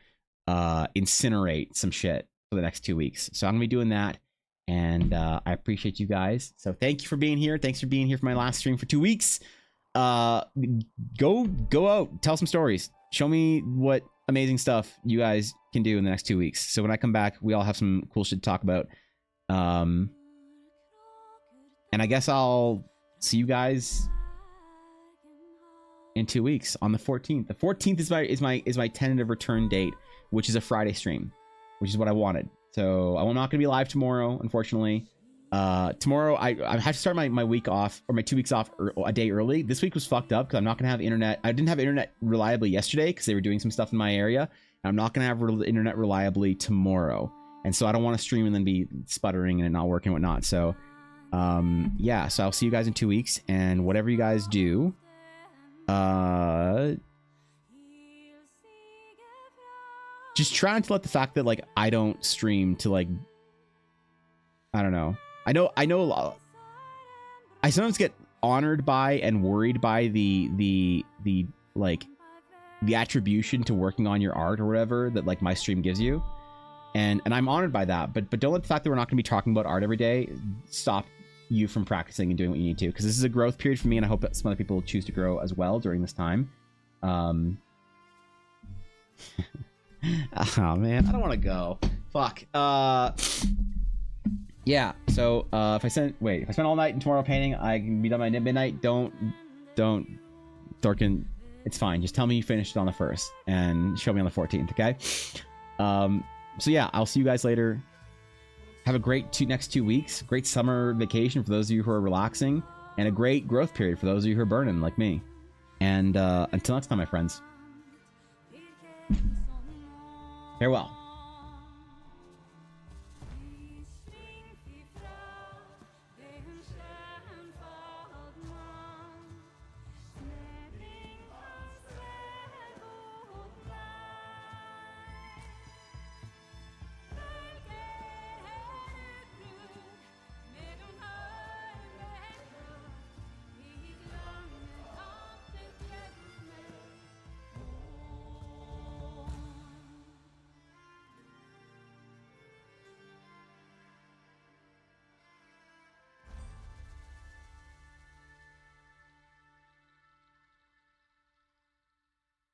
incinerate some shit for the next 2 weeks. So I'm going to be doing that, and I appreciate you guys. So thank you for being here. Thanks for being here for my last stream for 2 weeks. Go out, tell some stories. Show me what amazing stuff you guys can do in the next 2 weeks. So when I come back, we all have some cool shit to talk about. And I guess I'll see you guys in 2 weeks on the 14th. The 14th is my tentative return date, which is a Friday stream, which is what I wanted. So I'm not gonna be live tomorrow, unfortunately. Tomorrow I have to start my week off, or my 2 weeks off, a day early. This week was fucked up because I'm not gonna have internet. I didn't have internet reliably yesterday because they were doing some stuff in my area, and I'm not gonna have internet reliably tomorrow. And so I don't want to stream and then be sputtering and it not working and whatnot. So yeah, so I'll see you guys in 2 weeks, and whatever you guys do, just trying to let the fact that like I don't stream to like, I don't know. I know a lot. I sometimes get honored by and worried by the like the attribution to working on your art or whatever that like my stream gives you, and I'm honored by that. But don't let the fact that we're not going to be talking about art every day stop you from practicing and doing what you need to, because this is a growth period for me, and I hope that some other people choose to grow as well during this time. Oh man, I don't want to go. Fuck. Yeah, so if I spend all night and tomorrow painting, I can be done by midnight. Don't Thorkin, it's fine. Just tell me you finished it on the 1st and show me on the 14th, okay? So yeah, I'll see you guys later. Have a great next 2 weeks. Great summer vacation for those of you who are relaxing, and a great growth period for those of you who are burning like me. And until next time, my friends. Farewell.